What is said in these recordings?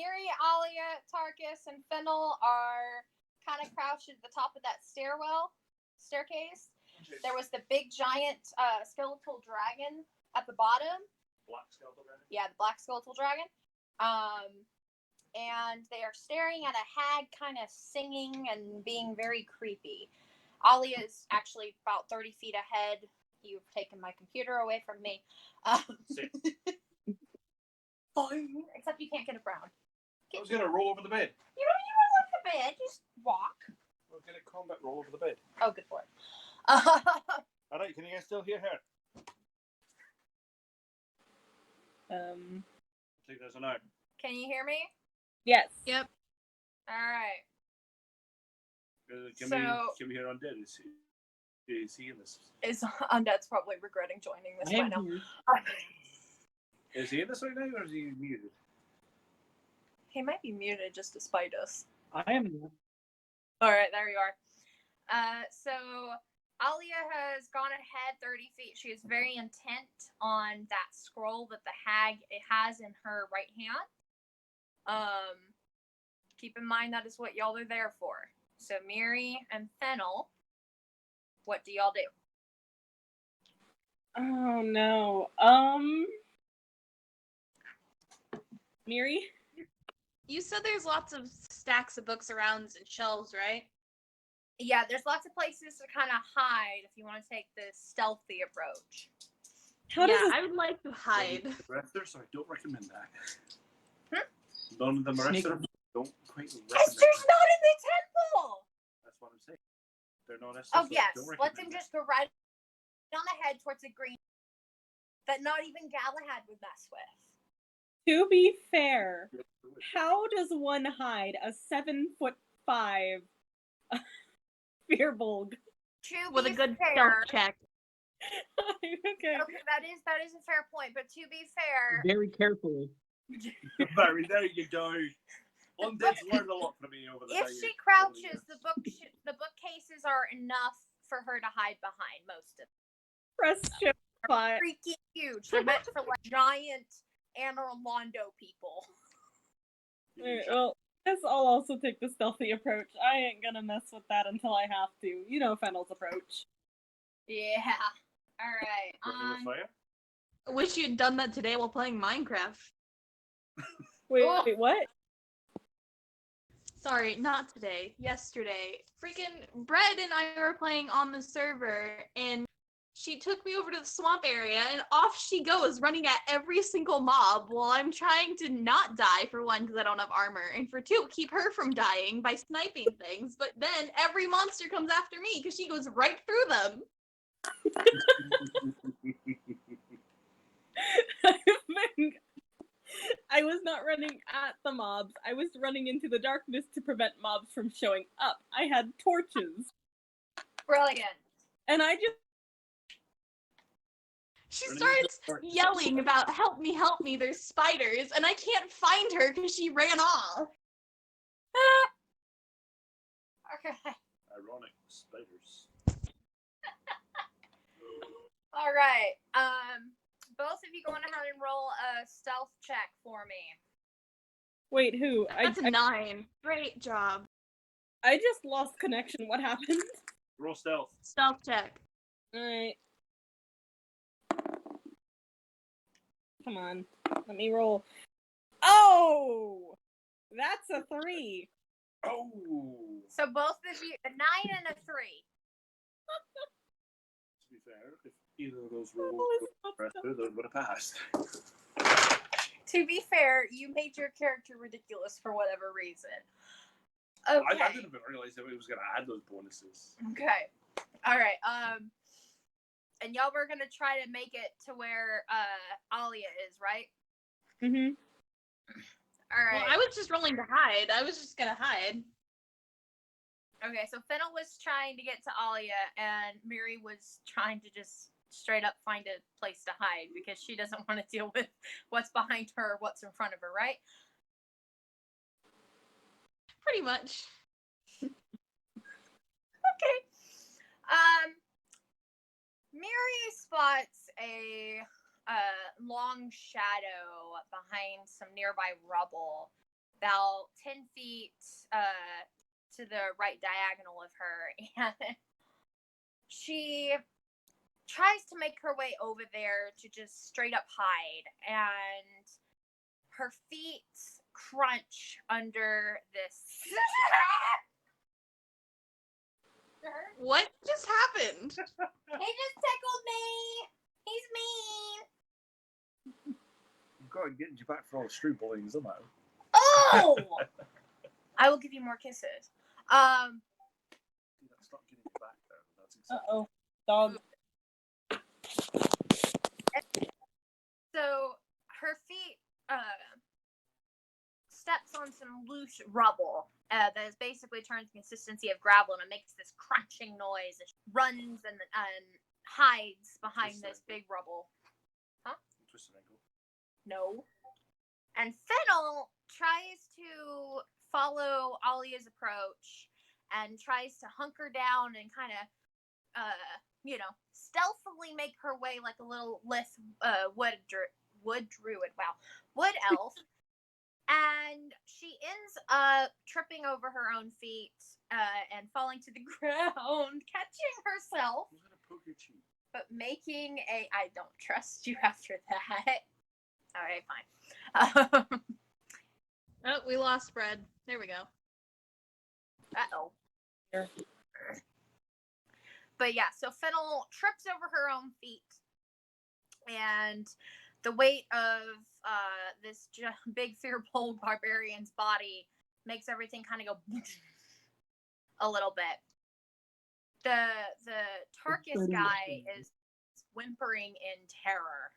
Miri, Alia, Tarkus, and Fennel are kind of crouched at the top of that staircase. There was the big giant skeletal dragon at the bottom. Black skeletal dragon? Yeah, the black skeletal dragon. And they are staring at a hag kind of singing and being very creepy. Alia is actually about 30 feet ahead. You've taken my computer away from me. Except you can't get around. I was going to roll over the bed. You don't even roll over the bed. Just walk. I was going to combat roll over the bed. Oh, good lord. Alright, can you guys still hear her? I think there's a no. Can you hear me? Yes. Yep. Alright. Can we hear Undead? Is he in this? Undead's probably regretting joining this right now. Is he in this right now, or is he muted? He might be muted just to spite us. I am muted. Alright, there you are. So Alia has gone ahead 30 feet. She is very intent on that scroll that the hag has in her right hand. Keep in mind that is what y'all are there for. So Miri and Fennel, what do y'all do? Oh no. Miri? You said there's lots of stacks of books around and shelves, right? Yeah, there's lots of places to kind of hide if you want to take the stealthy approach. I would like to hide. So I don't recommend that. None of them are don't quite recommend Esther's not in the temple! That's what I'm saying. They're not Esther. Oh, yes. Let them just go right on ahead towards the green that not even Galahad would mess with. To be fair, how does one hide a 7'5" Fearbulg? With a good stealth check. Okay, that is a fair point, but to be fair, very carefully. Barry, there you go. Undead's learned a lot from me over the if days. she crouches, the bookcases are enough for her to hide behind most of them. Press shift 5. Freaking huge. They're meant for like giant Anne Orlando people. Right, well, I guess I'll also take the stealthy approach. I ain't gonna mess with that until I have to. You know Fennel's approach. Yeah. Alright. I wish you'd done that today while playing Minecraft. Wait, what? Sorry, not today. Yesterday. Freaking Brett and I were playing on the server, and she took me over to the swamp area, and off she goes, running at every single mob while I'm trying to not die, for one, because I don't have armor, and for two, keep her from dying by sniping things, but then every monster comes after me, because she goes right through them. I was not running at the mobs. I was running into the darkness to prevent mobs from showing up. I had torches. Brilliant. And I just... She starts yelling about, help me, there's spiders, and I can't find her because she ran off. Okay. Ironic, spiders. Alright, both of you go on ahead and roll a stealth check for me. Wait, who? That's a 9. Great job. I just lost connection. What happened? Roll stealth. Stealth check. Alright. Come on. Let me roll. Oh! That's a 3. Oh! So both of you, a 9 and a 3. To be fair, if either of those rolls those would have passed. To be fair, you made your character ridiculous for whatever reason. Okay. I didn't even realize that it was going to add those bonuses. Okay. Alright, and y'all were gonna try to make it to where Alia is, right? Mm-hmm. Alright. Well, I was just rolling to hide. I was just gonna hide. Okay, so Fennel was trying to get to Alia, and Miri was trying to just straight up find a place to hide, because she doesn't want to deal with what's behind her or what's in front of her, right? Pretty much. Okay. Miri spots a long shadow behind some nearby rubble about 10 feet to the right diagonal of her, and she tries to make her way over there to just straight up hide, and her feet crunch under this. What just happened? He just tickled me. He's mean. You've got to get you back for all the street bullying, isn't it? Oh! I will give you more kisses. That's not getting you back there. That's exactly. Uh-oh. Dog. So her feet steps on some loose rubble that is basically turns the consistency of gravel, and it makes this crunching noise. It runs and hides behind this big rubble. Huh? Twist an ankle. No. And Fennel tries to follow Alia's approach and tries to hunker down and kind of, stealthily make her way like a little wood druid. Wow. Wood elf. And she ends up tripping over her own feet and falling to the ground, catching herself. I'm going to poke your cheek. But making I don't trust you after that. Alright, fine. Oh, we lost Bread. There we go. Uh-oh. Here. But yeah, so Fennel trips over her own feet. And the weight of this big fearful barbarian's body makes everything kind of go a little bit. The Tarkus guy is whimpering in terror,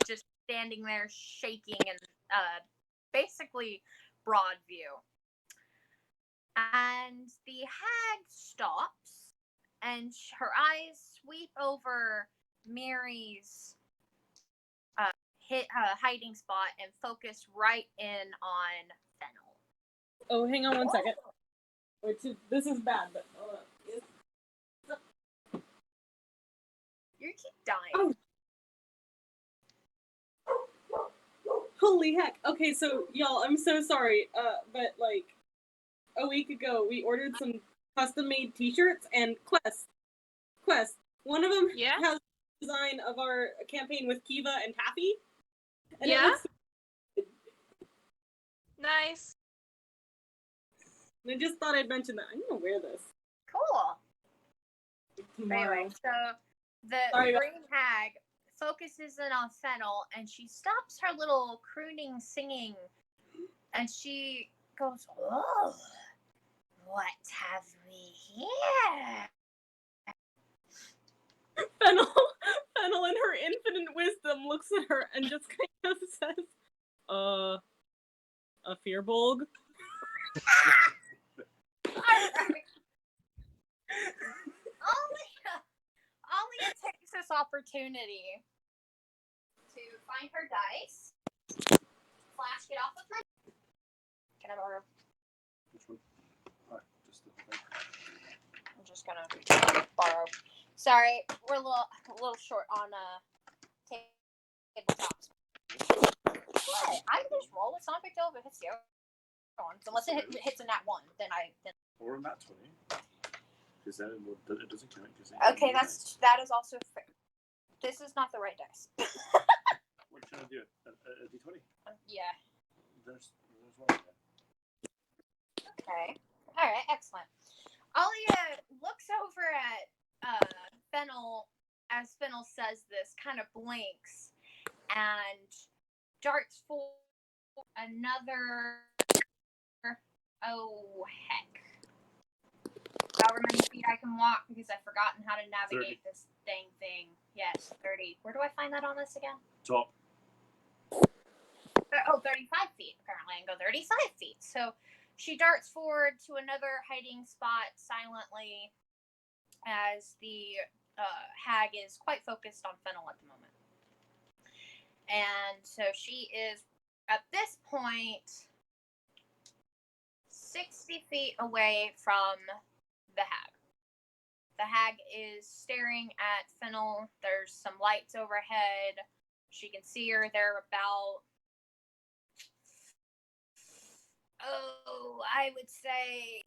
just standing there shaking and basically broad view. And the hag stops, and her eyes sweep over Miri's hiding spot and focus right in on Fennel. Oh, hang on one second. This is bad, but You keep dying. Oh. Holy heck. Okay, so y'all, I'm so sorry, but like a week ago we ordered some custom-made t-shirts, and Quest. One of them has the design of our campaign with Kiva and Taffy. And it looks nice. And I just thought I'd mention that. I'm gonna wear this. Cool. Tomorrow. Anyway, so the green hag focuses in on Fennel, and she stops her little crooning singing, and she goes, "Oh, what have we here?" Fennel in her infinite wisdom looks at her and just kind of says, a fearbulg? Alia takes this opportunity to find her dice, flash it off of her. Can I borrow? Which one? Oh, just the thing. I'm just gonna borrow. Sorry, we're a little short on tabletops. What? I can just roll with Sonic Tail if it hits the other ones. Unless it hits a nat 1, then Or a nat 20. Because then it doesn't count. Okay, that is also fair. This is not the right dice. What should I do? A d20? Yeah. There's one there. Okay. Alright, excellent. Alia looks over at Fennel as Fennel says this, kind of blinks, and darts for another. Oh, heck. However many feet I can walk because I've forgotten how to navigate 30. this dang thing. Yes, 30. Where do I find that on this again? Top. 35 feet, apparently. I can go 35 feet. So she darts forward to another hiding spot silently as the hag is quite focused on Fennel at the moment. And so she is, at this point, 60 feet away from the hag. The hag is staring at Fennel. There's some lights overhead. She can see her. They're about I would say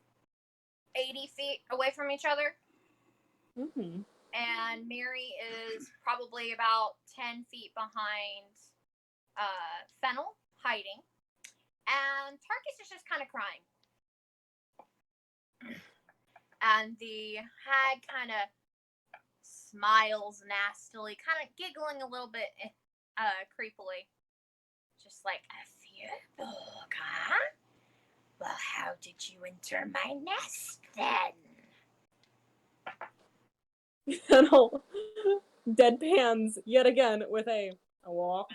80 feet away from each other. Mm-hmm. And Miri is probably about 10 feet behind Fennel, hiding. And Tarkus is just kind of crying. And the hag kind of smiles nastily, kind of giggling a little bit creepily. Just like, a few book, huh? Well, how did you enter my nest then? Fennel deadpans yet again with a walk.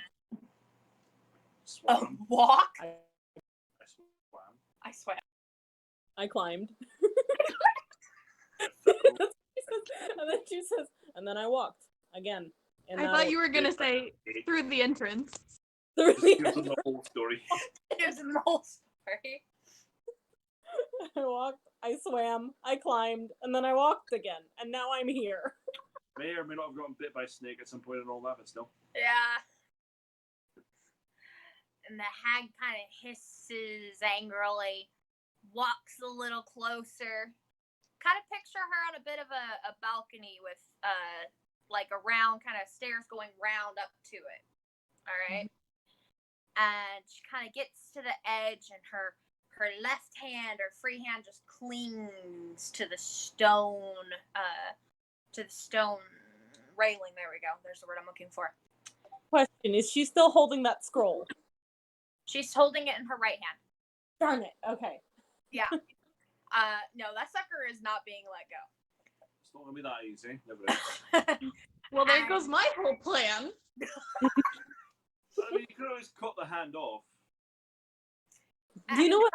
Swam. Walk? I swam. I swear. I climbed. Fennel. And then she says, and then I walked again. And I thought you were gonna say through the entrance. Just gives them the whole story. Here's the whole story. I walked, I swam, I climbed, and then I walked again, and now I'm here. May or may not have gotten bit by a snake at some point and all that, but still. Yeah. And the hag kind of hisses angrily, walks a little closer. Kind of picture her on a bit of a balcony with like a round kind of stairs going round up to it. All right. And she kind of gets to the edge, and her left hand or free hand just clings to the stone railing. There we go. There's the word I'm looking for. Question, is she still holding that scroll? She's holding it in her right hand. Darn it, okay. Yeah. No, that sucker is not being let go. It's not going to be that easy. Never is. Well, there goes my whole plan. But, I mean, you could always cut the hand off. Do you know what?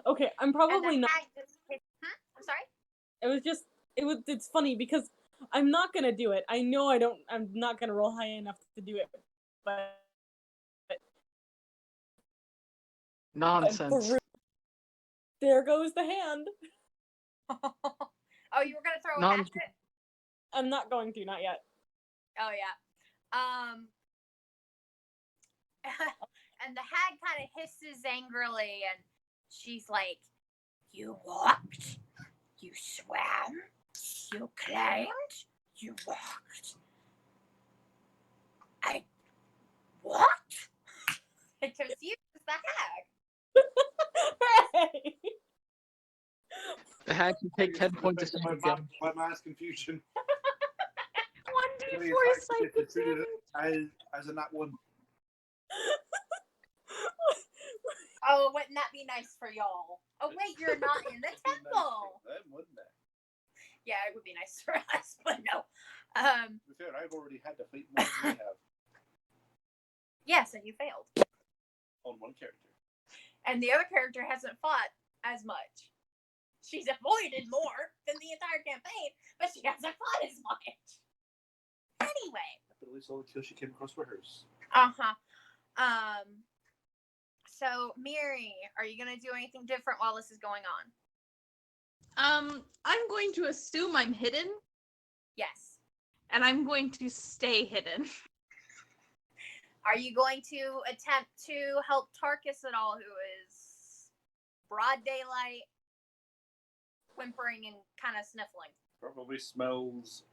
Okay, I'm probably not. I'm sorry? It's funny because I'm not gonna do it. I know I'm not gonna roll high enough to do it, but Nonsense. there goes the hand. Oh, you were gonna throw it Non- at it? I'm not going to, not yet. Oh yeah. And the hag kind of hisses angrily, and she's like, "You walked, you swam, you climbed, you walked. What?" It confused the hag. Hey! The hag can take 10 points of my, damage. my mass confusion. 1d4 psychic damage. As a nat one. Oh, wouldn't that be nice for y'all? Oh wait, you're not in the temple. Wouldn't it? Yeah, it would be nice for us, but no. To be fair, I've already had to fight more than you have Yes, and you failed. on one character. And the other character hasn't fought as much. She's avoided more than the entire campaign, but she hasn't fought as much. Anyway. But at least all the kills she came across were hers. Uh-huh. So, Miri, are you going to do anything different while this is going on? I'm going to assume I'm hidden, Yes. and I'm going to stay hidden. Are you going to attempt to help Tarkus at all, who is broad daylight, whimpering and kind of sniffling? Probably smells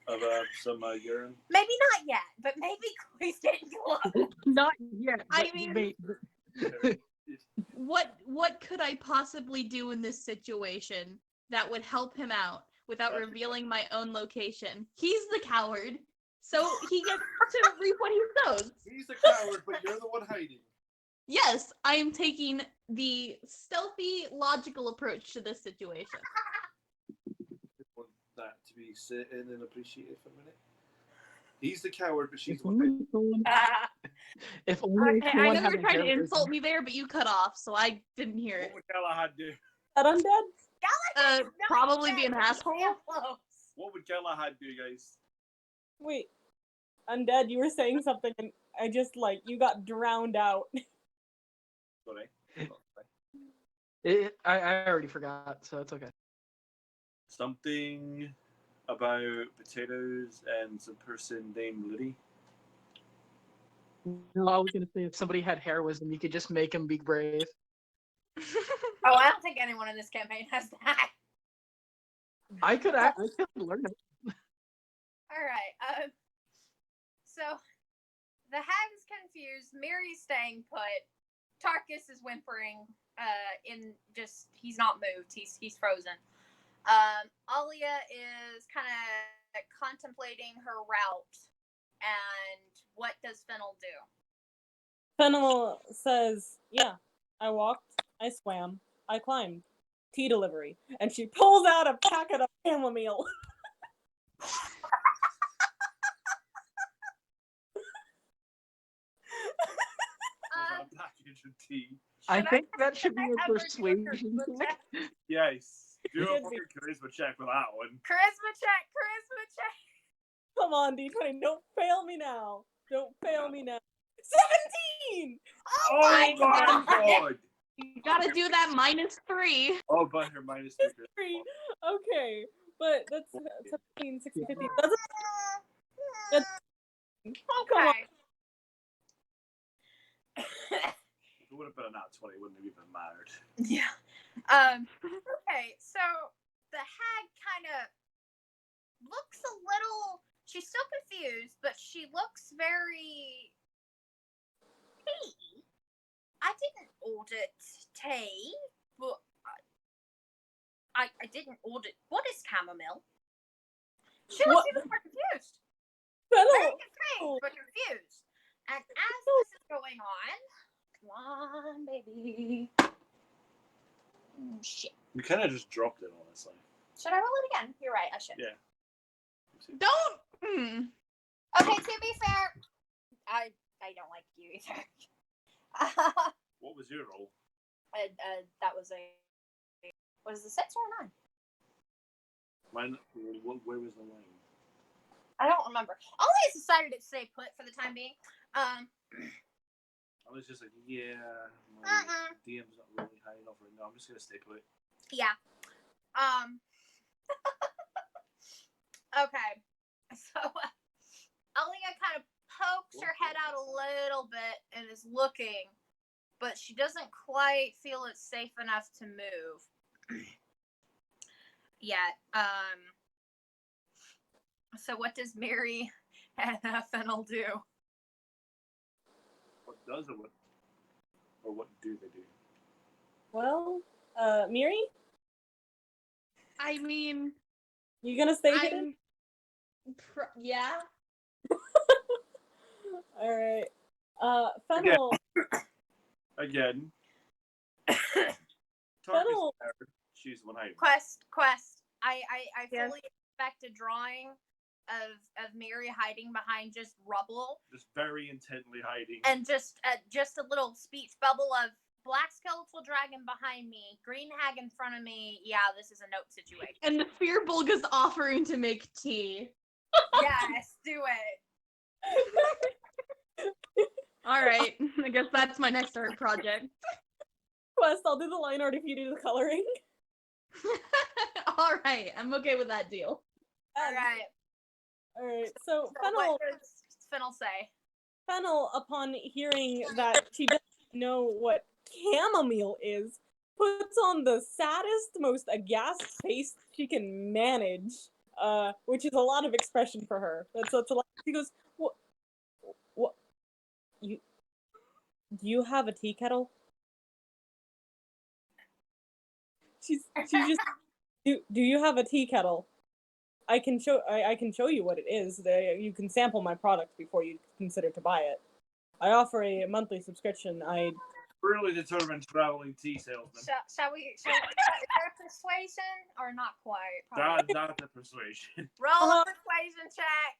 of some urine. Maybe not yet, but maybe he's getting close. Not yet. I mean- wait. What could I possibly do in this situation that would help him out without revealing my own location? He's the coward, so he gets to reap what he sows. He's the coward, but you're the one hiding. Yes, I am taking the stealthy, logical approach to this situation. I want that to be sit in and appreciated for a minute. He's the coward, but she's the one hiding. If only Okay, I someone know had you're a trying to hair insult me there, but you cut off, so I didn't hear What it. would Galahad do? That undead? Probably be an asshole. Close. What would Galahad do, guys? Wait. Undead, you were saying something and I just you got drowned out. Sorry. I already forgot, so it's okay. Something about potatoes and some person named Liddy. No, I was gonna say if somebody had hair wisdom, you could just make him be brave. Oh, I don't think anyone in this campaign has that. I could learn it. All right. So the hag's confused. Miri's staying put. Tarkus is whimpering. He's not moved. He's frozen. Alia is kind of contemplating her route. And what does Fennel do? Fennel says, yeah, I walked, I swam, I climbed. Tea delivery. And she pulls out a packet of chamomile. A package of tea. I Should think that should be have a her do a persuasion charisma check. check? Yes. Do a Should fucking charisma check for that one. Charisma check. Charisma check. Come on, D20, don't fail me now. Don't fail me now. 17! Oh my god! You gotta do that -3. Oh, but her minus 3. 3. Okay, but that's 17, 16, 15. That's come on. Okay. If it would have been a nat 20, it wouldn't have even mattered. Yeah. Okay, so the hag kind of looks a little. She's still confused, but she looks very. Tea? I didn't order tea, but I didn't order. What is chamomile? She looks even more confused. Very Fennel! confused, but confused. And as this is going on, come on, baby. Shit. You kind of just dropped it, honestly. Should I roll it again? You're right, I should. Yeah. Don't. Okay, to be fair, I don't like you either. What was your roll? That was a. Was the 6 or a 9? Mine. Where was the line? I don't remember. Always decided to stay put for the time being. I was just like, yeah, my DM's not really high enough right now. I'm just gonna stay put. Yeah. Okay. So Alia kind of pokes her head out a little bit and is looking, but she doesn't quite feel it's safe enough to move yet. So what does Miri and Fennel do? What does it? Or what do they do? Well, Miri? I mean, You gonna stay hidden? yeah. Alright. Fennel. Again. Fennel. She's the one hiding. Quest. I Yes. fully expect a drawing of Miri hiding behind just rubble Just very intently hiding. and just a little speech bubble of black skeletal dragon behind me, green hag in front of me. Yeah, this is a note situation. And the Fearbulg is offering to make tea. Yes, do it. Alright, I guess that's my next art project. Quest, I'll do the line art if you do the coloring. Alright, I'm okay with that deal. Alright. So So Fennel, what does Fennel say? Fennel, upon hearing that she doesn't know what chamomile is, puts on the saddest, most aghast face she can manage, which is a lot of expression for her. That's a lot. She goes, "What? Do you have a tea kettle?" She's just, do you have a tea kettle? I can show you what it is. You can sample my product before you consider to buy it. I offer a monthly subscription. Really determined traveling tea salesman. Shall we? Is there a persuasion or not quite? Probably. That's a persuasion. Roll a persuasion check.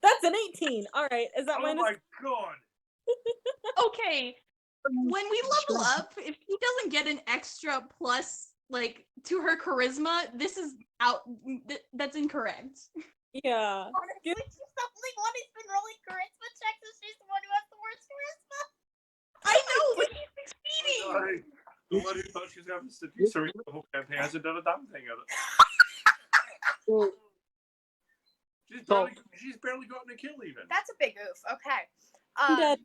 That's an 18. All right, is that Oh minus? my god! Okay, when we level up, if he doesn't get an extra plus, like, to her charisma, this is out. That's incorrect. Yeah. Honestly, she's the only one who's been rolling charisma checks, and she's the one who has the worst charisma. I know, but he's succeeding! Sorry. The one who thought she was going to seduce her the whole campaign hasn't done a damn thing of it. She's barely gotten a kill even. That's a big oof. Okay. Undead.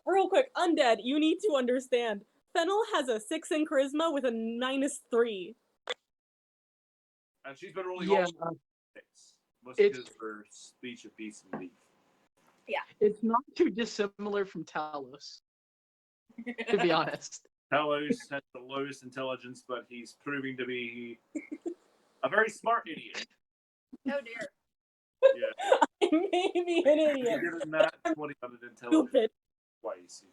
Real quick, Undead. You need to understand. Fennel has a 6 in charisma with a -3. And she's been rolling Yeah, all 6. Mostly it's- because of her speech of peace and beef. it's not too dissimilar from Talos, to be honest. Talos has the lowest intelligence, but he's proving to be a very smart idiot. Oh dear. Yeah. I may be an idiot. You're getting that 20 on an intelligence Stupid. twice.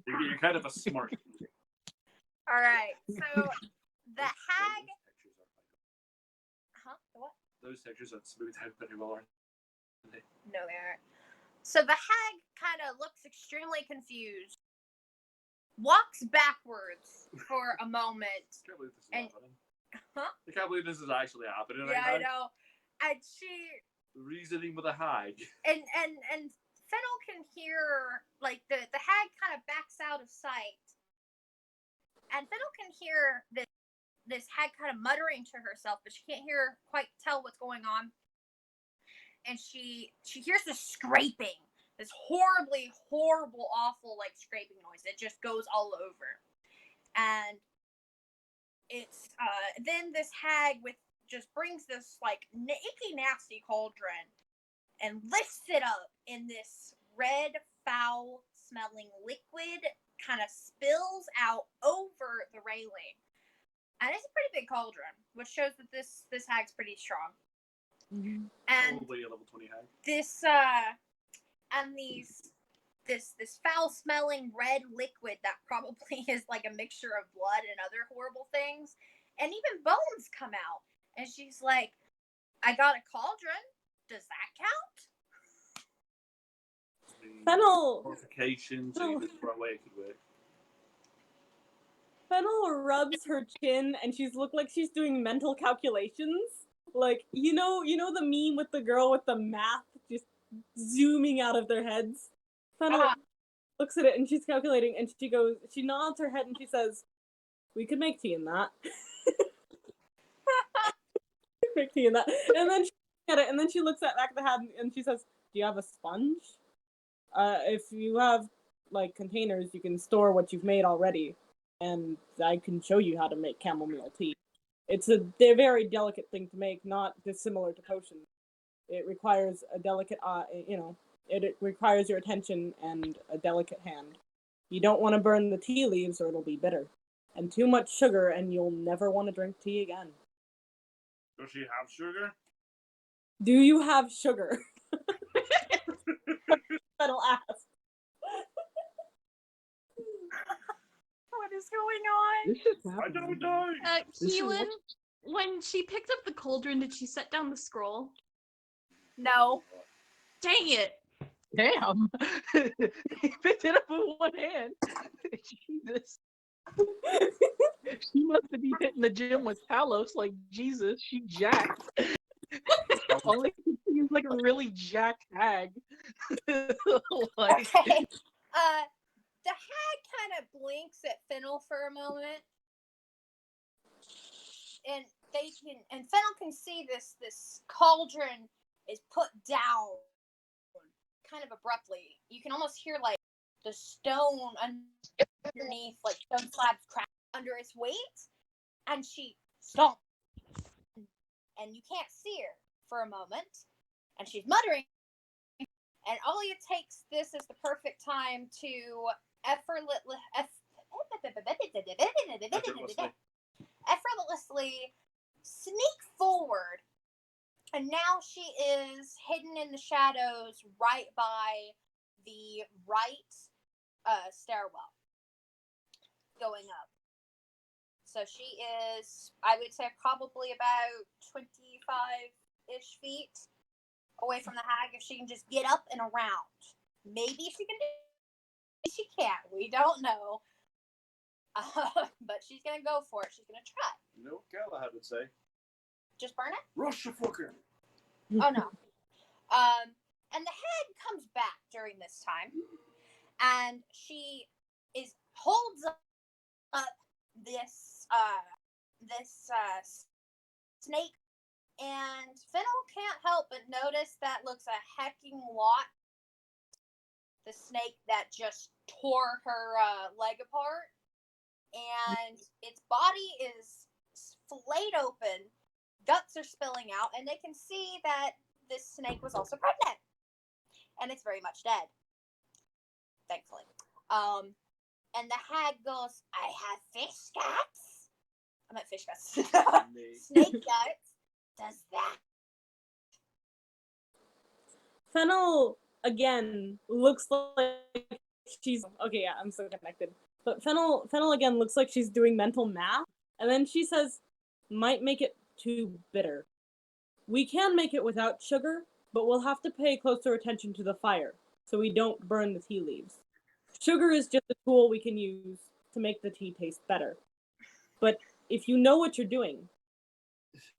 You're kind of a smart idiot. All right. So the hag. Huh? The what? Those textures are smooth out very well, aren't they? No, they aren't. So the hag kind of looks extremely confused, walks backwards for a moment. I can't believe this is And- happening. Huh? I can't believe this is actually happening Yeah, I right now. know. And she Reasoning with a hag. and Fennel can hear like the hag kind of backs out of sight, and Fennel can hear this hag kind of muttering to herself, but she can't quite tell what's going on. And she hears this scraping, this horribly horrible, awful like scraping noise. It just goes all over, and it's then this hag just brings this like icky nasty cauldron and lifts it up, in this red foul smelling liquid kind of spills out over the railing, and it's a pretty big cauldron, which shows that this hag's pretty strong. And Probably a level 20 hag. this foul smelling red liquid that probably is like a mixture of blood and other horrible things, and even bones come out. And she's like, I got a cauldron. Does that count? Fennel! Qualifications, so that's the right way it could work. Fennel rubs her chin and she's looked like she's doing mental calculations. Like, you know the meme with the girl with the math just zooming out of their heads? Fennel looks at it and she's calculating, and she nods her head and she says, we could make tea in that. Make tea in that. And then she looks at it, and then she looks at back at the hat and she says, do you have a sponge? If you have like containers, you can store what you've made already, and I can show you how to make chamomile tea. It's a very delicate thing to make, not dissimilar to potions. It requires a delicate, it requires your attention and a delicate hand. You don't want to burn the tea leaves or it'll be bitter. And too much sugar and you'll never want to drink tea again. Does she have sugar? Do you have sugar? Fennel asked. What is going on? This is I happening. don't know. This is Keelan, when she picked up the cauldron, did she set down the scroll? No. Dang it! Damn! He picked it up with one hand. Jesus. She must have been hitting the gym with Talos like Jesus. She jacked. Only seems like a really jacked hag. Like, Okay. The hag kind of blinks at Fennel for a moment, and Fennel can see this cauldron is put down kind of abruptly. You can almost hear like the stone underneath, like stone slabs crack under its weight, and she stomps, and you can't see her for a moment, and she's muttering. And Alia takes this as the perfect time to effortlessly sneak forward. And now she is hidden in the shadows right by the right stairwell going up. So she is, I would say, probably about 25-ish feet away from the hag, if she can just get up and around. Maybe she can do it. She can't. We don't know. But she's going to go for it. She's going to try. You know what Galahad would say? Just burn it? Rush the fucker! Oh, no. And the hag comes back during this time. And she holds up this snake. And Fennel can't help but notice that looks a hecking lot. The snake that just tore her leg apart. and its body is flayed open, guts are spilling out, and they can see that this snake was also pregnant, and it's very much dead, thankfully. And the hag goes, "I have fish guts." I meant fish guts. Snake guts. Does that? Fennel again looks like she's okay. Yeah, I'm so connected. But Fennel again looks like she's doing mental math, and then she says, "Might make it too bitter. We can make it without sugar, but we'll have to pay closer attention to the fire so we don't burn the tea leaves. Sugar is just a tool we can use to make the tea taste better. But if you know what you're doing,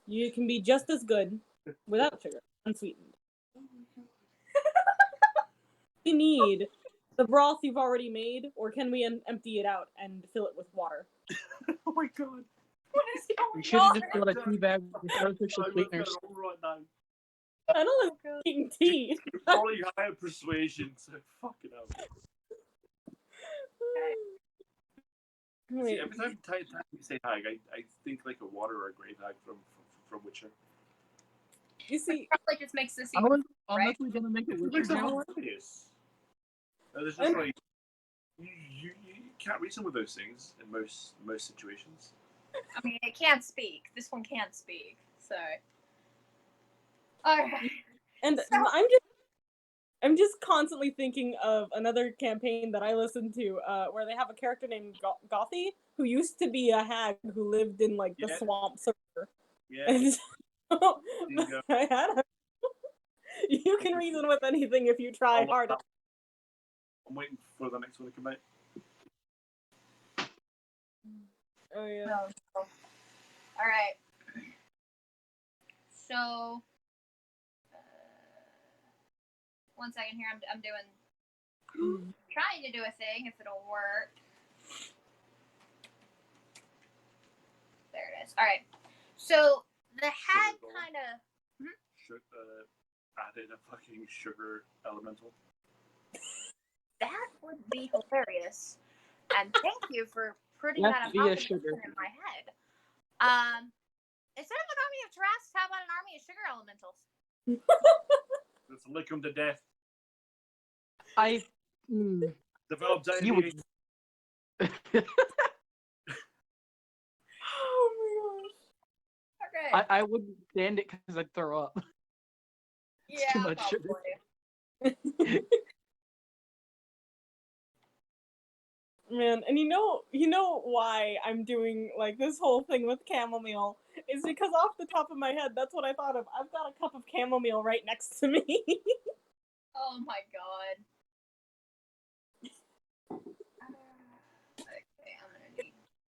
you can be just as good without sugar, unsweetened. We need the broth you've already made, or can we empty it out and fill it with water?" Oh my god. What is going We should have on? just got a tea bag with artificial sweeteners. Right now. Fennel is drinking tea. Probably higher persuasion, so fucking hell. See, Wait, every time you say hag, I think like a water or a grave hag from Witcher. you see, Probably just makes this I even. was honestly gonna make it It with makes it now. hilarious. There's just like you can't reason with those things in most situations. I mean, it can't speak. This one can't speak. So. Alright. and So- I'm just constantly thinking of another campaign that I listened to, where they have a character named Gothy, who used to be a hag who lived in like the Yeah. swamp server. Yeah. And so, Bingo. I had a, you can reason with anything if you try hard. I'm waiting for the next one to come out. Oh yeah. Alright. So. One second here. I'm doing. Trying to do a thing if it'll work. There it is. Alright. So the hag Sugar kind of. Added a fucking sugar elemental. That would be hilarious. And thank you for putting Yeah, that via amalgamation sugar. in my head. Instead of an army of giraffes, how about an army of sugar elementals? Let's lick them to death. Develop You would- diabetes. Oh my gosh. Okay. I wouldn't stand it because I'd throw up. yeah, too much sugar. probably. Man, and you know why I'm doing like this whole thing with chamomile is because off the top of my head, that's what I thought of. I've got a cup of chamomile right next to me. Oh my god. Okay, I'm gonna need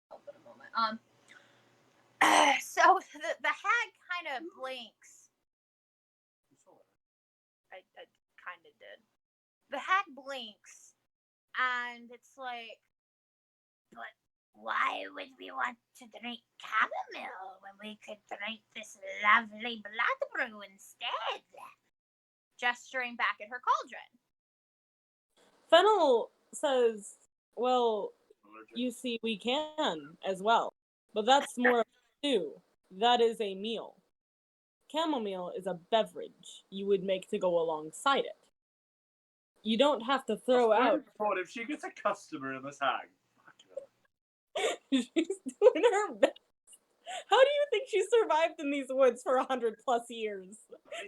help in a moment. So the hag kind of blinks. I kind of did. The hag blinks, and it's like, but why would we want to drink chamomile when we could drink this lovely blood brew instead? Gesturing back at her cauldron. Fennel says, "Well, you see, we can as well, but that's more of a stew. That is a meal. Chamomile is a beverage you would make to go alongside it. You don't have to throw out." God, if she gets a customer in this hag, fucking hell. She's doing her best. How do you think she survived in these woods for 100+ years?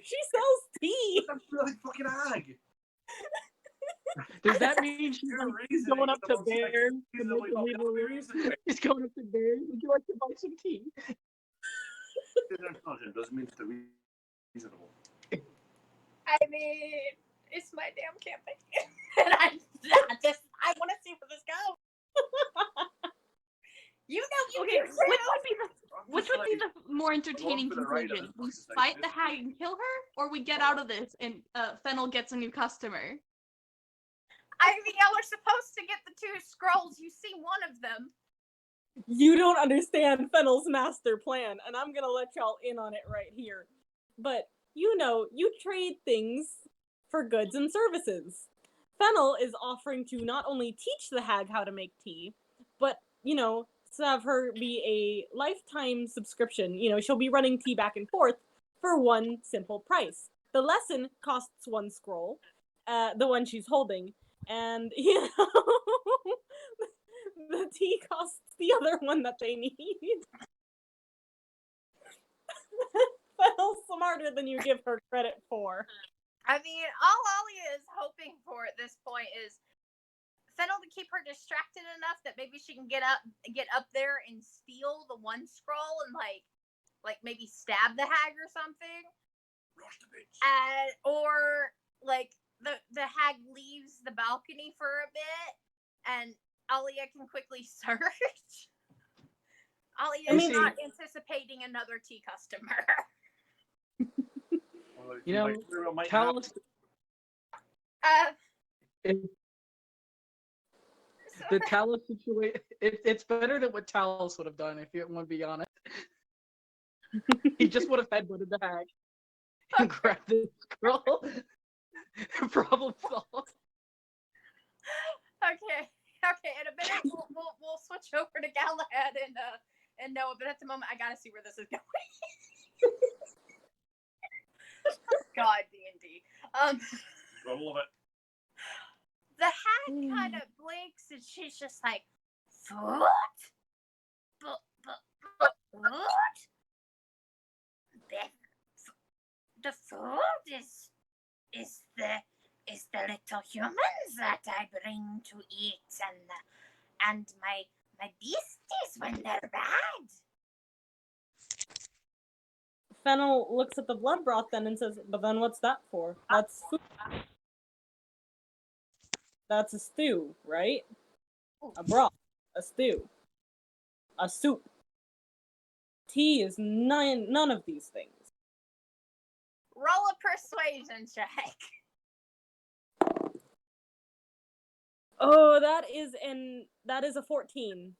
She sells tea. That's really fucking hag. Does that mean she's You're like, reasoning going up with to the most bears? reasonably fucking reasoning. She's going up to bears. Would you like to buy some tea? Doesn't mean they're reasonable. I mean, it's my damn campaign. And I want to see where this goes. You know, Okay, can which would be the more entertaining for the right conclusion? of We it. fight the hag and kill her, or we get out of this and Fennel gets a new customer? I mean, y'all are supposed to get the 2 scrolls. You see one of them. You don't understand Fennel's master plan, and I'm gonna let y'all in on it right here. But, you know, you trade things for goods and services. Fennel is offering to not only teach the hag how to make tea, but, you know, have her be a lifetime subscription. You know, she'll be running tea back and forth for one simple price. The lesson costs 1 scroll, the one she's holding, and you know, the tea costs the other one that they need. Fennel's smarter than you give her credit for. I mean, all Alia is hoping for at this point is Fennel to keep her distracted enough that maybe she can get up there and steal the 1 scroll and like maybe stab the hag or something. Rush the bitch. Or like the hag leaves the balcony for a bit and Alia can quickly search. Alia is not anticipating another tea customer. You know, Talos. The Talos situation, it's better than what Talos would have done, if you want to be honest. He just would have headbutted the hag and grabbed the scroll. Problem solved. Okay. In a minute, we'll switch over to Galahad and Noah, but at the moment, I gotta see where this is going. God, D&D. I love it. The hag kind of blinks and she's just like, what? But what? The food is the little humans that I bring to eat and my beasties when they're bad. Fennel looks at the blood broth then and says, but then what's that for? That's food. That's a stew, right? A broth. A stew. A soup. Tea is none of these things. Roll a persuasion check. Oh, that is a 14.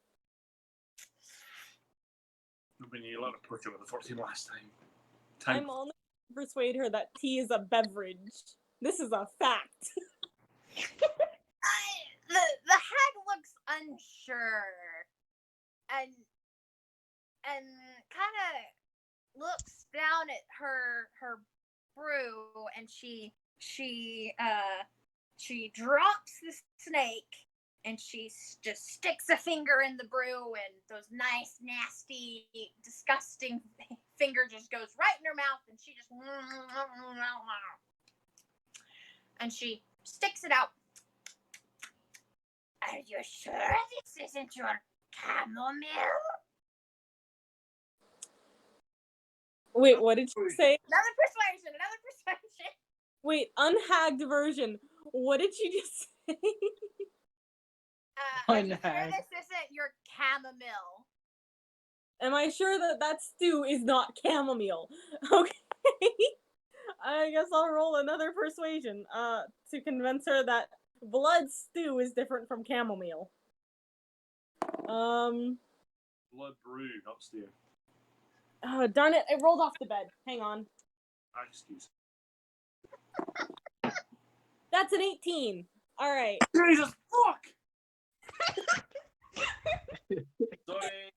I mean, you let her push it with a 14 last time. I'm only to persuade her that tea is a beverage. This is a fact. The hag looks unsure and kind of looks down at her brew and she drops the snake and she just sticks a finger in the brew and those nice, nasty, disgusting finger just goes right in her mouth and she just and she sticks it out. Are you sure this isn't your chamomile? Wait, what did you say? Another persuasion. Wait, unhagged version. What did you just say? Are you sure this isn't your chamomile? Am I sure that stew is not chamomile? Okay. I guess I'll roll another persuasion to convince her that blood stew is different from chamomile. Blood brew, not stew. Oh, darn it, it rolled off the bed. Hang on. Excuse. That's an 18. Alright. Jesus fuck! Sorry.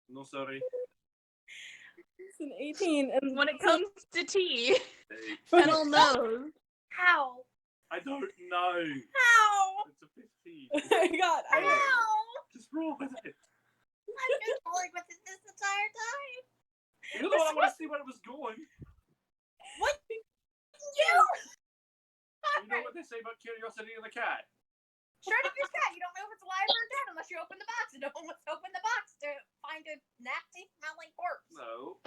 No sorry. It's an 18. And When it comes to tea, Fennel knows. How? I don't know. How? It's a 15. I got. How? Just roll with it. I've been rolling with it this entire time. You're the one I want to see where it was going. What? You know what they say about curiosity in the cat? Sure enough, your cat. You don't know if it's alive or dead unless you open the box. And no one wants to open the box to find a nasty smelling corpse. No.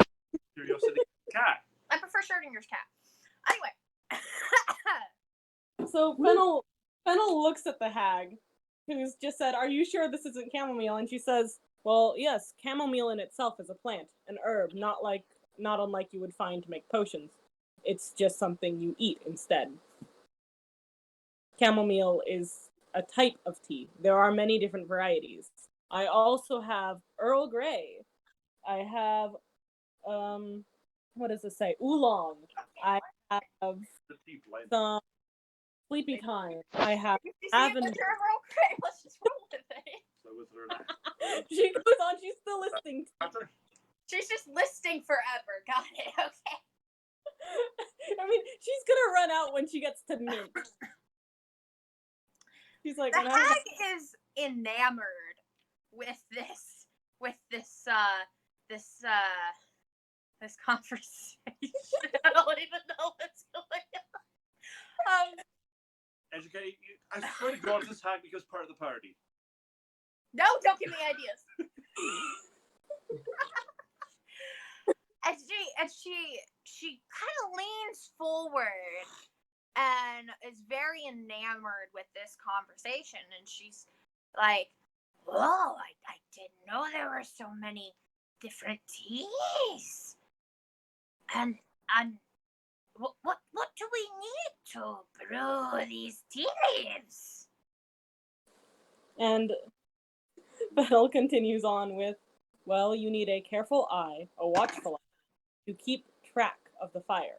Curiosity cat. I prefer Schrodinger's cat. Anyway. So Fennel looks at the hag, who's just said, "Are you sure this isn't chamomile?" And she says, "Well, yes, chamomile in itself is a plant, an herb, not unlike you would find to make potions. It's just something you eat instead. Chamomile is a type of tea. There are many different varieties. I also have Earl Grey. I have what does it say? Oolong. I have some Sleepy Time. I have Lavender." Let's just roll with it. So with her. She goes still listening. After? She's just listing forever. Got it. Okay. I mean, she's gonna run out when she gets to mint. She's like, The when I was hag is enamored with this this conversation. I don't even know what's going on. Educate you. I swear to God, this hag becomes part of the party. No, don't give me ideas. and she kind of leans forward and is very enamored with this conversation, and she's like, "Whoa, I didn't know there were so many different teas, and what do we need to brew these tea leaves?" And Fennel continues on with, well, you need a careful eye, a watchful eye, to keep track of the fire.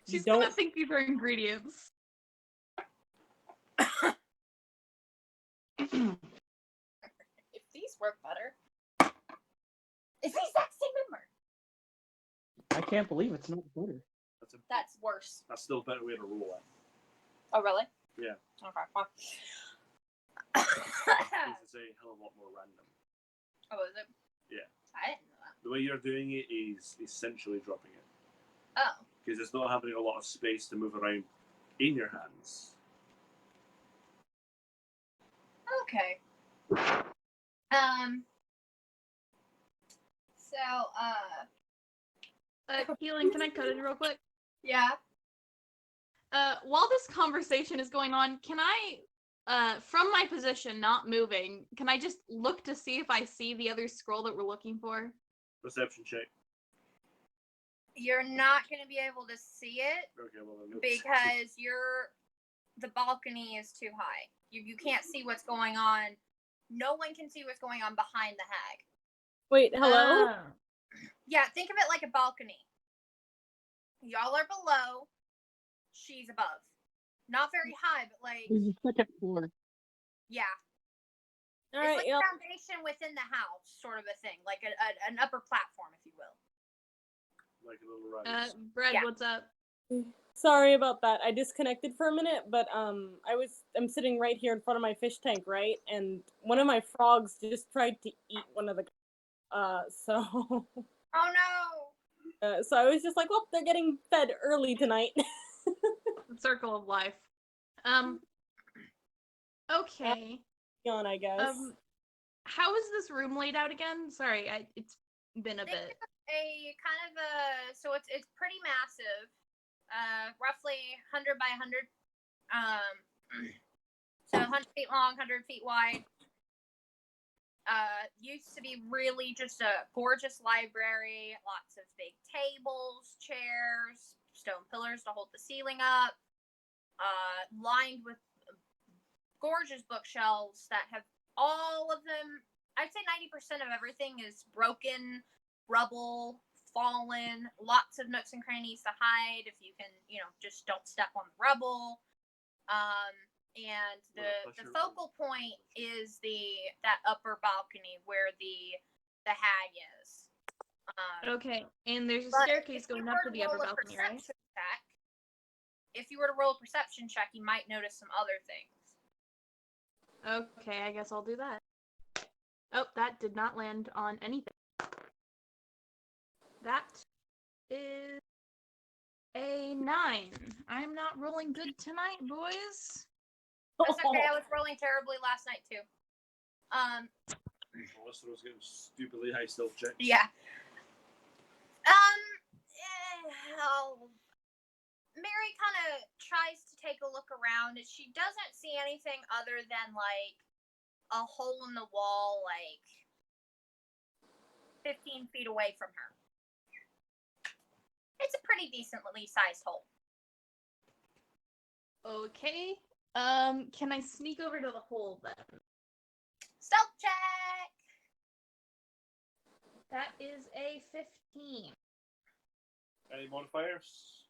You She's don't. gonna think these are ingredients. If these work better, it's the exact same number. I can't believe it's not better. That's worse. That's still a better way to roll it. Oh, really? Yeah. Okay, fine. This is a hell of a lot more random. Oh, is it? Yeah. I didn't know that. The way you're doing it is essentially dropping it. Oh. Because it's not having a lot of space to move around in your hands. Okay. So, Keelan, can I cut in real quick? yeah. While this conversation is going on, can I, from my position, not moving, can I just look to see if I see the other scroll that we're looking for? Perception check. You're not going to be able to see it Okay, well then. because the balcony is too high. You can't see what's going on. No one can see what's going on behind the hag. Wait, hello? Ah. Yeah, think of it like a balcony. Y'all are below. She's above. Not very high, but like, There's a second floor. yeah. All It's right, like y'all. a foundation within the house, sort of a thing. Like an upper platform, if you will. Like a little rise. Brad, Yeah. what's up? Sorry about that. I disconnected for a minute, but I'm sitting right here in front of my fish tank, right? And one of my frogs just tried to eat one of the so Oh no! so I was just like, well, they're getting fed early tonight. The circle of life. Okay. On, I guess. How is this room laid out again? Sorry, it's been a Think bit. of a kind of a so it's pretty massive, roughly 100 by 100, so 100 feet long, 100 feet wide. Used to be really just a gorgeous library, lots of big tables, chairs, stone pillars to hold the ceiling up, lined with gorgeous bookshelves that have all of them, I'd say 90% of everything is broken, rubble, fallen, lots of nooks and crannies to hide if you can, just don't step on the rubble. And the focal point is that upper balcony where the hag is. Okay, and there's a But staircase if you going were up to to the upper roll a balcony, right? perception check, if you were to roll a perception check, you might notice some other things. Okay, I guess I'll do that. Oh, that did not land on anything. That is a 9. I'm not rolling good tonight, boys. That's okay. I was rolling terribly last night too. Melissa was getting stupidly high stealth checks. Yeah. Mary kind of tries to take a look around, and she doesn't see anything other than like a hole in the wall, like 15 feet away from her. It's a pretty decently sized hole. Okay. Can I sneak over to the hole then? Stealth check. That is a 15. Any modifiers?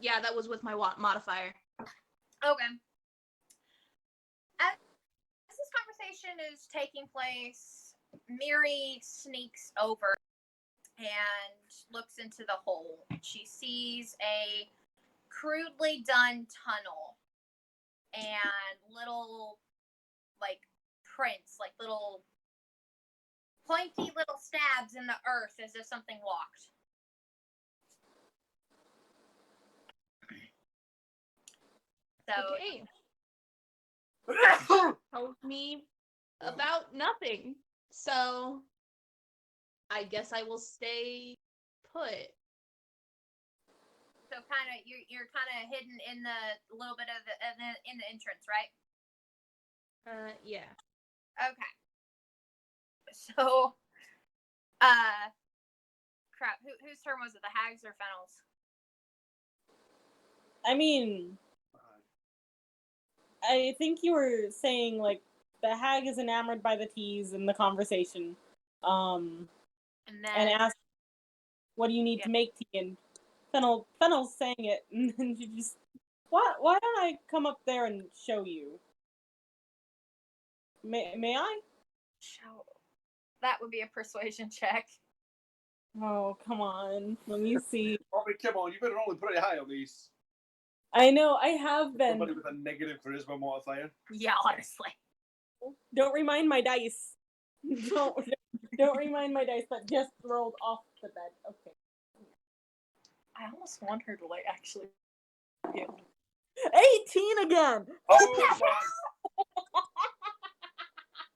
Yeah, that was with my modifier. Okay. As this conversation is taking place, Miri sneaks over and looks into the hole. She sees a crudely done tunnel and little, like, prints, like little pointy little stabs in the earth as if something walked. So, Okay. Tells me about nothing. So I guess I will stay put. so kind of you're kind of hidden in the little bit of in the entrance, right? Yeah. Okay. So, crap. Whose turn was it? The hags or Fennels? I mean, I think you were saying, like, the hag is enamored by the teas and the conversation. And then And asked, what do you need to make tea? And Fennel's saying it, and then she just, why don't I come up there and show you? May I? show. That would be a persuasion check. Oh, come on. Let me see. Oh, but come on, you better only pretty high on these. I know, I have been. Somebody with a negative charisma modifier. Yeah, honestly. Don't remind my dice. Don't remind my dice that just rolled off the bed. Okay. I almost want her to like actually. 18 again! Oh my!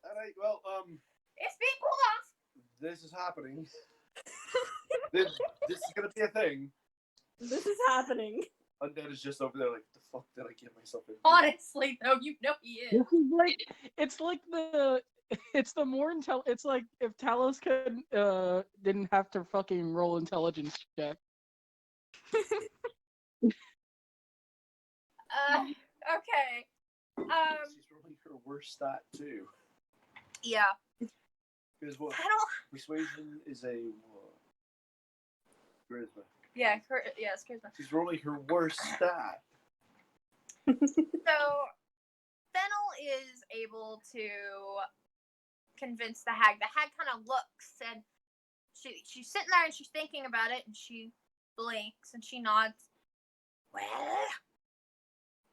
Alright, well, It's being pulled off. this is happening. this is gonna be a thing. This is happening. Undead is just over there like, the fuck did I get myself into? Honestly, though, you know he is. This is like it's like it's the more it's like if Talos could didn't have to fucking roll intelligence check. Okay. She's rolling her worst stat too. Yeah. Because what? I don't. Persuasion is a what? Charisma. Yeah, it's charisma. She's rolling her worst stat. So, Fennel is able to convince the hag. The hag kind of looks and she's sitting there and she's thinking about it and she blinks and she nods. Well,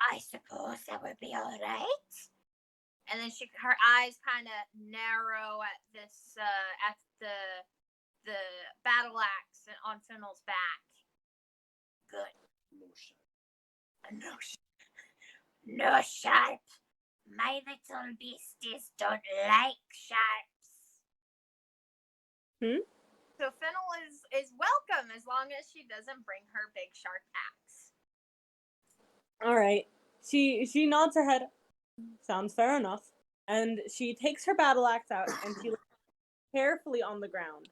I suppose that would be all right. And then her eyes kind of narrow at this at the battle axe on Fennel's back. Good. No sharp. My little beasties don't like sharps. So Fennel is welcome as long as she doesn't bring her big sharp axe. All right. She nods her head. Sounds fair enough. And she takes her battle axe out and she lays it carefully on the ground.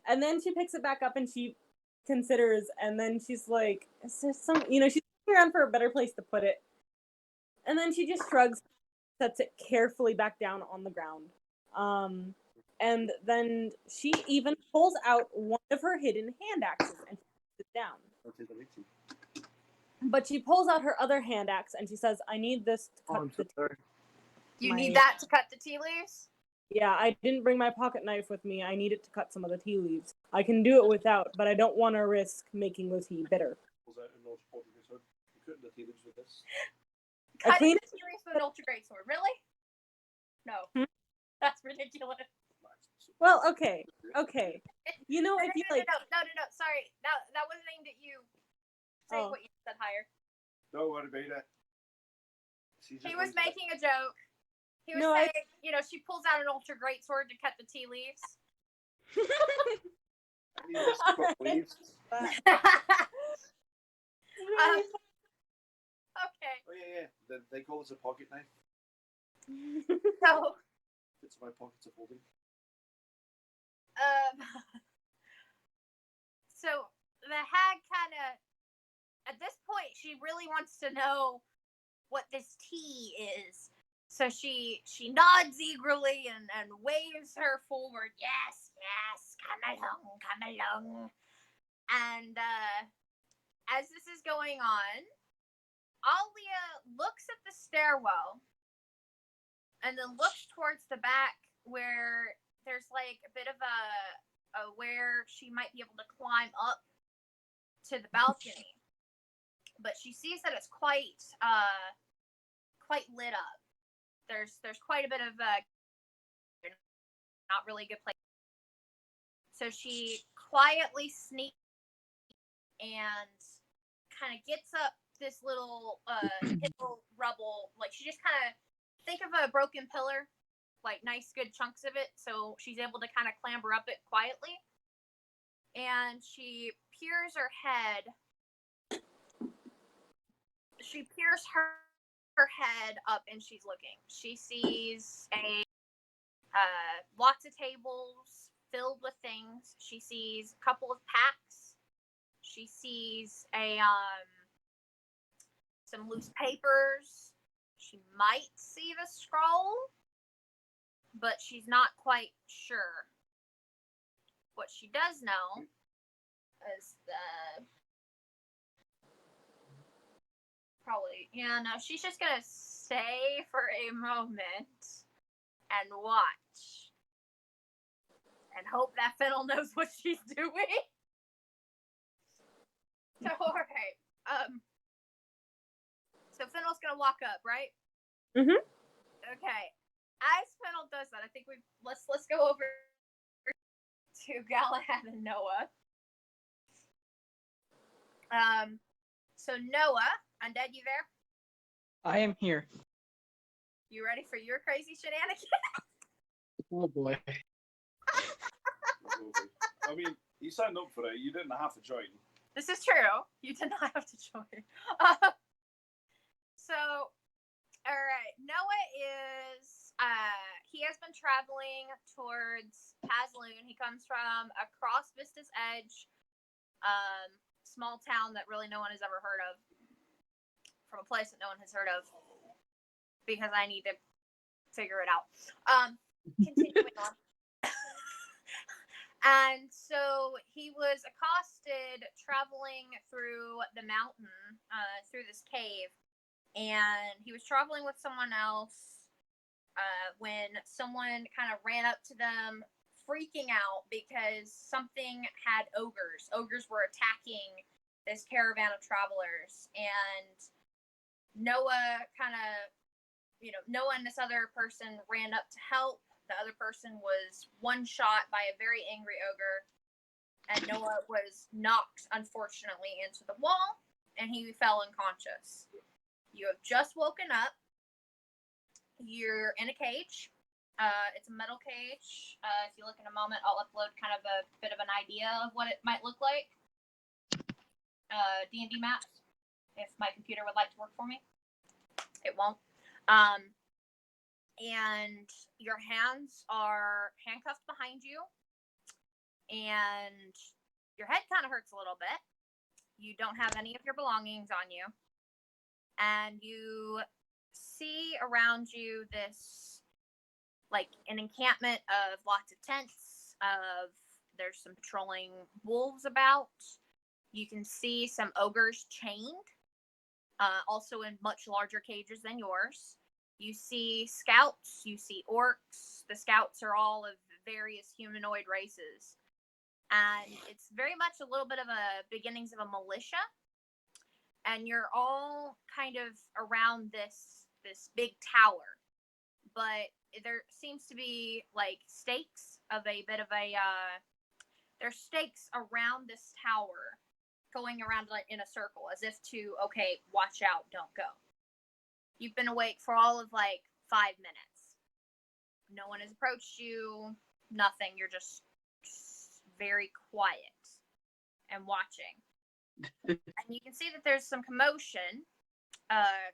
And then she picks it back up and she considers, and then she's like, is there some, she's looking around for a better place to put it. And then she just shrugs, sets it carefully back down on the ground. And then she even pulls out one of her hidden hand axes and puts it down. But she pulls out her other hand axe and she says, I need this to cut the tea. You need that to cut the tea leaves? Yeah, I didn't bring my pocket knife with me. I need it to cut some of the tea leaves. I can do it without, but I don't want to risk making the tea bitter. Cutting the tea leaves with an ultra great sword. Really? No. That's ridiculous. Well, okay. If you like... No. Sorry. That wasn't aimed at you. Say what you said higher. Don't worry about it. He was making a joke. He was saying, she pulls out an ultra great sword to cut the tea leaves. Okay. Oh yeah. They call this a pocket knife. So. Fits my pockets of holding. So the hag kind of, at this point, she really wants to know what this tea is. So she nods eagerly and waves her forward. Yes, come along. And as this is going on, Alia looks at the stairwell and then looks towards the back where like a bit of a where she might be able to climb up to the balcony, but she sees that it's quite lit up. There's quite a bit of not really good place. So she quietly sneaks and kind of gets up this little hill rubble. Like she just kind of think of a broken pillar, like nice good chunks of it. So she's able to kind of clamber up it quietly. And she peers her head. She peers her head up and she's looking. She sees lots of tables filled with things. She sees a couple of packs. She sees some loose papers. She might see the scroll, but she's not quite sure. What she does know is she's just gonna stay for a moment and watch and hope that Fennel knows what she's doing. So, alright. So Fennel's gonna walk up, right? Mhm. Okay. As Fennel does that, I think let's go over to Galahad and Noah. So Noah, Undead, you there? I am here. You ready for your crazy shenanigans? Oh boy. I mean, you signed up for it. You didn't have to join. This is true. You did not have to join. So, all right. Noah is, he has been traveling towards Pazloon. He comes from across Vista's Edge, small town that really no one has ever heard of, from a place that no one has heard of, because I need to figure it out. Continuing on. And so he was accosted traveling through the mountain, through this cave, and he was traveling with someone else when someone kind of ran up to them, freaking out because something had ogres. Ogres were attacking this caravan of travelers, and Noah Noah and this other person ran up to help. The other person was one shot by a very angry ogre, and Noah was knocked, unfortunately, into the wall, and he fell unconscious. You have just woken up. You're in a cage. It's a metal cage. If you look in a moment, I'll upload kind of a bit of an idea of what it might look like. D&D maps, if my computer would like to work for me. It won't. And your hands are handcuffed behind you, and your head kind of hurts a little bit. You don't have any of your belongings on you, and you see around you this, like, an encampment of lots of tents, there's some patrolling wolves about. You can see some ogres chained, also in much larger cages than yours. You see scouts, you see orcs. The scouts are all of various humanoid races. And it's very much a little bit of a beginnings of a militia. And you're all kind of around this big tower. But there seems to be like stakes of a bit of a there's stakes around this tower going around like in a circle as if to, okay, watch out, don't go. You've been awake for all of like 5 minutes. No one has approached you. Nothing. You're just very quiet and watching. And you can see that there's some commotion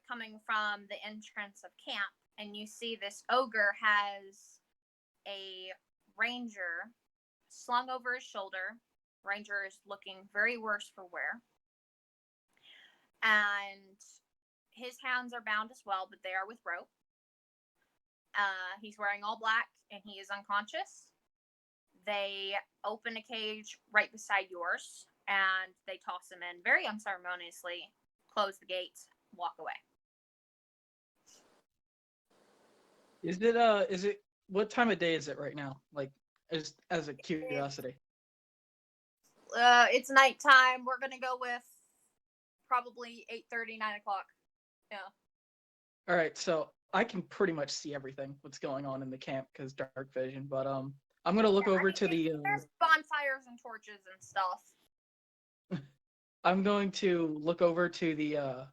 coming from the entrance of camp. And you see this ogre has a ranger slung over his shoulder. Ranger is looking very worse for wear. And his hands are bound as well, but they are with rope. He's wearing all black, and he is unconscious. They open a cage right beside yours, and they toss him in very unceremoniously, close the gates, walk away. Is it what time of day is it right now? Like Just as a curiosity. It's nighttime. We're gonna go with probably 8:30, 9 o'clock. Yeah. All right, so I can pretty much see everything what's going on in the camp because dark vision. But I'm gonna look over to the. There's bonfires and torches and stuff. I'm going to look over to the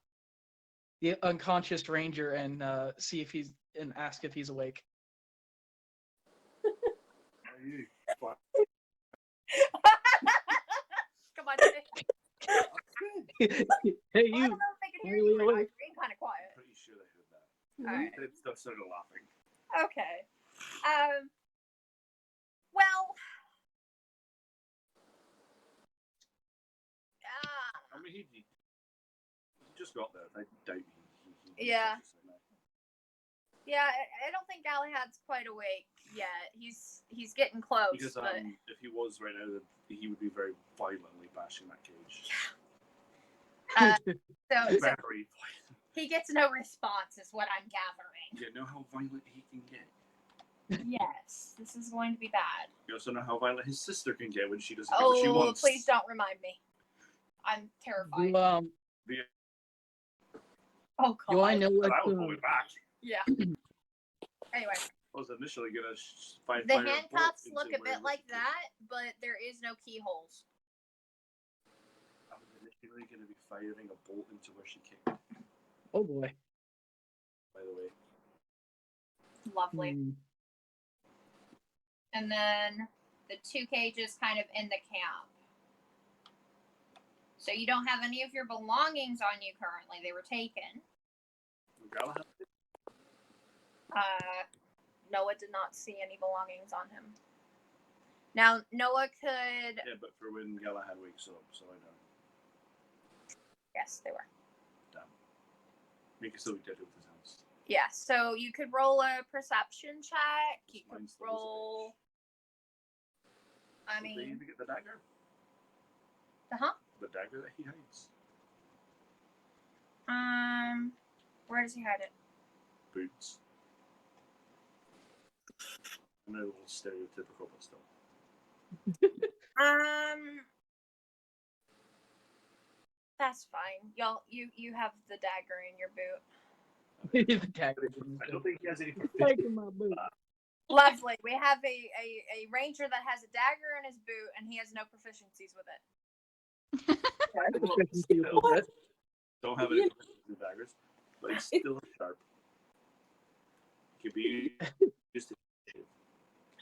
unconscious ranger and see if he's and ask if he's awake. Are you? Fuck. Come on, Jay. Hey, I you. don't know if they can hear you right now. You're being kind of quiet. Pretty sure they heard that. Alright. They just started laughing. Okay. Well. I mean, he just got there. I doubt he Yeah. Yeah, I don't think Galahad's quite awake yet. He's getting close. Because but... if he was right now, he would be very violently bashing that cage. So Very violent. he gets no response, is what I'm gathering. You know how violent he can get. Yes, this is going to be bad. You also know how violent his sister can get when she doesn't get what she Oh, wants. please don't remind me. I'm terrified. Oh, God. Do I know what? I was going back. Yeah. Anyway. I was initially gonna find The fire handcuffs bolt look a into bit where like it- that, but there is no keyholes. I was initially gonna be firing a bolt into where she kicked. Oh boy. By the way. Lovely. And then the 2 cages kind of in the camp. So you don't have any of your belongings on you currently. They were taken. Galahad? Noah did not see any belongings on him. Now, Noah could... Yeah, but for when Galahad wakes up, so I know. Yes, they were. Damn. Make it so he did it with his hands. Yeah, so you could roll a perception check. You could Mine's still roll... I Did they mean... even get the dagger? Uh-huh. The dagger that he hides? Where does he hide it? Boots. I know, a little stereotypical, but still. That's fine. Y'all, you have the dagger in your boot. The dagger. I don't think he has any Taking my boot. Lovely. We have a ranger that has a dagger in his boot, and he has no proficiencies with it. Don't have any daggers, but it's still sharp. Could be just a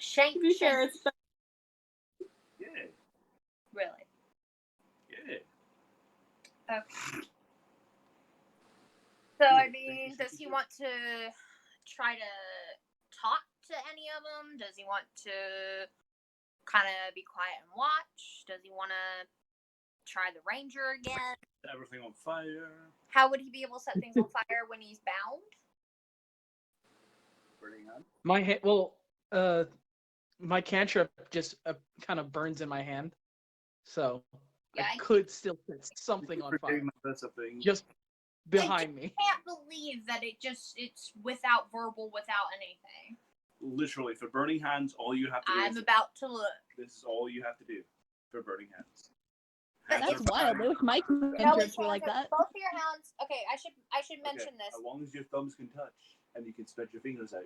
Shank. To be fair, shank. it's yeah, Really? yeah. Okay. So, I mean, does he want to try to talk to any of them? Does he want to kind of be quiet and watch? Does he want to try the ranger again? Set everything on fire. How would he be able to set things on fire when he's bound? Burning hand. My hand. Well, my cantrip just kind of burns in my hand, so Yeah, I could still set something on fire That's a thing. just behind me. I can't believe that it's without verbal, without anything. Literally, for burning hands, all you have to do I'm is about to look. this is all you have to do for burning hands. But That's Hands are wild. I fire. wish my No, cantrips were like that. Both of your hands. Okay, I should mention Okay, this. as long as your thumbs can touch and you can spread your fingers out,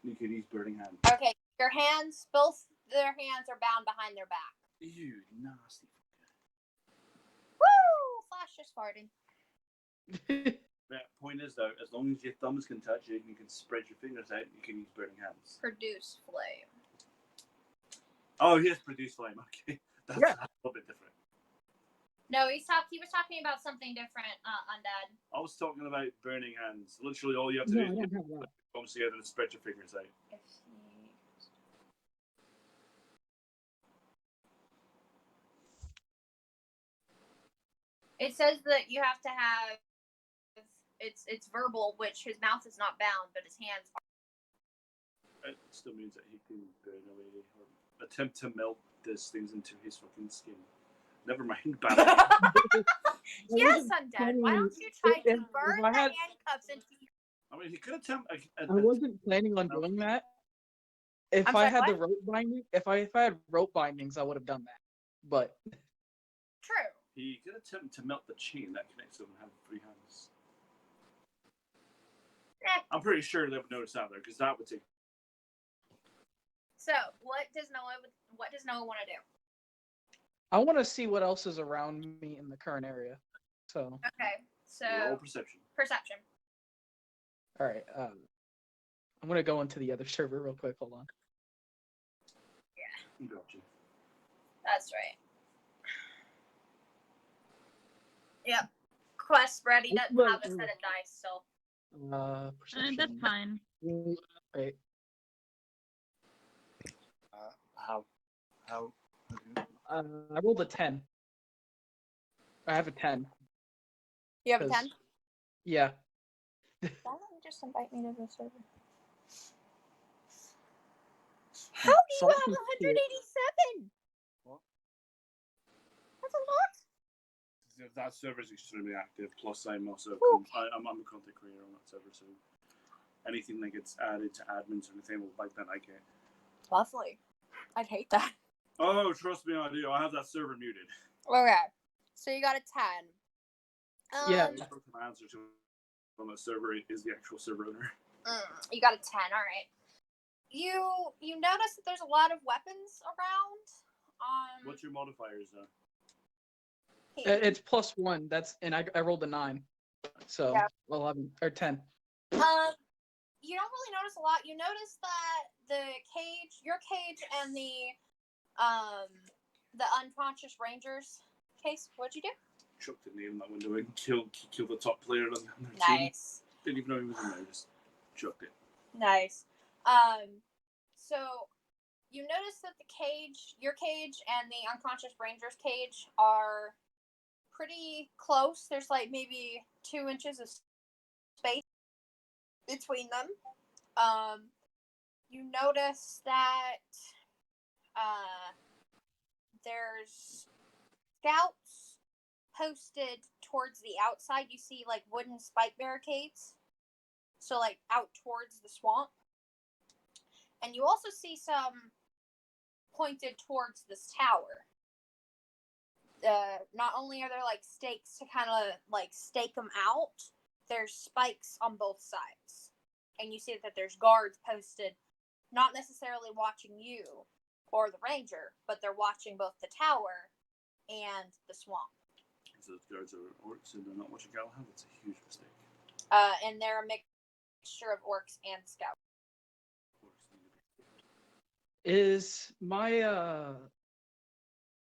you can use burning hands. Okay, your hands, both their hands are bound behind their back. Ew, nasty. Woo! Flash just farting. The point is though, as long as your thumbs can touch it and you can spread your fingers out, you can use burning hands. Produce flame. Oh, yes, produce flame. Okay, that's Yeah. a little bit different. No, he was talking about something different, Undead. I was talking about burning hands. Literally, all you have to No, do I is don't put have that. your thumbs together and spread your fingers out. It says that you have to have it's verbal, which his mouth is not bound, but his hands are. It still means that he can burn away or attempt to melt these things into his fucking skin. Never mind. Yes, Undead. Why don't you try to burn the handcuffs into your... I mean, he could attempt. I wasn't planning on doing that, If I'm I sorry, had the what? rope binding, if I had rope bindings, I would have done that. But True. He could attempt to melt the chain that connects them and have 3 hands. I'm pretty sure they would notice out there because that would take. So, what does Noah want to do? I want to see what else is around me in the current area. So, Okay, so Roll perception. perception. all right. I'm gonna go into the other server real quick. Hold on. Gotcha. That's right. Yep. Quest spread. He doesn't have a set of dice still. Perception. That's fine. Right. How? I rolled a 10. I have a 10. You have a 'cause- 10? Yeah. Why don't you just invite me to the server? Hmm. How do you Salt have is 187? What? That's a lot. That server is extremely active. Plus, I'm also I'm a content creator on that server, so anything that gets added to admins or anything, well, like that, I get. Lovely. I'd hate that. Oh, trust me, I do. I have that server muted. Okay. So you got a 10. Yeah. My answer to on that server is the actual server owner. You got a 10. All right. You notice that there's a lot of weapons around. What's your modifiers, though? It's +1. And I rolled a 9. So Yeah. 11 or 10. You don't really notice a lot. You notice that your cage, and the unconscious ranger's case. What'd you do? Chucked it in that window and killed the top player on their team. Nice. Didn't even know he was in there. Just chucked it. Nice. So you notice that your cage, and the unconscious ranger's cage are pretty close. There's like maybe 2 inches of space between them. You notice that there's scouts posted towards the outside. You see like wooden spike barricades, so like out towards the swamp. And you also see some pointed towards this tower. Not only are there like stakes to kind of like stake them out, there's spikes on both sides. And you see that there's guards posted, not necessarily watching you or the ranger, but they're watching both the tower and the swamp. So those guards are orcs and they're not watching Galahad. That's a huge mistake. And they're a mixture of orcs and scouts. Is my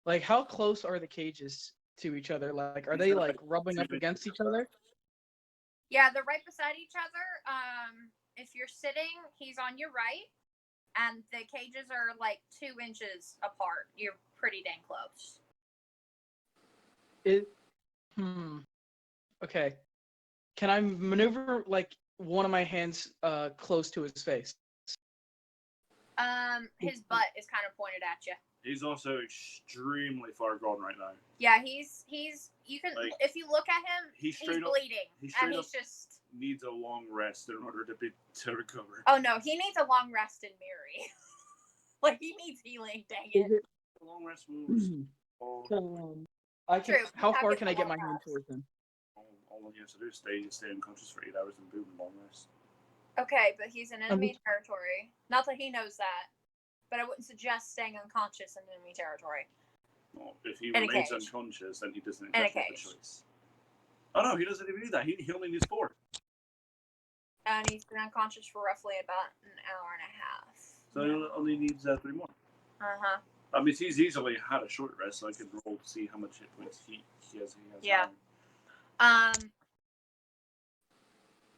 like how close are the cages to each other? Like are they like rubbing up against each other? Yeah, they're right beside each other. If you're sitting, he's on your right, and the cages are like 2 inches apart. You're pretty dang close. Okay. Can I maneuver like one of my hands close to his face? His butt is kind of pointed at you. He's also extremely far gone right now. Yeah, he's you can Like, if you look at him, he's straight up- bleeding, and he's just. Needs a long rest in order to recover. Oh no, he needs a long rest in Miri. Like he needs healing. Dang it. A long rest moves. I can. True, How you far have can I a get my long hand rest. towards him? All he has to do is stay unconscious for 8 hours and boom, long rest. Okay, but he's in enemy territory. Not that he knows that, but I wouldn't suggest staying unconscious in enemy territory. Well, if he In a remains cage. unconscious, then he doesn't In a have a cage. choice. Oh no, he doesn't even need that. He only needs 4. And he's been unconscious for roughly about an hour and a half. So he only needs 3 more. Uh-huh. I mean, he's easily had a short rest, so I can roll to see how much hit points he has. Yeah. now.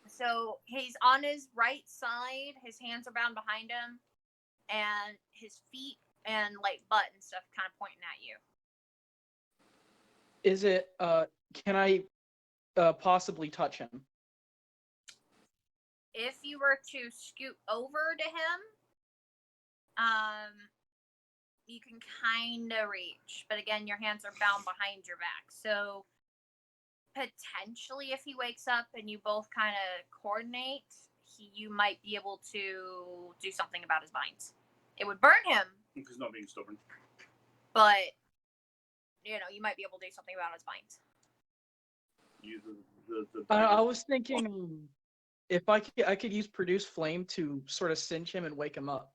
So he's on his right side, his hands are bound behind him, and his feet and like butt and stuff kind of pointing at you. Is it? Can I possibly touch him? If you were to scoot over to him, you can kind of reach, but again, your hands are bound behind your back. So potentially, if he wakes up and you both kind of coordinate, you might be able to do something about his binds. it would burn him, Because not being stubborn. but you might be able to do something about his vines. I was thinking if I could use produce flame to sort of cinch him and wake him up.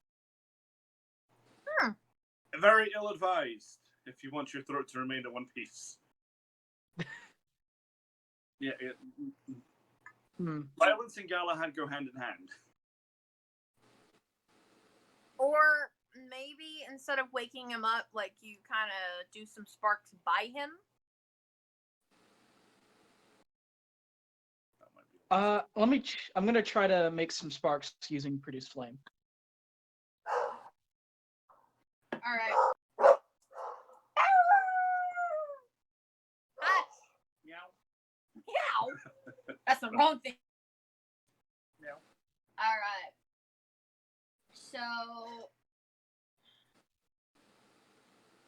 Very ill advised if you want your throat to remain in one piece. Yeah, violence and Galahad go hand in hand. Or maybe instead of waking him up, like you kind of do some sparks by him. That might be I'm gonna try to make some sparks using produce flame. All right. Hush! Meow. Meow. That's the wrong thing. Meow. All right. So,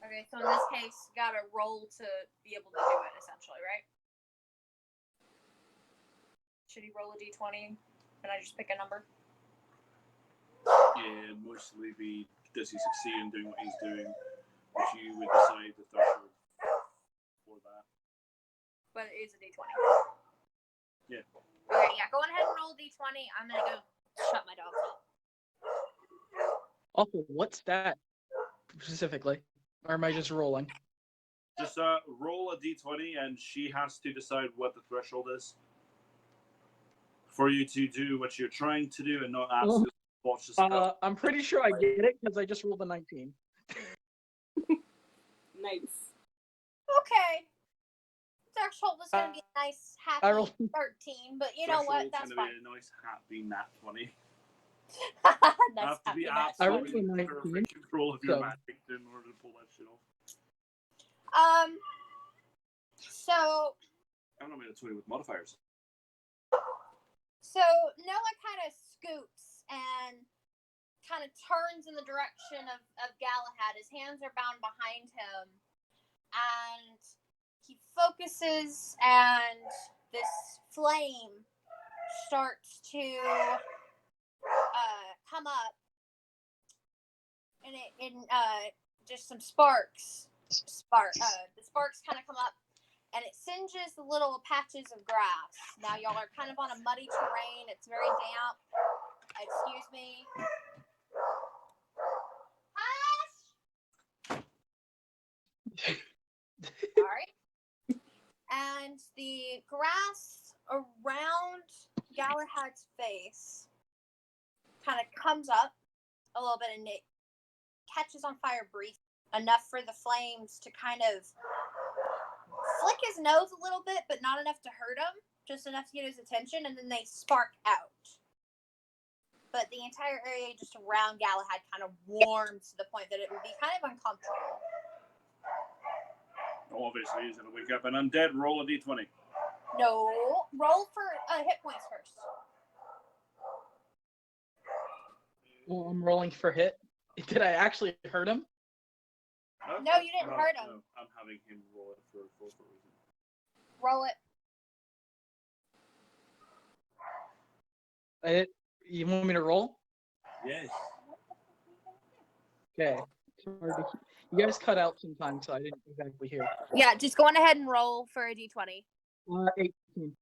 okay. So in this case, got to roll to be able to do it, essentially, right? Should he roll a d20? Can I just pick a number? Yeah, mostly be does he succeed in doing what he's doing, which you would decide the threshold for that. But it is a d20. Yeah. Okay, yeah. Go on ahead and roll a d20. I'm gonna go shut my dogs up. Also, what's that specifically? Or am I just rolling? Just roll a d20, and she has to decide what the threshold is for you to do what you're trying to do, and not absolutely watch the stuff. I'm pretty sure I get it because I just rolled a 19. Nice. Okay. Threshold is gonna be a nice I happy rolled- 13, but you know what? That's gonna fine. be a nice happy nat 20. Nice Have to be happy I nat rolled absolutely a 19, perfect control of your so- magic in order to pull that shit off. So I'm not made a 20 with modifiers. Noah kind of scoots and kind of turns in the direction of Galahad. His hands are bound behind him, and he focuses, and this flame starts to come up, and just some sparks. The sparks kind of come up, and it singes the little patches of grass. Now y'all are kind of on a muddy terrain. It's very damp. Excuse me. Hush! All right. And the grass around Galahad's face kind of comes up a little bit, and it catches on fire briefly, enough for the flames to kind of flick his nose a little bit, but not enough to hurt him, just enough to get his attention, and then they spark out. But the entire area just around Galahad kind of warms to the point that it would be kind of uncomfortable. Obviously, he's going to wake up an undead. Roll a d20. No, roll for hit points first. Well, I'm rolling for hit. Did I actually hurt him? No, you didn't hurt him. No, I'm having him roll it for a reason. Roll it. You want me to roll? Yes. Okay. You guys cut out sometimes, so I didn't exactly hear. Yeah, just go on ahead and roll for a d20. 18.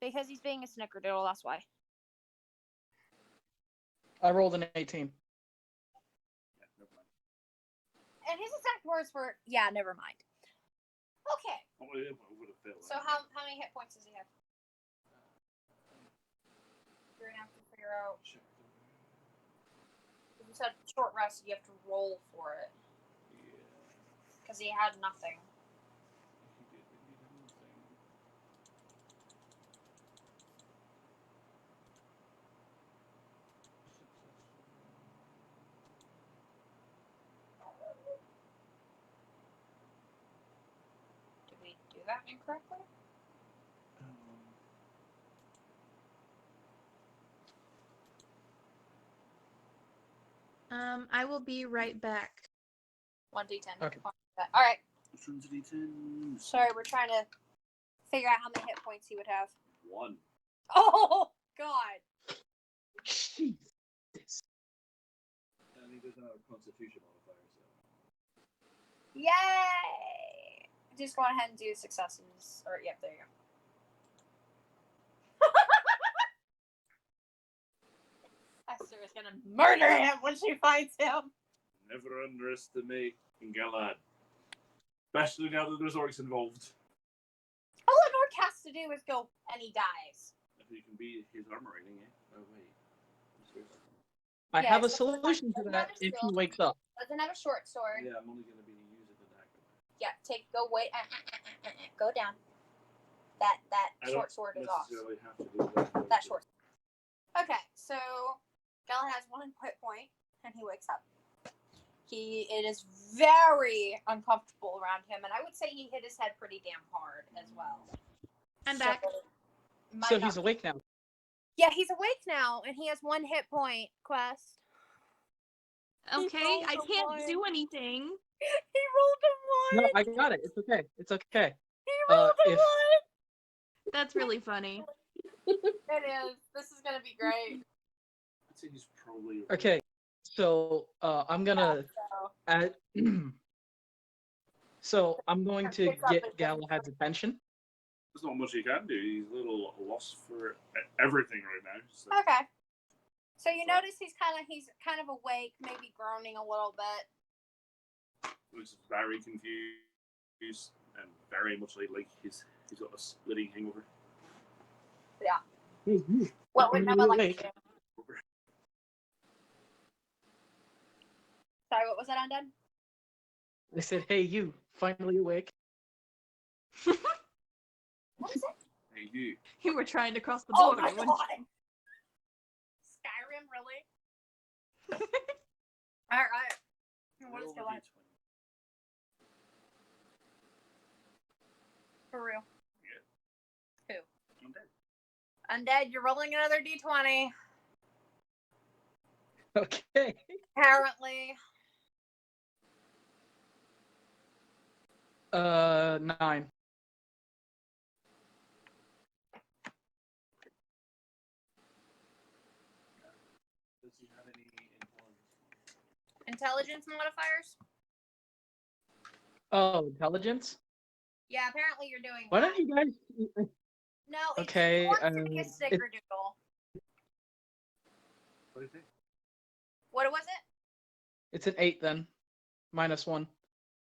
Because he's being a snickerdoodle, that's why. I rolled an 18. Yeah, never mind. And his exact words were, yeah, never mind. Okay. Oh, yeah, but it would have failed. So how many hit points does he have? You're gonna have to figure out. You said short rest, you have to roll for it. Yeah. Because he had nothing. Did we do that incorrectly? I will be right back. 1d10. Okay. Alright. Which one's a d10? Sorry, we're trying to figure out how many hit points he would have. 1. Oh, God. Jesus. And there's another Constitution modifier. So. Yay! Just go ahead and do successes. Or, yep, there you go. Esther is gonna murder him when she finds him. Never underestimate Galahad. Especially now that there's orcs involved. All an orc has to do is go, and he dies. If you can beat his armor rating, Oh, wait. I Yeah, have a except for solution to doesn't that have a if he shield. wakes up. Doesn't have a short sword. Yeah, I'm only going to be using the dagger. Yeah, go down. That I short sword is off. necessarily have to do that. That short. Okay, so Galahad has 1 hit point, and he wakes up. It is very uncomfortable around him, and I would say he hit his head pretty damn hard as well. I'm back. So he's awake now. Yeah, he's awake now, and he has 1 hit point. Quest. Okay, rolled I a can't one. do anything. He rolled a 1. No, I got it. It's okay. It's okay. He rolled a if- 1. That's really funny. It is. This is gonna be great. I'd say he's probably. Okay, so I'm gonna So, add. So I'm going to Picks up get his- Galahad's attention. There's not much he can do. He's a little lost for everything right now. So. okay. So you notice he's kind of awake, maybe groaning a little bit. Looks very confused and very much like he's got a splitting hangover. What would Noah like Awake. to do? Sorry, what was that, Undead? I said, "Hey, you, finally awake." What is it? Hey, you. You were trying to cross the Oh border. my weren't god! you? Skyrim, really? Alright. What is Roll a going on? d20. For real. Yeah. Who? Undead. Undead, you're rolling another d20. Okay. Apparently. 9. Does he have any influence? Intelligence modifiers? Oh, intelligence. Yeah, apparently you're doing Why that. don't you guys? No, it's Okay, he wants to be a it- snickerdoodle. What do you think? What was it? It's an 8 then, -1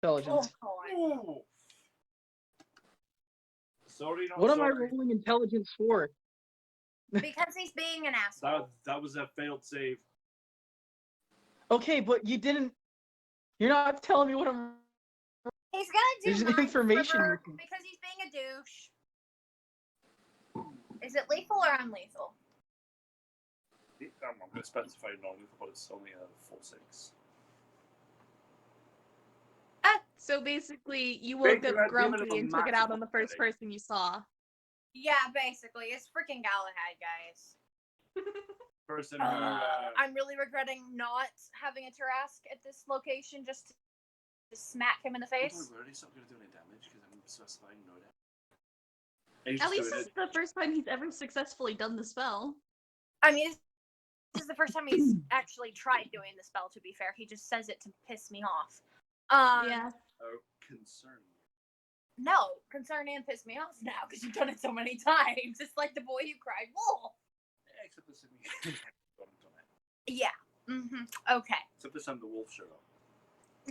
intelligence. boy. Oh. Sorry, not What am I sorry. rolling intelligence for? Because he's being an asshole. That was a failed save. Okay, but you didn't. You're not telling me what I'm. He's gonna do There's mind information sliver missing. because he's being a douche. Is it lethal or unlethal? I'm going to specify non-lethal, but it's only a full 6. So basically, you woke Basically, up I'd give it grumpy a and took it out on the maximum first rating. person you saw. Yeah, basically. It's freaking Galahad, guys. Person who. I'm really regretting not having a Tarask at this location just to smack him in the face. Don't worry, he's not going to do any damage because I'm specifying no damage. He's At just least doing it's the first time he's ever successfully done the spell. I mean, this is the first time he's actually tried doing the spell, to be fair. He just says it to piss me off. Yeah. Oh, concern. No, concern and piss me off now because you've done it so many times. It's like the boy who cried wolf. Except this time. Yeah. Okay. Except this time the wolf showed up.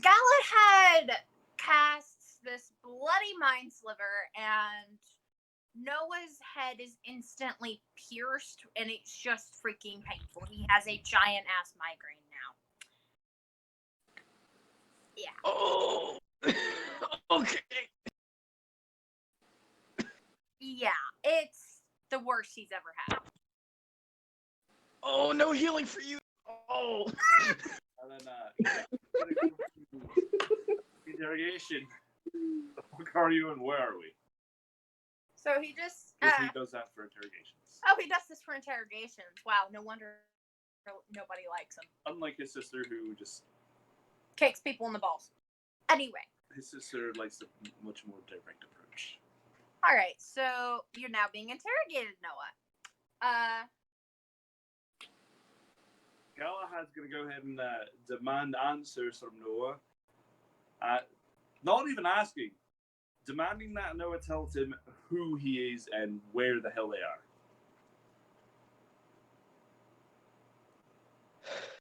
Galahad casts this bloody mind sliver, and Noah's head is instantly pierced, and it's just freaking painful. He has a giant ass migraine now. Yeah. Oh. Okay. Yeah, it's the worst he's ever had. Oh, no healing for you. Oh. And then, interrogation. What are you and where are we? So he just. Because he does that for interrogations. Oh, he does this for interrogations. Wow, no wonder nobody likes him. Unlike his sister, who just. Kicks people in the balls. Anyway. His sister likes a much more direct approach. Alright, so you're now being interrogated, Noah. Galahad's going to go ahead and demand answers from Noah. Not even asking. Demanding that Noah tells him who he is and where the hell they are.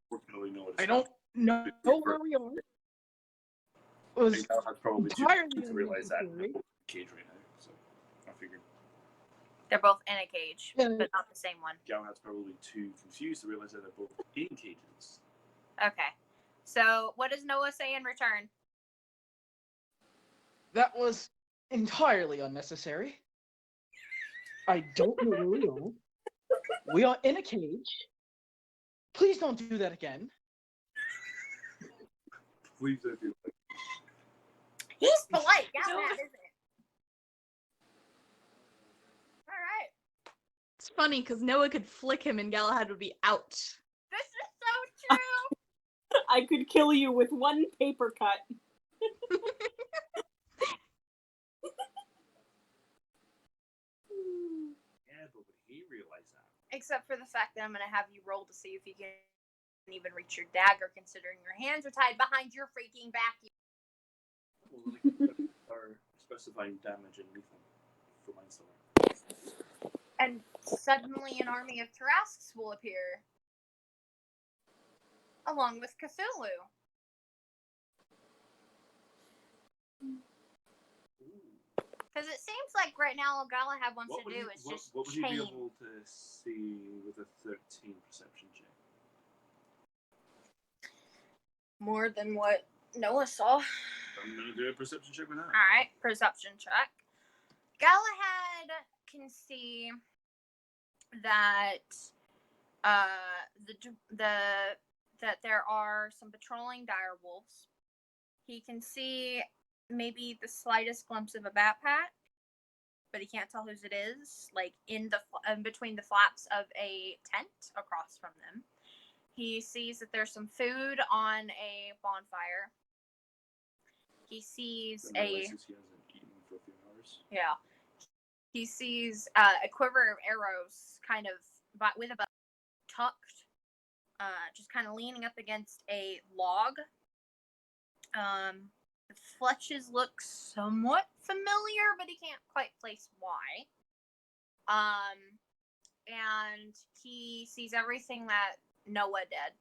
Fortunately, Noah I don't know where we are. It was Galahad's probably too entirely confused to realize that in unnecessary. the cage right now. So I figured They're both in a cage, Yeah. but not the same one. Galahad's probably too confused to realize that they're both in cages. Okay. So what does Noah say in return? That was entirely unnecessary. I don't know where we are. We are in a cage. Please don't do that again. Please don't do that. He's polite. Galahad isn't. All right. It's funny because Noah could flick him and Galahad would be out. This is so true. I could kill you with one paper cut. Yeah, but would he realize that? Except for the fact that I'm going to have you roll to see if you can even reach your dagger, considering your hands are tied behind your freaking back. Well, like, are specifying damage and anything for my sword. And suddenly an army of Tarrasques will appear. Along with Cthulhu. Because it seems like right now all Galahad wants to do is just what would you be chain. able to see with a 13 perception check? More than what Noah saw. I'm going to do a perception check with that. Alright, perception check. Galahad can see that that there are some patrolling direwolves. He can see maybe the slightest glimpse of a backpack, but he can't tell whose it is. Like in between the flaps of a tent across from them. He sees that there's some food on a bonfire. He sees He hasn't eaten for a few hours. yeah. He sees a quiver of arrows kind of with a bow tucked, just kind of leaning up against a log. The fletches look somewhat familiar, but he can't quite place why. And he sees everything that Noah did.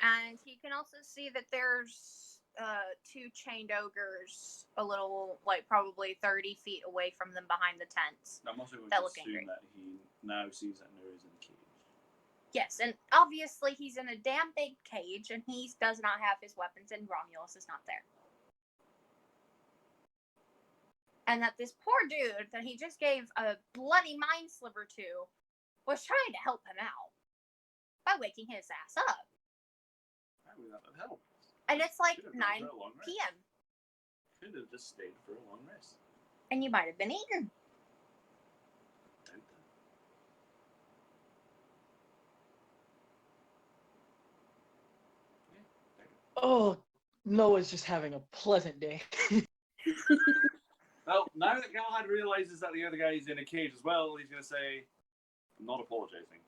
And he can also see that there's two chained ogres a little, like, probably 30 feet away from them behind the tents. I'm also going That to look angry. assume that he now sees that Noah is in the cage. Yes, and obviously he's in a damn big cage, and he does not have his weapons, and Romulus is not there. And that this poor dude that he just gave a bloody mind sliver to was trying to help him out by waking his ass up. How would that have helped? And it's like Should've 9 gone for a long rest. p.m. Should have just stayed for a long rest. and you might have been eaten. Doubt that. Oh, Noah's just having a pleasant day. Well, now that Galahad realizes that the other guy is in a cage as well, he's going to say, I'm not apologizing.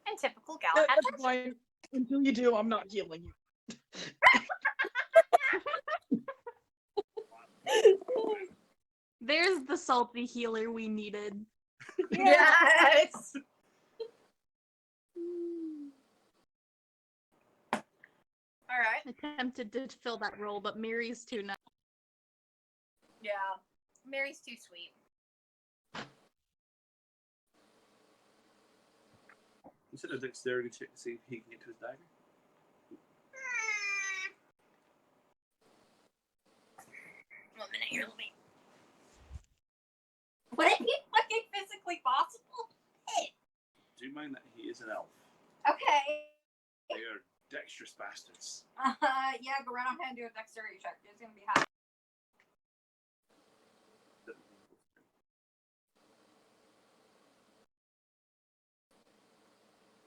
And typical Galahad. That's fine. Until you do, I'm not healing you. There's the salty healer we needed. Yes! Alright. Attempted to fill that role, but Miri's too nice. Yeah. Mary's too sweet. You said a dexterity check to see if he can get to his dagger? One minute here, let me. Would it be fucking physically possible? Do you mind that he is an elf? Okay. They are dexterous bastards. Yeah, go right ahead and do a dexterity check. It's gonna be high.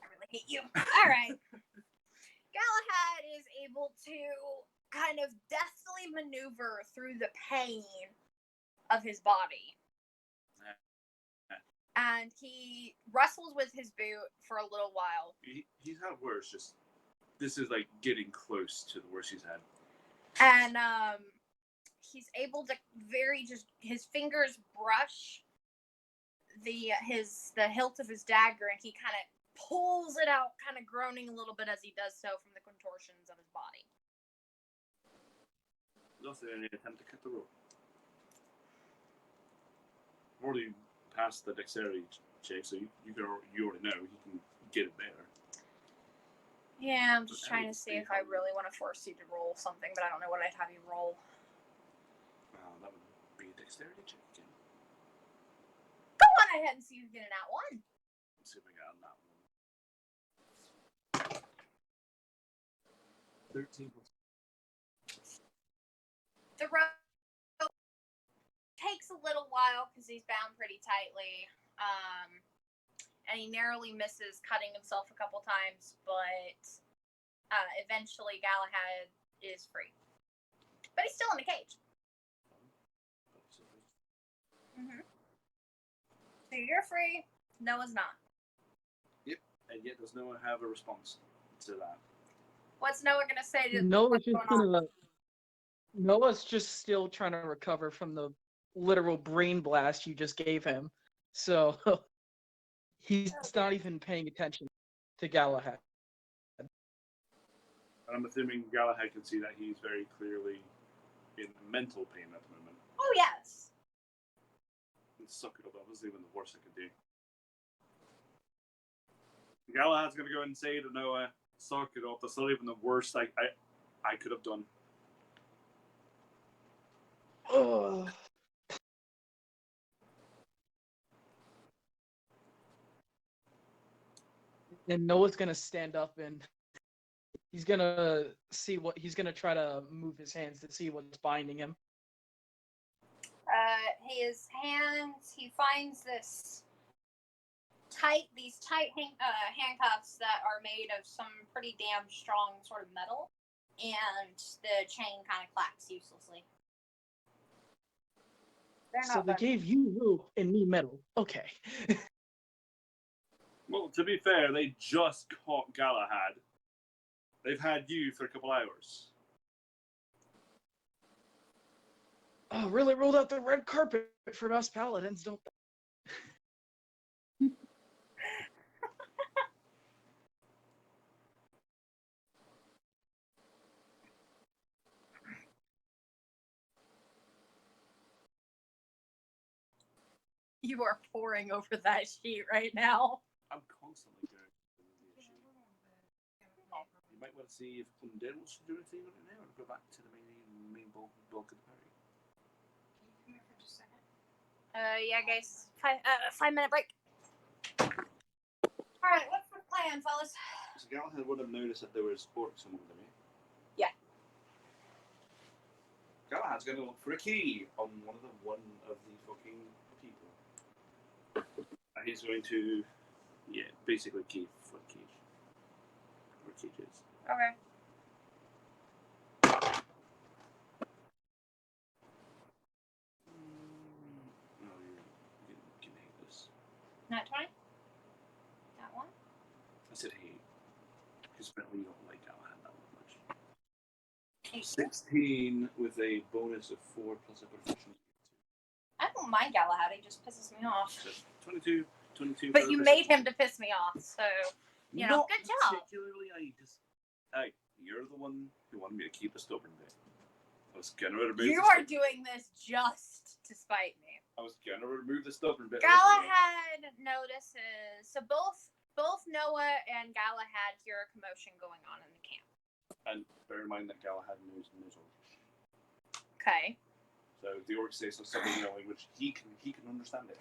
I really hate you. Alright. Galahad is able to kind of deftly maneuver through the pain of his body. and he wrestles with his boot for a little while. He's had worse. Just this is like getting close to the worst he's had. And he's able to his fingers brush the hilt of his dagger, and he kind of pulls it out, kind of groaning a little bit as he does so from the contortions of his body. Nothing in any attempt to cut the rope. I've already passed the dexterity check, so you already know he can get it there. Yeah, I'm just trying to see if I really want to force you to roll something, but I don't know what I'd have you roll. That would be a dexterity check again. Go on ahead and see if you get an at one. Let's see if I got that one. 13 plus. The rope takes a little while because he's bound pretty tightly. And he narrowly misses cutting himself a couple times, but eventually Galahad is free. But he's still in the cage. Mm-hmm. So you're free, Noah's not. Yep, and yet does Noah have a response to that? What's Noah going to say to Noah's just still trying to recover from the literal brain blast you just gave him. So he's not even paying attention to Galahad. I'm assuming Galahad can see that he's very clearly in mental pain at the moment. Oh, yes. And suck it up, that was even the worst I could do. Galahad's going to go and say to Noah, suck it up, that's not even the worst I could have done. Oh. And Noah's gonna stand up and he's gonna try to move his hands to see what's binding him. His hands, he finds these tight handcuffs that are made of some pretty damn strong sort of metal, and the chain kind of clacks uselessly. So they gave you rope and me metal. Okay. Well, to be fair, they just caught Galahad. They've had you for a couple hours. Oh, really rolled out the red carpet for us paladins, don't they? You are poring over that sheet right now. I'm constantly going through the issue. You might want to see if Undead wants to do anything with it now, and go back to the main bulk of the party. Can you come here for just a second? Yeah, guys. 5-minute break. All right, what's the plan, fellas? So Galahad would have noticed that there was orcs among them. Yeah. Galahad's going to look for a key on one of the fucking people. And he's going to, basically key for cage. Or cages. Okay. No, you can hate this. Not 20? That one? I said hate. Because apparently you don't like Galahad that much. 16 with a bonus of 4 plus a proficiency. I don't mind Galahad, he just pisses me off. So 22. But you made him to piss me off, so, you know, Not good job. particularly, you're the one who wanted me to keep a stubborn bit. I was gonna remove You are doing this just to spite me. I was gonna remove the stubborn bit. Galahad notices, so both Noah and Galahad hear a commotion going on in the camp. And bear in mind that Galahad knows Orcish. Okay. So the orc says something in a language he can understand it.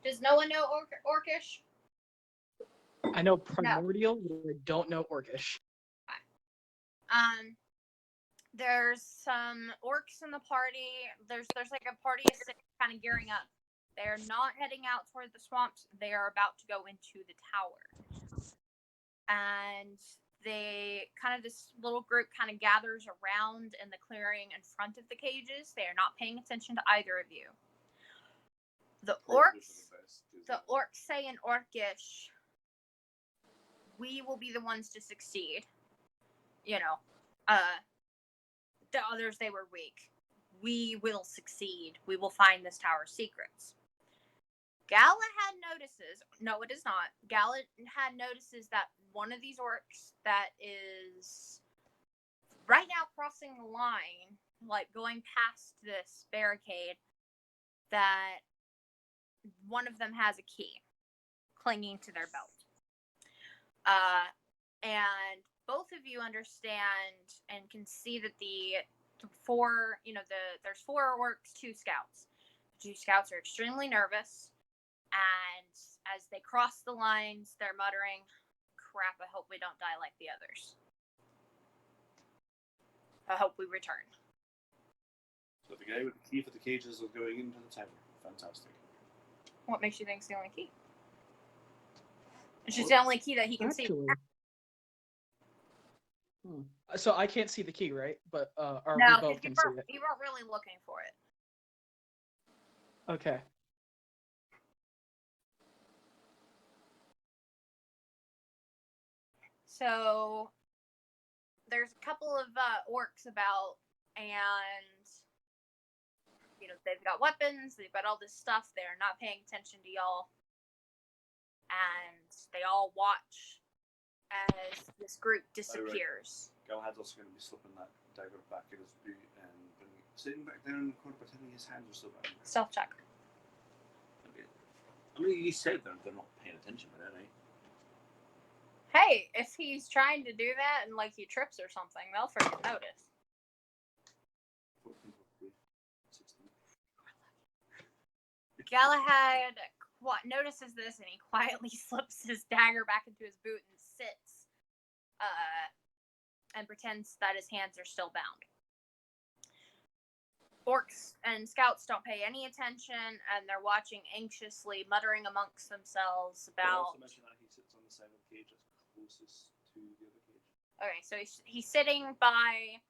Does Noah know Orcish? I know Primordial, but I don't know Orcish. There's some orcs in the party. There's like a party of 6 kind of gearing up. They're not heading out toward the swamps. They are about to go into the tower. And this little group kind of gathers around in the clearing in front of the cages. They are not paying attention to either of you. The Probably orcs, for the best, 'cause, the orcs say in Orcish, we will be the ones to succeed. You know, the others, they were weak. We will succeed. We will find this tower's secrets. Galahad notices, no, it is not. Galahad notices that one of these orcs that is right now crossing the line, like going past this barricade, that one of them has a key clinging to their belt. And both of you understand and can see that there's 4 orcs, 2 scouts. The 2 scouts are extremely nervous, and as they cross the lines, they're muttering, "Crap, I hope we don't die like the others. I hope we return." So the guy with the key for the cages is going into the tower. Fantastic. What makes you think it's the only key? It's just the only key that he can see. Actually. So I can't see the key, right? But or No, we both can see it. you weren't really looking for it. Okay. So there's a couple of orcs about, and they've got weapons, they've got all this stuff. They're not paying attention to y'all, and they all watch as this group disappears. Galahad's also going to be slipping that dagger back in his boot and sitting back there in the corner pretending his hands are still down. Stealth check. Okay. I mean, you said they're not paying attention, but eh? Hey, if he's trying to do that and he trips or something, they'll freaking notice. 14, 16. Galahad notices this, and he quietly slips his dagger back into his boot and sits, and pretends that his hands are still bound. Orcs and scouts don't pay any attention, and they're watching anxiously, muttering amongst themselves about. Also mention that he sits on the side of the cage that's closest to the other cage. Okay, so he's sitting by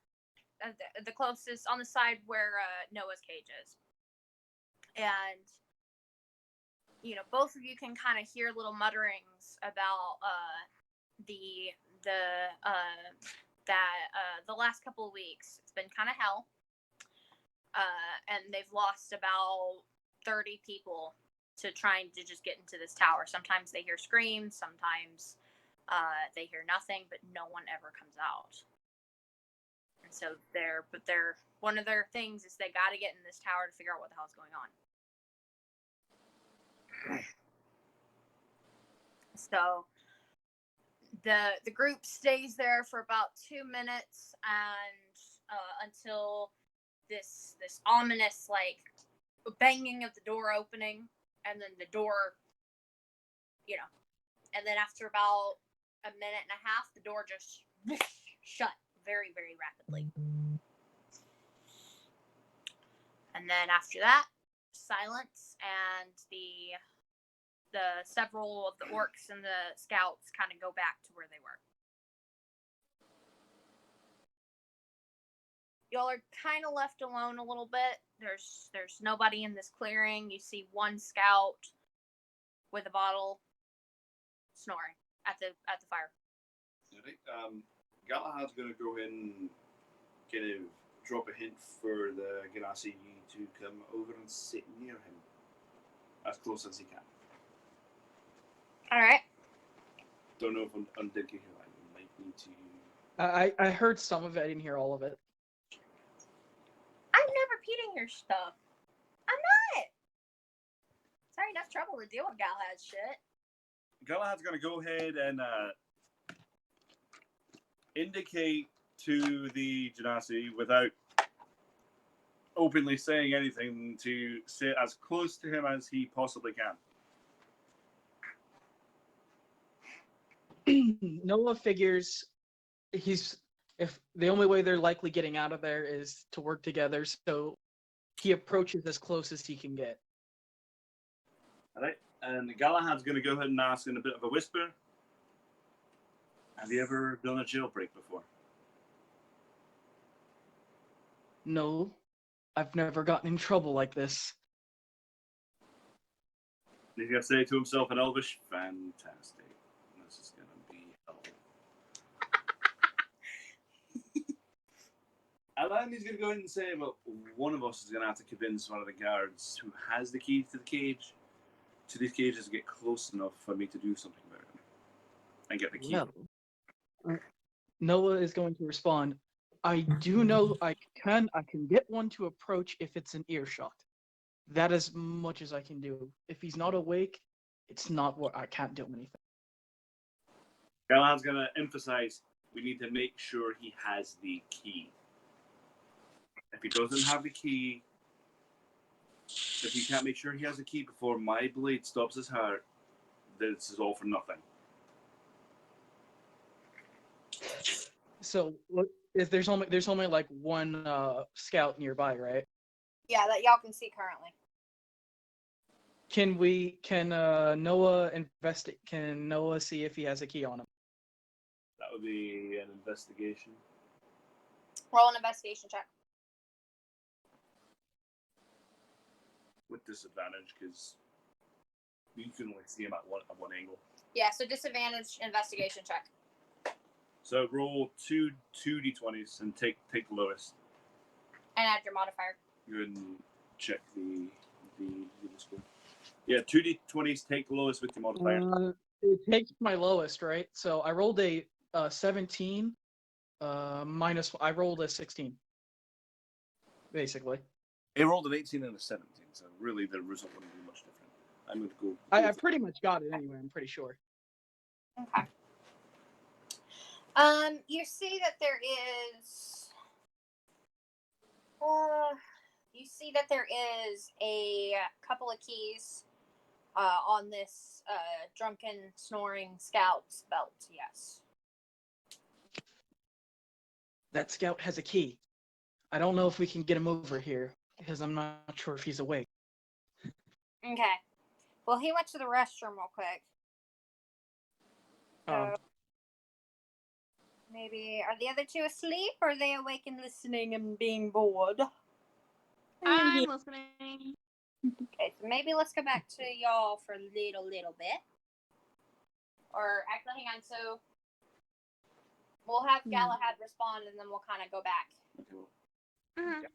the closest, on the side where Noah's cage is, and both of you can kind of hear little mutterings about the last couple of weeks. It's been kind of hell. And they've lost about 30 people to trying to just get into this tower. Sometimes they hear screams, sometimes they hear nothing, but no one ever comes out. And so one of their things is they got to get in this tower to figure out what the hell's going on. So the group stays there for about 2 minutes, and until this ominous banging of the door opening, and then the door, and then after about a minute and a half, the door just shut very, very rapidly. And then after that, silence, and the several of the orcs and the scouts kind of go back to where they were. Y'all are kind of left alone a little bit. There's nobody in this clearing. You see one scout with a bottle snoring at the fire. Galahad's going to go in, kind of drop a hint for the Ganassi to come over and sit near him, as close as he can. All right. Don't know if Undead can hear that. You might need to. I heard some of it. I didn't hear all of it. I'm not repeating your stuff. I'm not. It's already enough trouble to deal with Galahad's shit. Galahad's going to go ahead and indicate to the Genasi, without openly saying anything, to sit as close to him as he possibly can. Noah figures if the only way they're likely getting out of there is to work together, so he approaches as close as he can get. All right, and Galahad's going to go ahead and ask in a bit of a whisper, have you ever done a jailbreak before? No, I've never gotten in trouble like this. He's gonna say to himself in Elvish, "Fantastic. This is gonna be hell." And then he's gonna go ahead and say, "Well, one of us is gonna have to convince one of the guards who has the key to the cage, to these cages, to get close enough for me to do something about it and get the key." Well, Noah is going to respond. I do know I can get one to approach if it's an earshot. That is much as I can do. If he's not awake, it's not what I can't do anything. Galahad's gonna emphasize, we need to make sure he has the key. If he doesn't have the key, if he can't make sure he has the key before my blade stops his heart, this is all for nothing. So if there's only like one scout nearby, right? Yeah, that y'all can see currently. Can Noah Can Noah see if he has a key on him? That would be an investigation. Roll an investigation check. With disadvantage, because you can only see him at one angle. Yeah, so disadvantage investigation check. So roll two d20s and take the lowest. And add your modifier. Go ahead and check the score. Yeah, 2d20s, take the lowest with your modifier. It takes my lowest, right? So I rolled a 17 minus. I rolled a 16. Basically, He rolled an 18 and a 17, so really the result wouldn't be much different. I'm going to go. I pretty much got it anyway. I'm pretty sure. Okay. You see that there is. You see that there is a couple of keys on this drunken snoring scout's belt. Yes. That scout has a key. I don't know if we can get him over here because I'm not sure if he's awake. Okay. Well, he went to the restroom real quick. So maybe are the other two asleep, or are they awake and listening and being bored? I'm listening. Okay, so maybe let's go back to y'all for a little bit. Or actually, hang on. So we'll have Galahad respond, and then we'll kind of go back. Okay, well, Mhm.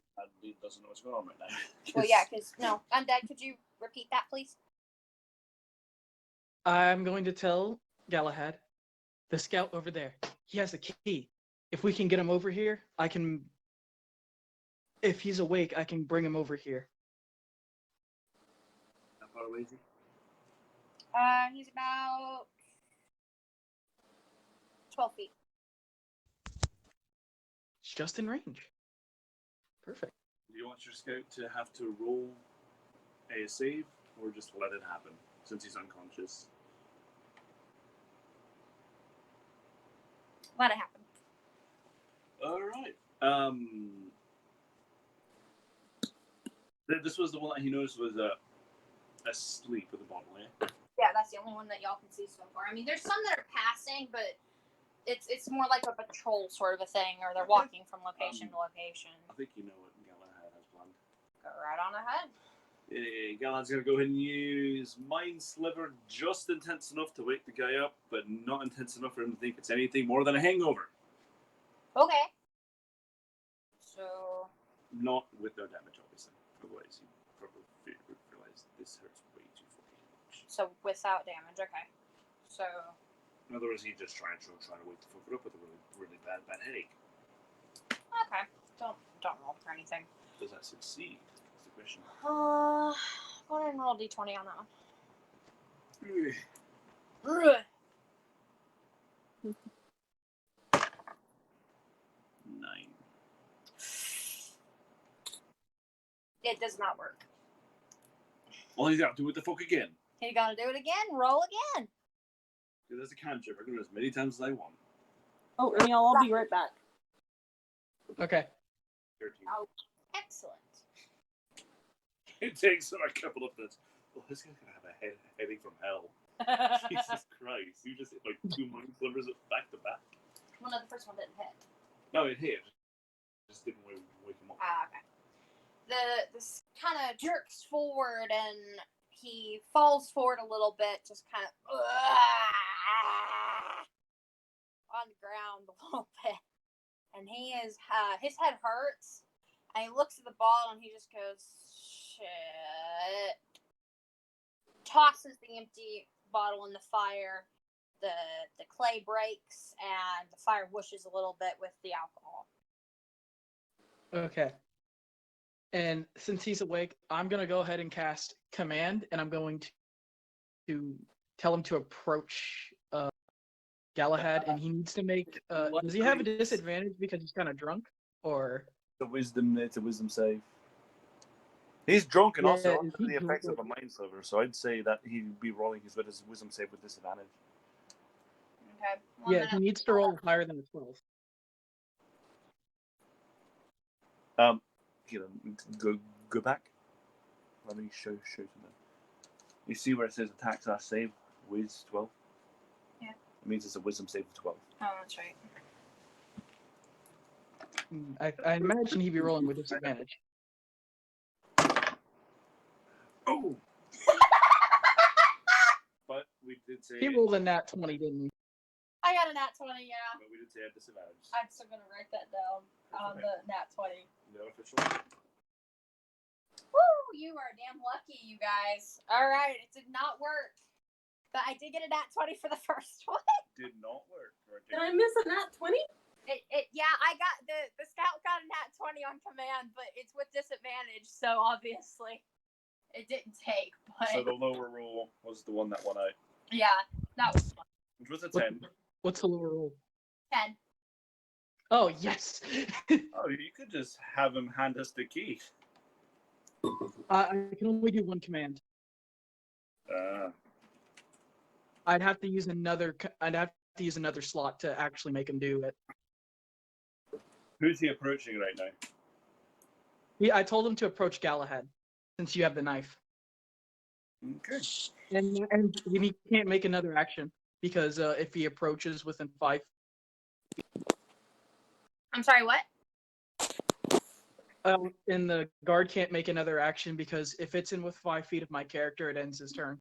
he doesn't know what's going on right now. Well, yeah, because no, Undead. Could you repeat that, please? I'm going to tell Galahad, the scout over there, he has a key. If we can get him over here, I can. If he's awake, I can bring him over here. How far away is he? He's about 12 feet. It's just in range. Perfect. Do you want your scout to have to roll a save, or just let it happen since he's unconscious? Let it happen. All right. This was the one that he noticed was asleep with the bottle, eh? Yeah, that's the only one that y'all can see so far. I mean, there's some that are passing, but it's more like a patrol sort of a thing, or they're walking from location to location. I think you know what Galahad has planned. Go right on ahead. Galahad's going to go ahead and use Mind Sliver just intense enough to wake the guy up, but not intense enough for him to think it's anything more than a hangover. Okay. So. Not with no damage, obviously. Otherwise, you probably realize this hurts way too fucking much. So without damage, okay. So. In other words, he's just trying to wake the fucker up with a really bad headache. Okay. Don't roll for anything. Does that succeed? That's the question. Go ahead and roll d20 on that one. Ugh. 9. It does not work. Well, he's got to do it the fuck again. You gotta do it again. Roll again. There's a cantrip. I can do it as many times as I want. Oh, and y'all, I'll be right back. Okay. 13. Oh, excellent. It takes him a couple of minutes. Well, this guy's gonna have a headache from hell. Jesus Christ! You just hit like 2 Mind Slivers back to back. Well, no, the first one didn't hit. No, it hit. Just didn't wake him up. Okay. This kind of jerks forward, and he falls forward a little bit, just kind of on the ground a little bit, and he is his head hurts, and he looks at the bottle and he just goes, "Shit!" Tosses the empty bottle in the fire. The clay breaks and the fire whooshes a little bit with the alcohol. Okay. And since he's awake, I'm gonna go ahead and cast Command, and I'm going to tell him to approach Galahad, and he needs to make. Does he have a disadvantage because he's kind of drunk, or? It's a wisdom save. He's drunk and Yeah, also is under he the effects of drunk? a mind sliver, so I'd say that he'd be rolling his wisdom save with disadvantage. Okay. Yeah, he needs to roll higher than a 12. Here, go back. Let me show something. You see where it says attack / save, Wiz 12? Yeah. It means it's a wisdom save of 12. Oh, that's right. I imagine he'd be rolling with disadvantage. Oh! But we did say. He rolled a nat 20, didn't he? I got a nat 20, yeah. But we did say at disadvantage. I'm still gonna write that down on the nat 20. No official. Woo! You are damn lucky, you guys. Alright, it did not work. But I did get a nat 20 for the first one. Did not work. Or Did I miss a nat 20? Yeah, I got the scout got a nat 20 on command, but it's with disadvantage, so obviously it didn't take. But So the lower roll was the one that won out. yeah, that was fun. Which was a 10. What's the lower roll? 10. Oh, yes! Oh, you could just have him hand us the key. I can only do one command. I'd have to use another slot to actually make him do it. Who's he approaching right now? I told him to approach Galahad, since you have the knife. Okay. And he can't make another action, because if he approaches within 5... I'm sorry, what? And the guard can't make another action, because if it's in with 5 feet of my character, it ends his turn.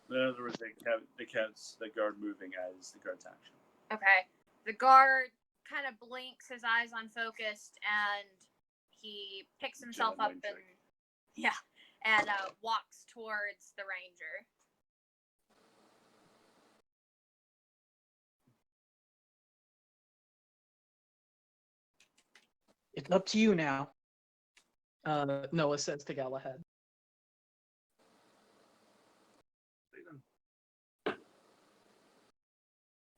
In other words, they counts the guard moving as the guard's action. Okay. The guard kind of blinks, his eyes unfocused, and he picks himself up and walks towards the ranger. It's up to you now, Noah says to Galahad.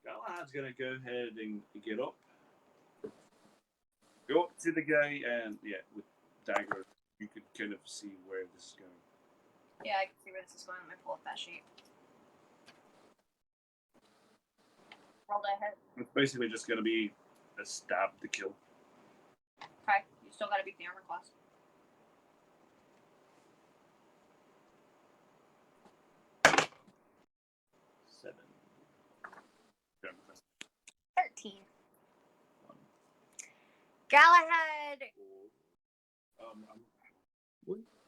Galahad's gonna go ahead and get up. Go up to the guy and with dagger, you could kind of see where this is going. Yeah, I can see where this is going. Let me pull up that sheet. Roll that hit. It's basically just gonna be a stab to kill. Okay, you still gotta beat the armor class. Seven. 13. Galahad.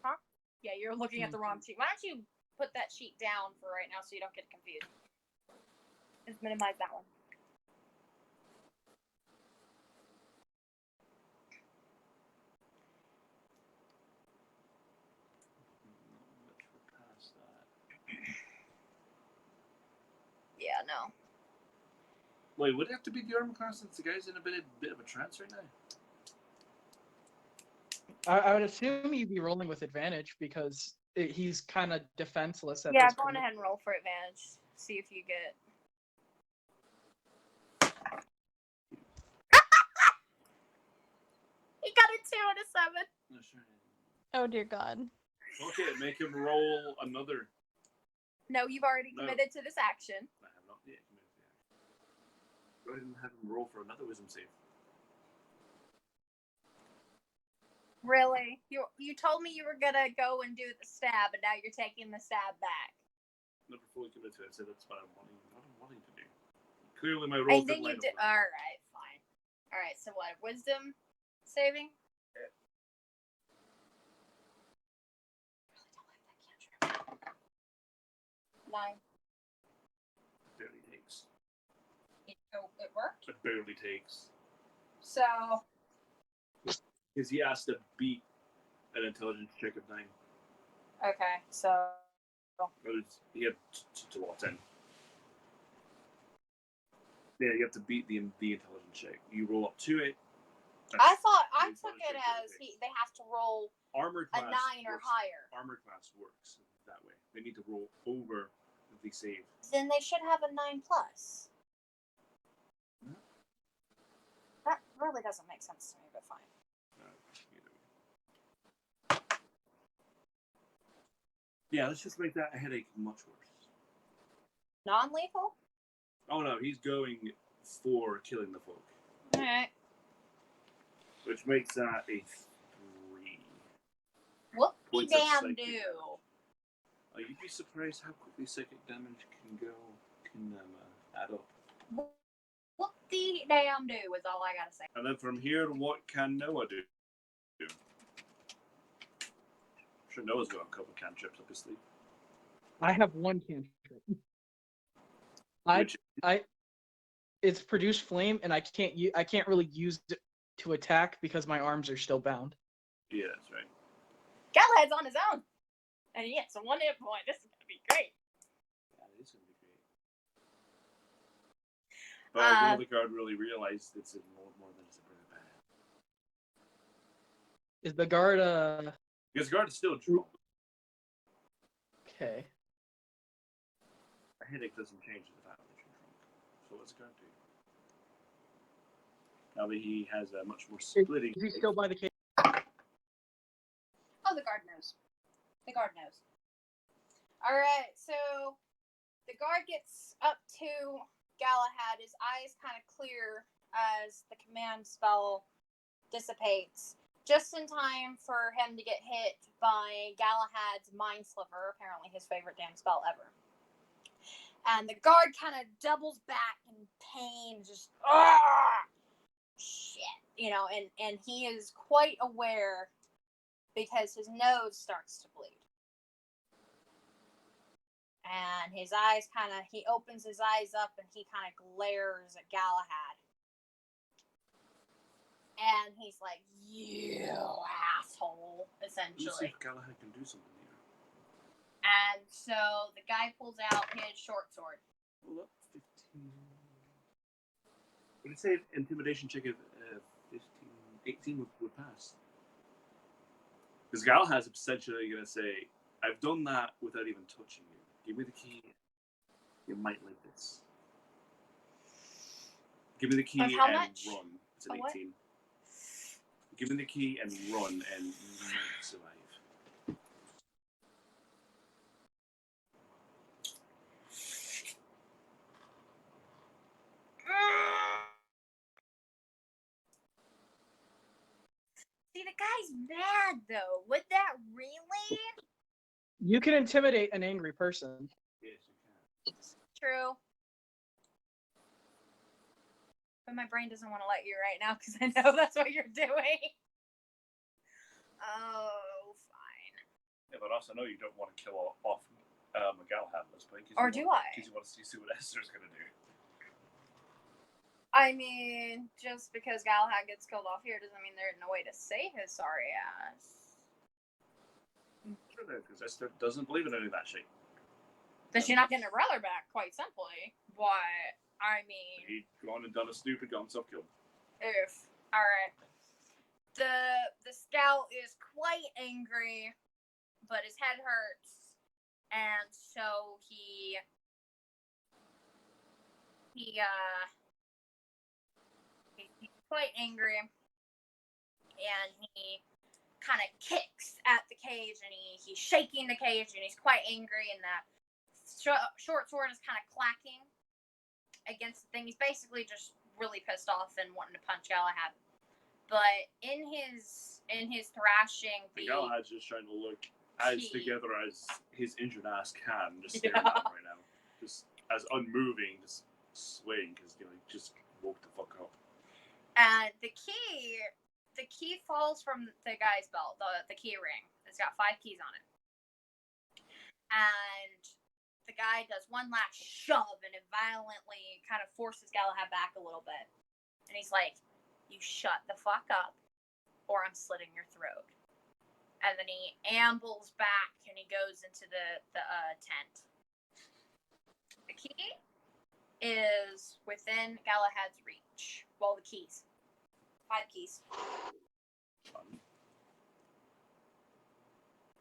Huh? Yeah, you're looking at the wrong sheet. Why don't you put that sheet down for right now so you don't get confused? Just minimize that one. Yeah, no. Wait, would it have to be the armor class since the guy's in a bit of a trance right now? I would assume you'd be rolling with advantage, because he's kind of defenseless at Yeah, this go on point. ahead and roll for advantage. See if you get. He got a 2 and a 7. No, sure. Oh dear God. Okay, make him roll another. No, you've already committed to this action. I have not yet committed to the action. Go ahead and have him roll for another wisdom save. Really? You told me you were gonna go and do the stab, and now you're taking the stab back. Never fully committed to it, so that's what I'm wanting to do. Clearly, my roll And then you did. All right, fine. All right, so what? Wisdom saving? Yeah. Really don't like that 9. Barely takes. It worked. It barely takes. So, Because he has to beat an intelligence check of 9. okay, so He had to roll 10. Yeah, you have to beat the intelligence check. You roll up to it. I thought I the took intelligence it check as takes. they have to roll Armor a class 9 or works- higher. Armor class works that way. They need to roll over the save. Then they should have a 9 plus. Hmm? That really doesn't make sense to me, but fine. Either way. Yeah, let's just make that headache much worse. Non-lethal? Oh no, he's going for killing the folk, Alright. which makes that a 3. Whoop de Points of damn psychic do. damage. Oh, you'd be surprised how quickly psychic damage can add up. Whoop de damn do is all I gotta say. And then from here, what can Noah do? I'm sure Noah's got a couple cantrips up his sleeve. I have one cantrip. Which It's produce flame, and I can't really use it to attack because my arms are still bound. yeah, that's right. Galahad's on his own. And he gets a 1 hit point. This is gonna be great. Yeah, it is going to be great. But will the guard really realize it's more than just a bit of bad? Is the guard Because the guard is still drunk. okay? A headache doesn't change the fact that you're drunk. So what's the guard do? Now that he has a much more splitting. Is he still by the cave? Oh, the guard knows. The guard knows. Alright, so the guard gets up to Galahad. His eyes kind of clear as the command spell dissipates. Just in time for him to get hit by Galahad's Mind Sliver, apparently his favorite damn spell ever. And the guard kind of doubles back in pain, just, shit, and he is quite aware because his nose starts to bleed. And his eyes he opens his eyes up and he kind of glares at Galahad. And he's like, you asshole, Let's see essentially. if Galahad can do something here. And so the guy pulls out his short sword. Hold up, 15. Would you say intimidation check of 15, 18 would pass? Because Galahad's essentially going to say, I've done that without even touching you. Give me the key. You might live this. Give me the key Of and how much? run. It's an A what? 18. Give me the key and run, and you might survive. See, the guy's mad, though. Would that really? You can intimidate an angry person. Yes, you can. True. But my brain doesn't want to let you right now because I know that's what you're doing. Oh, fine. Yeah, but also know you don't want to kill off Galahad at this point. Or do I? Because you want to see what Esther's going to do. I mean, just because Galahad gets killed off here doesn't mean there isn't a way to save his sorry ass. Sure, because Esther doesn't believe in any of that shit. But you're not getting a brother back, quite simply. But, I mean... He'd gone and done a stupid, got himself killed. Oof. Alright. The scout is quite angry, but his head hurts. And so he's quite angry, and he kind of kicks at the cage, and he's shaking the cage, and he's quite angry, and the short sword is kind of clacking against the thing. He's basically just really pissed off and wanting to punch Galahad. But in his thrashing, And Galahad's just trying to look as together as his injured ass can, just staring at him right now. Just as unmoving, just swaying, because he just woke the fuck up. And the key falls from the guy's belt, the key ring. It's got 5 keys on it. And the guy does one last shove and it violently kind of forces Galahad back a little bit. And he's like, "You shut the fuck up or I'm slitting your throat." And then he ambles back and he goes into the tent. The key is within Galahad's reach. Well, the keys. 5 keys.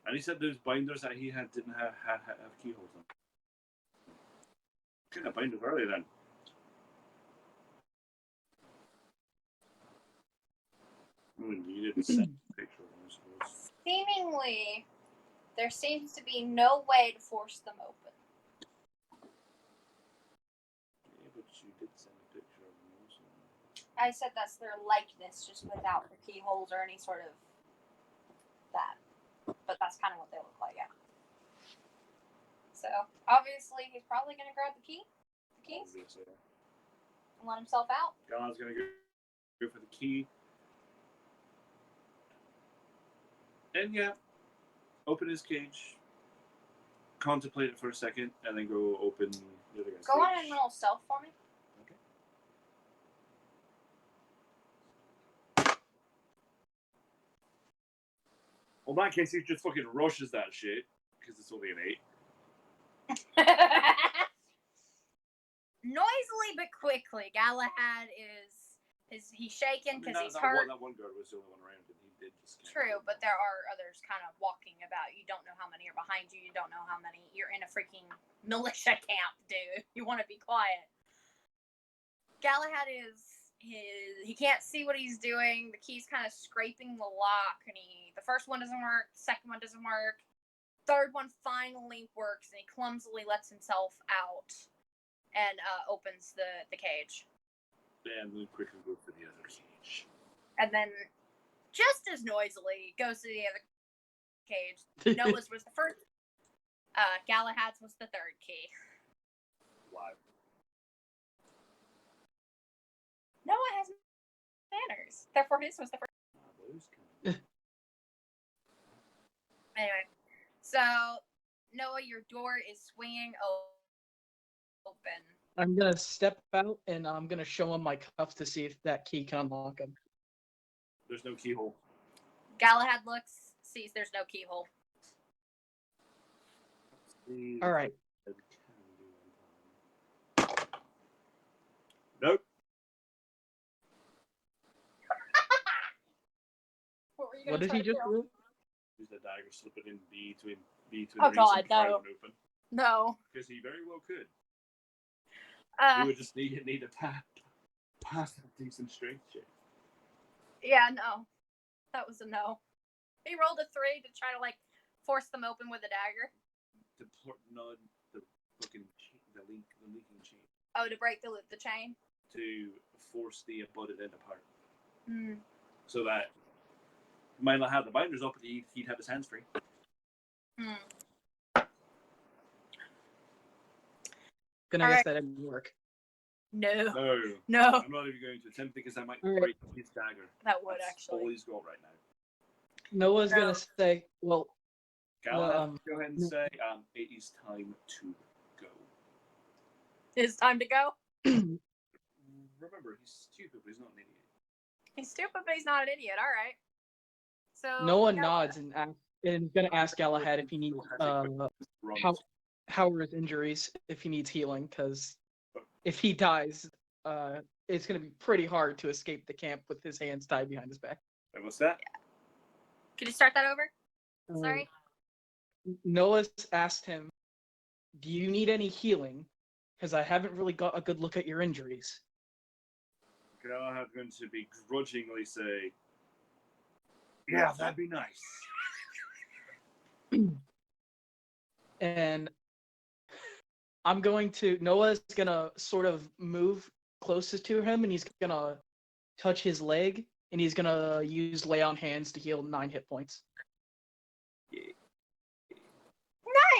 And he said those binders that he had didn't have keyholes on. Couldn't have binders early then. You didn't send a picture of them, I suppose. Seemingly, there seems to be no way to force them open. Yeah, but you did send a picture of them also. I said that's their likeness, just without the keyholes or any sort of that. But that's kind of what they look like, yeah. So, obviously, he's probably going to grab the keys, Obviously. and let himself out. Galahad's going to go for the key. And yeah, open his cage, contemplate it for a second, and then go open the other guy's Go on cage. and roll stealth for me. Okay. Well, in that case, he just fucking rushes that shit, because it's only an 8. Noisily but quickly, Galahad he's shaken because he's hurt. That one guard was the only one around, and he did just... True, but there are others kind of walking about. You don't know how many are behind you. You don't know how many. You're in a freaking militia camp, dude. You want to be quiet. Galahad he can't see what he's doing. The key's kind of scraping the lock, and the first one doesn't work. The second one doesn't work. Third one finally works, and he clumsily lets himself out and opens the cage. And then quickly go for the other cage. And then, just as noisily, goes to the other cage. Noah's was the first. Galahad's was the third key. Wow. Noah has manners. Therefore, his was the first. Anyway, so Noah, your door is swinging open. I'm gonna step out and I'm gonna show him my cuff to see if that key can unlock him. There's no keyhole. Galahad looks, sees there's no keyhole. All right. Nope. What did he just do? Use the dagger, slip it in between Oh, God, pry no. one open. No. Because he very well could. He would just need a pass a decent strength check. Yeah, no. That was a no. He rolled a 3 to try to, force them open with a dagger. The fucking the leaking chain. Oh, to break the chain? To force the embodied end apart. Mm. So that he might not have the binders up, but he'd have his hands free. Mm. Gonna guess that didn't work. No. No. I'm not even going to attempt because I might break his dagger. That would That's actually. all he's got right now. Noah's gonna say, well, Galahad, go ahead and say, it is time to go. It's time to go? Remember, he's stupid, but he's not an idiot. He's stupid, but he's not an idiot. All right. So Noah nods and gonna ask Galahad if he needs how are his injuries, if he needs healing, because if he dies, it's gonna be pretty hard to escape the camp with his hands tied behind his back. And what's that? Yeah. Could you start that over? Sorry. Noah's asked him, "Do you need any healing? Because I haven't really got a good look at your injuries." Galahad's going to begrudgingly say, "Yeah, that'd be nice." And Noah's gonna sort of move closest to him, and he's gonna touch his leg, and he's gonna use lay on hands to heal 9 hit points. Yeah.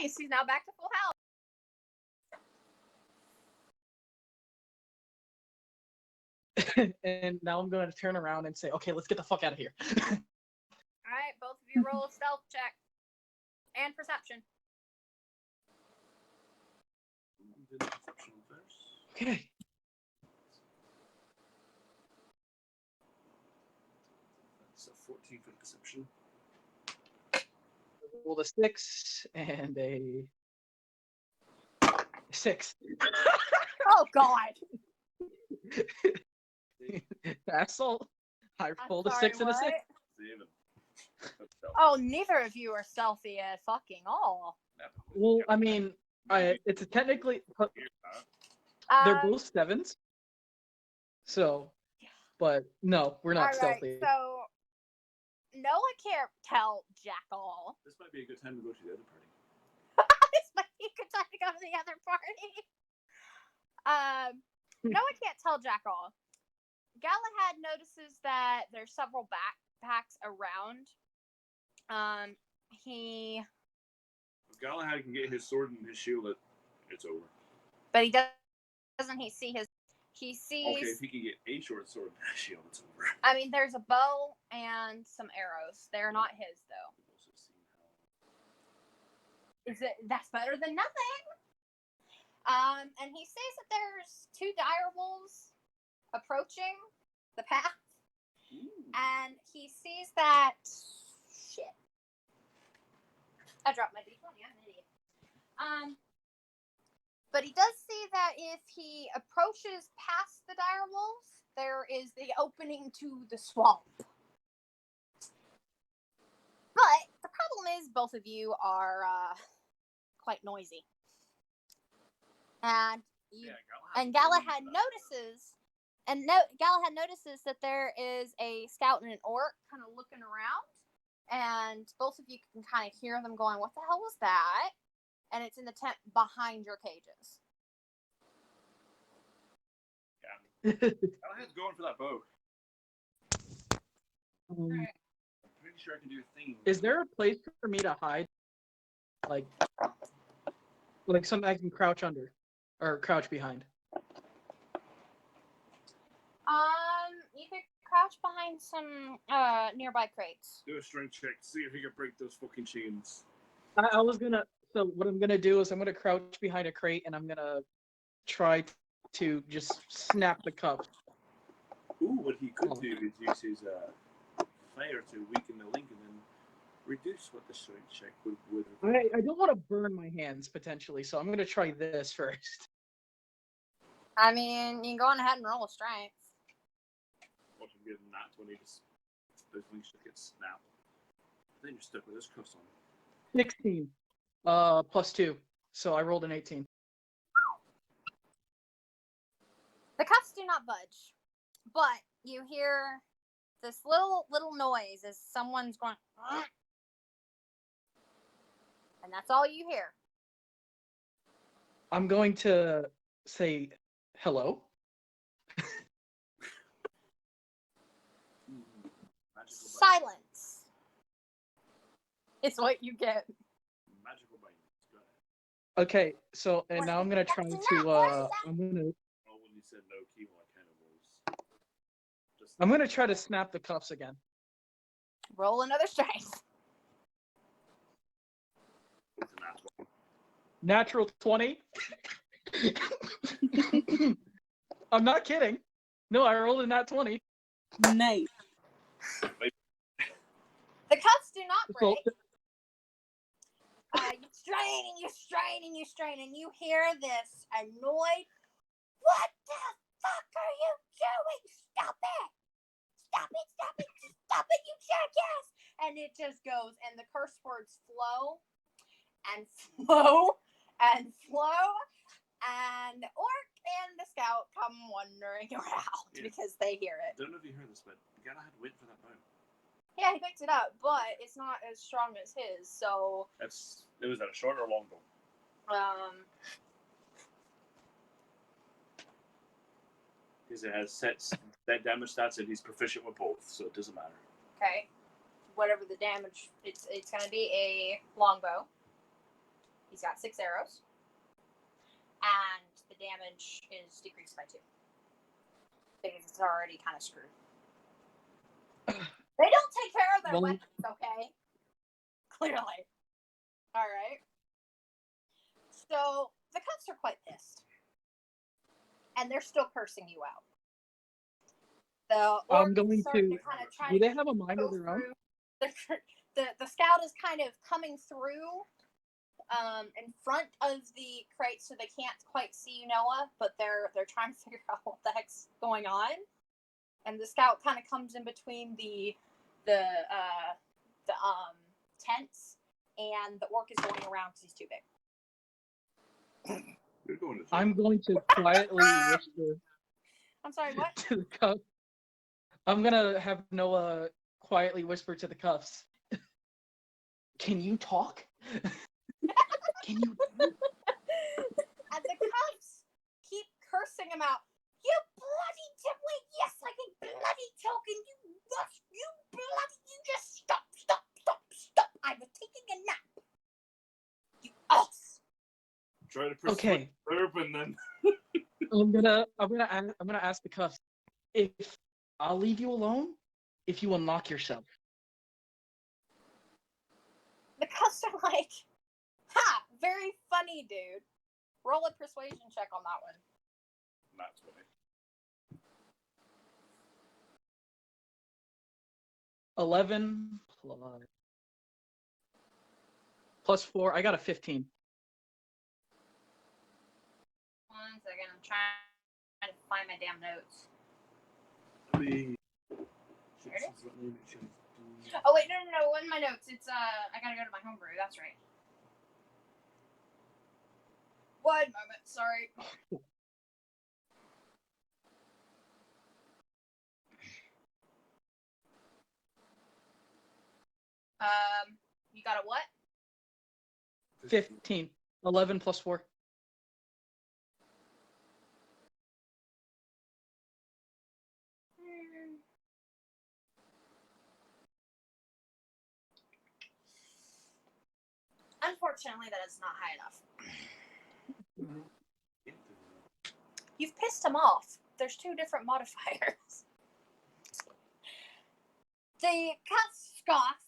Nice! He's now back to full health. And now I'm gonna turn around and say, okay, let's get the fuck out of here. Alright, both of you roll a stealth check. And perception. do the perception first. Okay. That's a 14 for perception. Rolled a 6 and a 6. Oh God. Assault. I I'm rolled a sorry, 6 and a 6. what? Steven. Oh, neither of you are stealthy at fucking all. Well, I mean, it's technically they're both 7s. So, but no, we're not stealthy. So Noah can't tell jack all. This might be a good time to go to the other party. This might be a good time to go to the other party. Noah can't tell jack all. Galahad notices that there's several backpacks around. He. If Galahad can get his sword and his shield, it's over. But he doesn't. He sees. Okay, if he can get a short sword and a shield, it's over. I mean, there's a bow and some arrows. They're not his though. That's better than nothing. And he sees that there's 2 dire wolves approaching the path. And he sees that shit. I dropped my D20. I'm an idiot. But he does see that if he approaches past the dire wolves, there is the opening to the swamp. But the problem is both of you are quite noisy. And Galahad notices Galahad notices that there is a scout and an orc kind of looking around, and both of you can kind of hear them going, "What the hell was that?" And it's in the tent behind your cages. Galahad's going for that bow. I'm pretty sure I can do a thing. Is there a place for me to hide? Like something I can crouch under or crouch behind? You could crouch behind some nearby crates. Do a strength check. See if you can break those fucking chains. I was gonna. So what I'm gonna do is I'm gonna crouch behind a crate and I'm gonna try to just snap the cuff. Ooh, what he could do is use his fire to weaken the link and then reduce what the strength check would. I don't want to burn my hands potentially, so I'm gonna try this first. I mean, you can go on ahead and roll a strength. Watch him get a nat 20. Those links should get snapped. Then you're stuck with this cuffs on. 16. Plus 2. So I rolled an 18. The cuffs do not budge, but you hear this little noise as someone's going, and that's all you hear. I'm going to say hello. Silence is what you get. Magical bite. Okay, so and now I'm gonna try to I'm gonna. Oh, when you said no key, I kind of was. I'm gonna try to snap the cuffs again. Roll another strength. It's a nat 20. Natural 20. I'm not kidding. No, I rolled a nat 20. Nice. The cuffs do not break. So, You strain and you strain and you strain, and you hear this annoyed, "What the fuck are you doing? Stop it! Stop it! Stop it! Stop it, you jackass!" And it just goes, and the curse words flow and flow and flow, and Orc and the Scout come wandering around because they hear it. I don't know if you heard this, but Galahad went for that bow. Yeah, he picked it up, but it's not as strong as his, so... It was at a short or long bow? Because it has set damage stats and he's proficient with both, so it doesn't matter. Okay. Whatever the damage, it's going to be a longbow. He's got 6 arrows. And the damage is decreased by 2. Because it's already kind of screwed. They don't take care of their weapons, okay? Clearly. Alright. So, the cuffs are quite pissed. and they're still cursing you out. The I'm orcs going start to. kind of try Do to they have a mind go of their own? through. The scout is kind of coming through in front of the crate, so they can't quite see you, Noah. But they're trying to figure out what the heck's going on. And the scout kind of comes in between the tents, and the orc is going around because he's too big. You're going to I'm going to quietly whisper I'm sorry, what? to the cuffs. I'm gonna have Noah quietly whisper to the cuffs. Can you talk? Can you? And the cuffs keep cursing him out. You bloody dimwit! Yes, I can bloody talking. You bloody! You just stop! I was taking a nap. You ass! try to persuade Okay. Urban then. I'm gonna ask the cuffs if I'll leave you alone if you unlock yourself. The cuffs are like, ha! Very funny, dude. Roll a persuasion check on that one. That's funny. 11 plus 4. I got a 15. 1 second, I'm trying to find my damn notes. Oh wait, no, in my notes. It's I gotta go to my homebrew. That's right. 1 moment, sorry. You got a what? 15. 11 plus 4. Unfortunately, that is not high enough. You've pissed him off. There's 2 different modifiers. The cats scoff.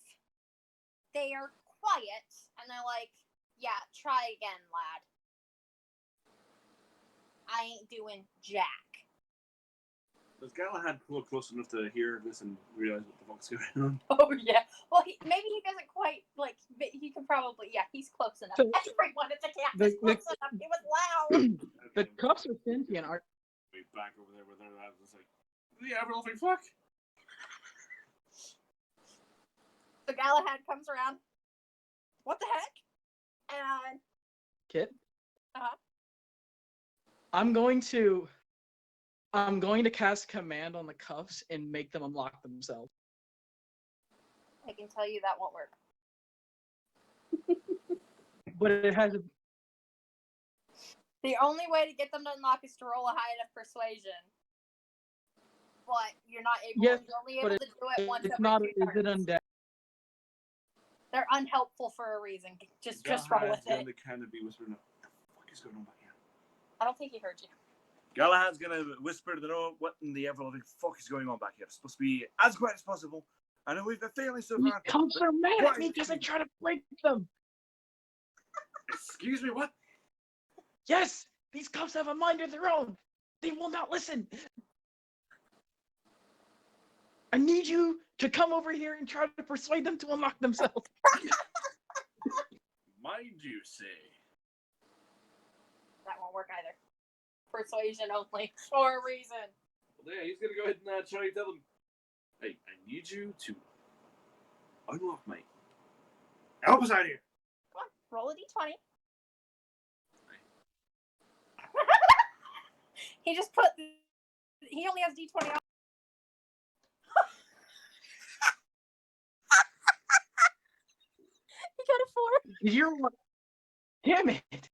They are quiet, and they're like, yeah, try again, lad. I ain't doing jack. Does Galahad pull close enough to hear this and realize what the fuck's going on? Oh, yeah. Well, maybe he doesn't quite, like, he can probably, yeah, he's close enough. So, Everyone at the camp is close enough. It was loud. The cuffs are sentient, aren't Way back over there with their lads, it's like, the ever-loving fuck. So Galahad comes around. What the heck? And Kit? Uh-huh. I'm going to cast command on the cuffs and make them unlock themselves. I can tell you that won't work. But it has a The only way to get them to unlock is to roll a high enough persuasion. But you're not able. Yes, you're only able to do it once it's every not 2 is it turns. undead? They're unhelpful for a reason. Just roll with Galahad's it. gonna kind of be whispering, what the fuck is going on back here? I don't think he heard you. Galahad's gonna whisper to know what in the ever-loving fuck is going on back here. It's supposed to be as quiet as possible. I know we've been failing so These far. cuffs are mad at me because I try to break them. Excuse me, what? Yes, these cuffs have a mind of their own. They will not listen. I need you to come over here and try to persuade them to unlock themselves. Mind you say. That won't work either. Persuasion only for a reason. Well, yeah, he's gonna go ahead and try to tell them, hey, I need you to unlock me. Help us out here. Come on, roll a d20. He just put. He only has d20 on. He got a 4. You're what? Damn it!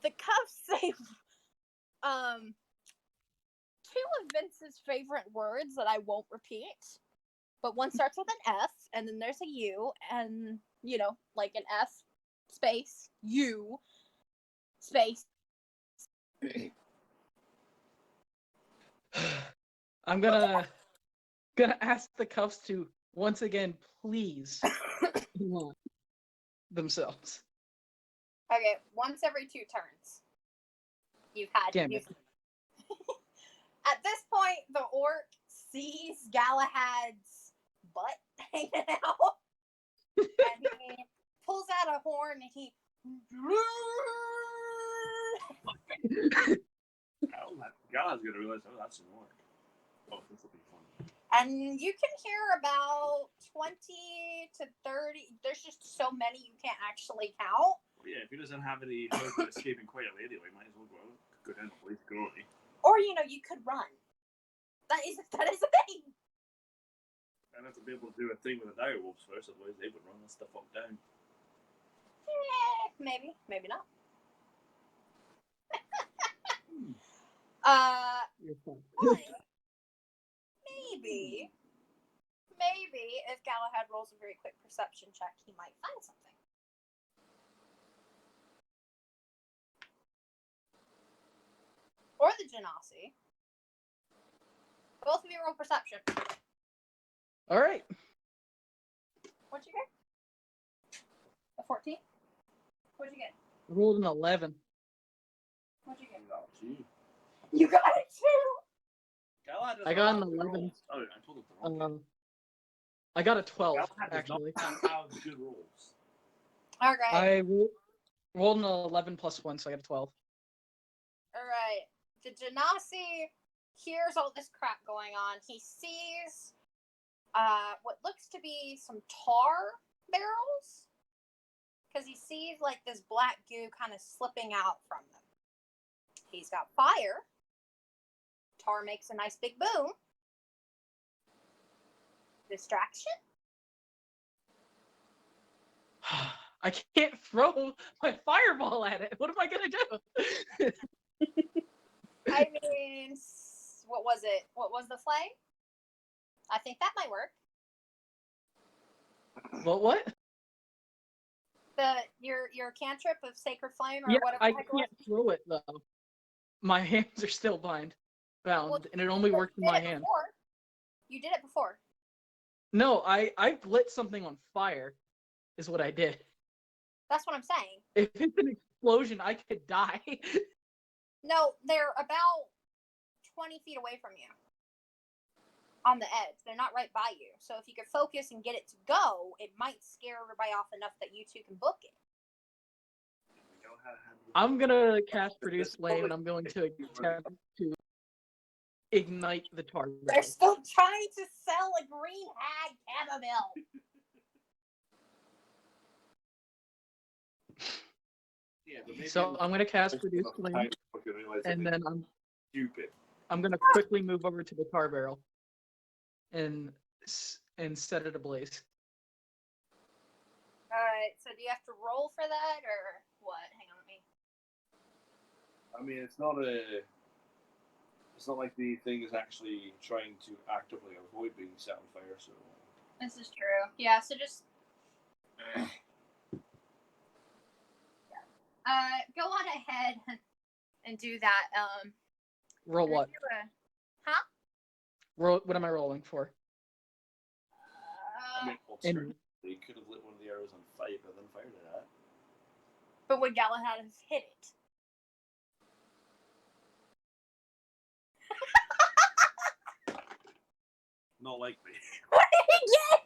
The cuffs say 2 of Vince's favorite words that I won't repeat, but one starts with an F, and then there's a U, and like an F space U space. I'm gonna ask the cuffs to once again, please unlock themselves. Okay, once every 2 turns. You've had. Damn it. At this point, the orc sees Galahad's butt hanging out, and he pulls out a horn and he. Galahad's gonna realize, oh, that's an orc. Oh, this will be fun. And you can hear about 20 to 30. There's just so many you can't actually count. Well, yeah, if he doesn't have any hope of escaping quietly anyway, might as well go down the place glory. Or, you could run. That is a thing. I'd have to be able to do a thing with the dire wolves first, otherwise they would run the stuff up down. Maybe. Maybe not. You're fine. But maybe if Galahad rolls a very quick perception check, he might find something. Or the Genasi. Both of you roll perception. All right. What'd you get? A 14? What'd you get? I rolled an 11. What'd you get? Oh, gee. You got it too! Galahad does I got not an have 11. rolls. Oh, I told him the wrong thing. I got a 12, Galahad does actually. not have good rolls. Alright. I rolled an 11 plus 1, so I got a 12. Alright. The Genasi hears all this crap going on. He sees what looks to be some tar barrels. Because he sees like this black goo kind of slipping out from them. He's got fire. Tar makes a nice big boom. Distraction? I can't throw my fireball at it. What am I gonna do? I mean, what was it? What was the flame? I think that might work. What? Your cantrip of sacred flame or Yeah, whatever. I the heck it was? can't throw it though. My hands are still bound, Well, and it only works in my hand. You did it before. No, I lit something on fire, is what I did. That's what I'm saying. If it's an explosion, I could die. No, they're about 20 feet away from you. On the edge. They're not right by you. So if you could focus and get it to go, it might scare everybody off enough that you two can book it. I'm gonna cast Produce Flame, and I'm going to attempt to ignite the tar They're barrel. still trying to sell a green hag chamomile. Yeah, but maybe So I'm gonna cast Produce Flame, and then stupid. I'm gonna quickly move over to the tar barrel and set it ablaze. Alright, so do you have to roll for that or what? Hang on, let me. I mean, it's not like the thing is actually trying to actively avoid being set on fire. So This is true. Yeah, so just go on ahead and do that. Roll what? Huh? Roll. What am I rolling for? I mean, alternatively, you could have lit one of the arrows on fire, but then fired it at. But would Galahad have hit it? Not likely. What did he get?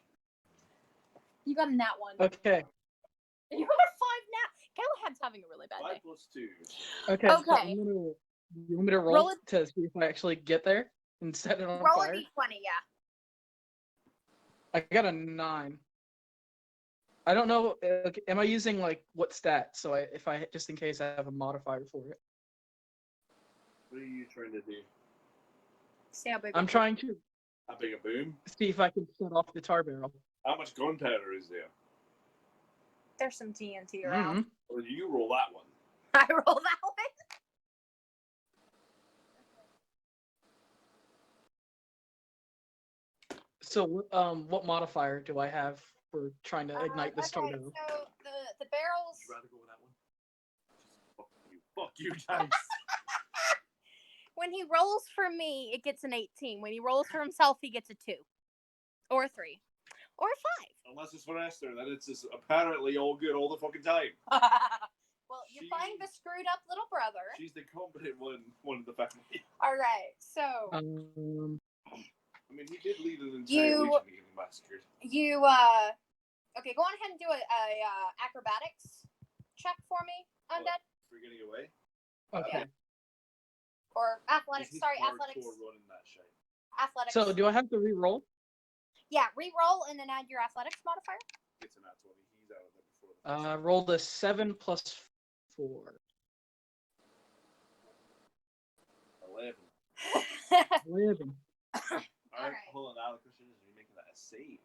You got a nat one. Okay. You got a 5 nat. Galahad's having a really bad 5 day. plus 2. Okay. So Okay. you want me to roll Roll it- to see if I actually get there and set it on Roll fire? a d20, yeah. I got a 9. I don't know. Am I using like what stat? So if I just in case I have a modifier for it. What are you trying to do? See how big I'm trying to How big a boom? see if I can set off the tar barrel. How much gunpowder is there? There's some TNT around. Mhm. Or you roll that one. I roll that one. So what modifier do I have for trying to ignite the tar Okay, barrel? so the barrels. Would you rather go with that one? Fuck you, James. When he rolls for me, it gets an 18. When he rolls for himself, he gets a 2. Or a 3. Or a Unless it's for Esther, then it's just apparently all good all the fucking time. 5. Well, She- find the screwed up little brother. She's the competent one of the family. All right, so I mean, he did lead an entire You- legion getting massacred. you okay, go on ahead and do a acrobatics check for me, Undead, For getting away. Okay. or athletics. He's Sorry, hardcore athletics. running that shit. Athletics. So do I have to re-roll? Yeah, re-roll and then add your athletics modifier. Gets an at 20. He's out of there before the Rolled a 7 plus 4. 11. 11. Alright, Alright. hold on, Alex. Are you making that a save?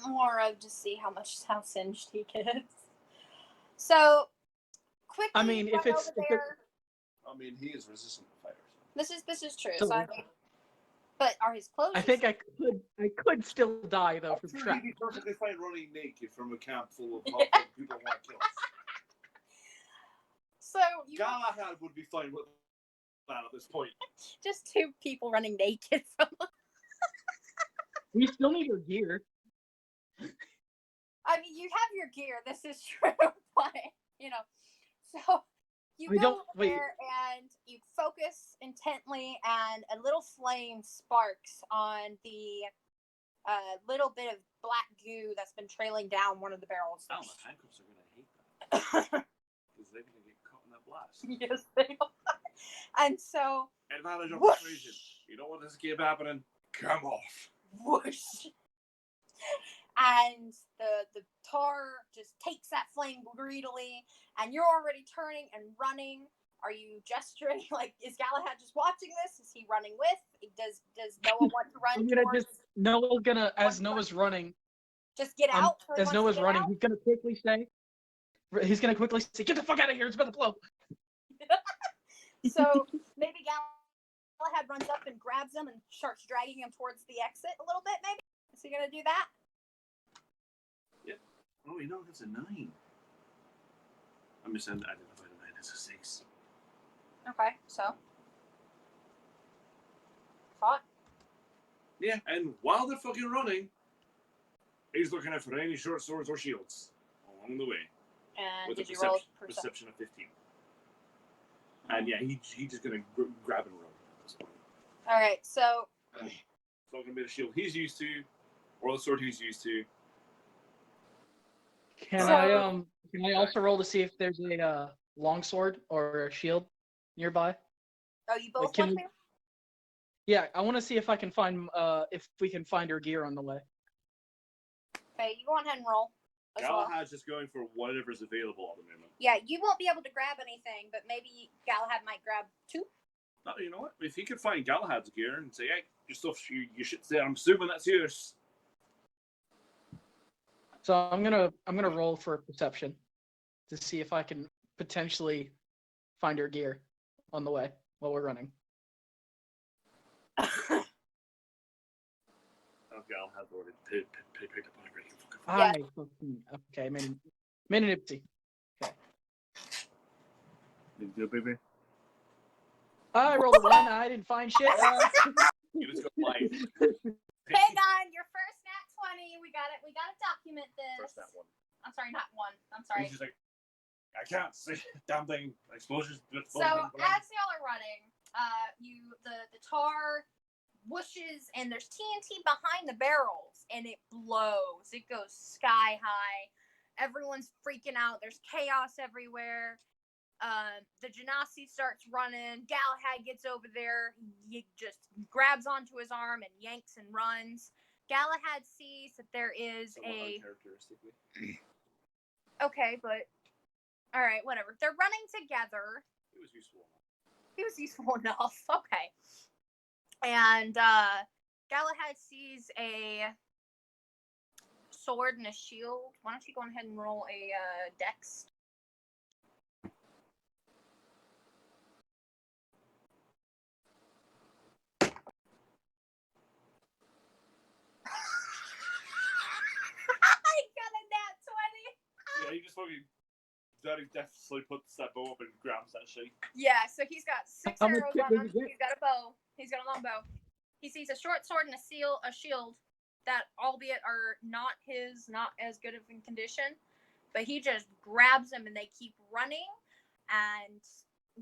More of just see how singed he gets. So quickly I mean, if run it's- over if there. I mean, he is resistant to fire. This is true. So- So I mean, but are his clothes? I think I could still die though I'm from sure trap. he'd be perfectly fine running naked from a camp full of people who want to kill us. So you Galahad would be fine with that at this point. just two people running naked from. We still need your gear. I mean, you have your gear. This is true, but you know, so you I go don't- over wait. there and you focus intently, and a little flame sparks on the little bit of black goo that's been trailing down one of the barrels. Oh, the handcuffs are going to hate that. Because they're going to get caught in that blast. Yes, they are. And so, Advantage of whoosh, persuasion. You don't want this to keep happening. Come off. whoosh, and the tar just takes that flame greedily, and you're already turning and running. Are you gesturing? Like, is Galahad just watching this? Is he running with? Does Noah want to run I'm gonna towards? just Noah's gonna as Noah's running. Just get out. Or he As wants to Noah's get running, out? he's gonna quickly say, "Get the fuck out of here! It's about to blow." So maybe Galahad runs up and grabs him and starts dragging him towards the exit a little bit. Maybe is he gonna do that? Oh, you know, that's a 9. I'm just saying, identified a 9 as a 6. Okay, so thought. Yeah, and while they're fucking running, he's looking out for any short swords or shields along the way. And With did a you roll perception, perception? perception of 15. And yeah, he's just gonna grab and run at this point. All right, so It's not gonna be the shield he's used to, or the sword he's used to. Can So- I also roll to see if there's a longsword or a shield nearby? oh, you both can want we- to? Yeah, I want to see if I can find if we can find her gear on the way. Okay, you go on ahead and roll. As well. Galahad's just going for whatever's available at the moment. Yeah, you won't be able to grab anything, but maybe Galahad might grab two. No, you know what? If he could find Galahad's gear and say, "Hey, your stuff, your shit's there," I'm assuming that's yours. So I'm gonna roll for perception to see if I can potentially find her gear on the way while we're running. Oh, Galahad's already picked up on everything. Yeah. Okay, minute. Good, baby. I rolled a 1. I didn't find shit. You just go flying. Hang on, your first nat 20. We got it. We gotta document this. First that one. I'm sorry, not one. I'm sorry. He's just like, I can't see damn thing. Explosions. So as y'all are running, the tar whooshes and there's TNT behind the barrels and it blows. It goes sky high. Everyone's freaking out. There's chaos everywhere. The Genasi starts running. Galahad gets over there. He just grabs onto his arm and yanks and runs. Galahad sees that there is uncharacteristically. okay, but all right, whatever. They're running together. It was useful. He was useful enough. Okay. And Galahad sees a sword and a shield. Why don't you go ahead and roll a dex? I got a nat 20. Yeah, he just fucking very deftly puts that bow up and grabs that shit. Yeah, so he's got 6 How much arrows hit on does him. he get? He's got a bow. He's got a long bow. He sees a short sword and a shield. that albeit are not as good of in condition, but he just grabs them and they keep running, and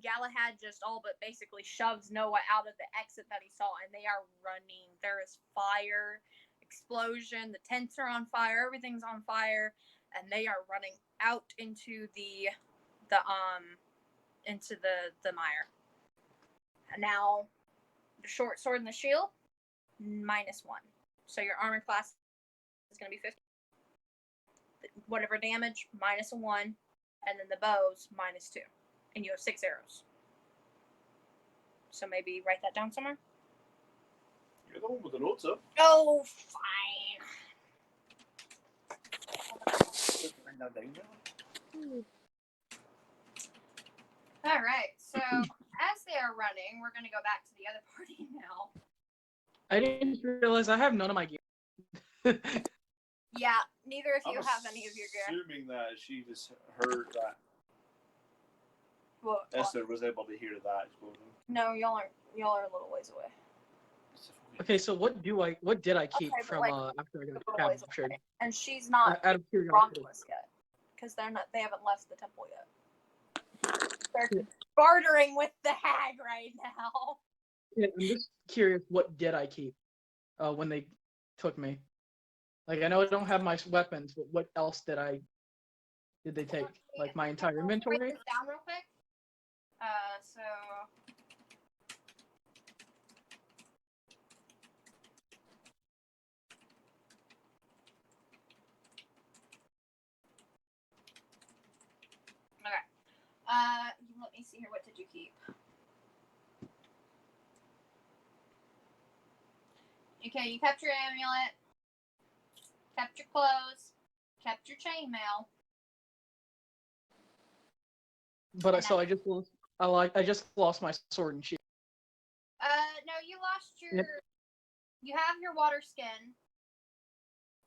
Galahad just all but basically shoves Noah out of the exit that he saw, and they are running. There is fire, explosion, the tents are on fire, everything's on fire, and they are running out into the mire. And now the short sword and the shield, -1. So your armor class is going to be 50. Whatever damage, -1. And then the bows, -2. And you have 6 arrows. So maybe write that down somewhere. You're the one with the notes up. Oh, fine. All right. So as they are running, we're going to go back to the other party now. I didn't realize I have none of my gear. Yeah, neither of you have any of your gear. Assuming that she just heard that Well, Esther was able to hear that explosion. no, y'all are a little ways away. Okay, so what did I keep Okay, but, from like, after I got Little ways captured? away. And she's not Out of curiosity. Romulus yet, because they haven't left the temple yet. They're bartering with the hag right now. Yeah, I'm just curious, what did I keep when they took me? Like, I know I don't have my weapons, but what else did they take? Like my entire Write inventory? this down real quick. So. Okay. Let me see here. What did you keep? Okay, you kept your amulet, kept your clothes, kept your chainmail. But so I just lost my sword and shield. No, you lost your. Yep. You have your water skin,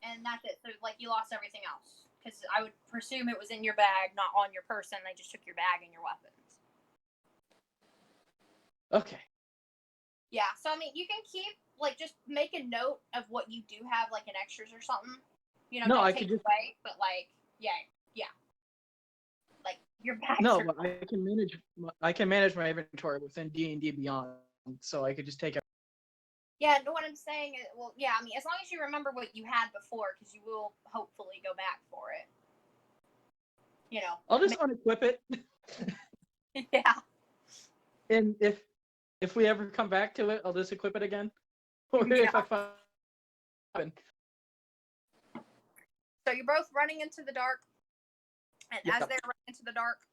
and that's it. So, like, you lost everything else. Because I would presume it was in your bag, not on your person. They just took your bag and your weapons. Okay. Yeah, so I mean, you can keep, like, just make a note of what you do have, like, in extras or something. You know, No, don't I take could it just away, but, like, yeah. Like, your bags no, are... but I can manage my inventory within D&D Beyond, so I could just take it. Yeah, no, what I'm saying is, well, yeah, I mean, as long as you remember what you had before, because you will hopefully go back for it. You know. I'll just unequip it. Yeah. And if we ever come back to it, I'll just equip it again. Or Yeah. if I find. So you're both running into the dark, and Yep. as they're running into the dark,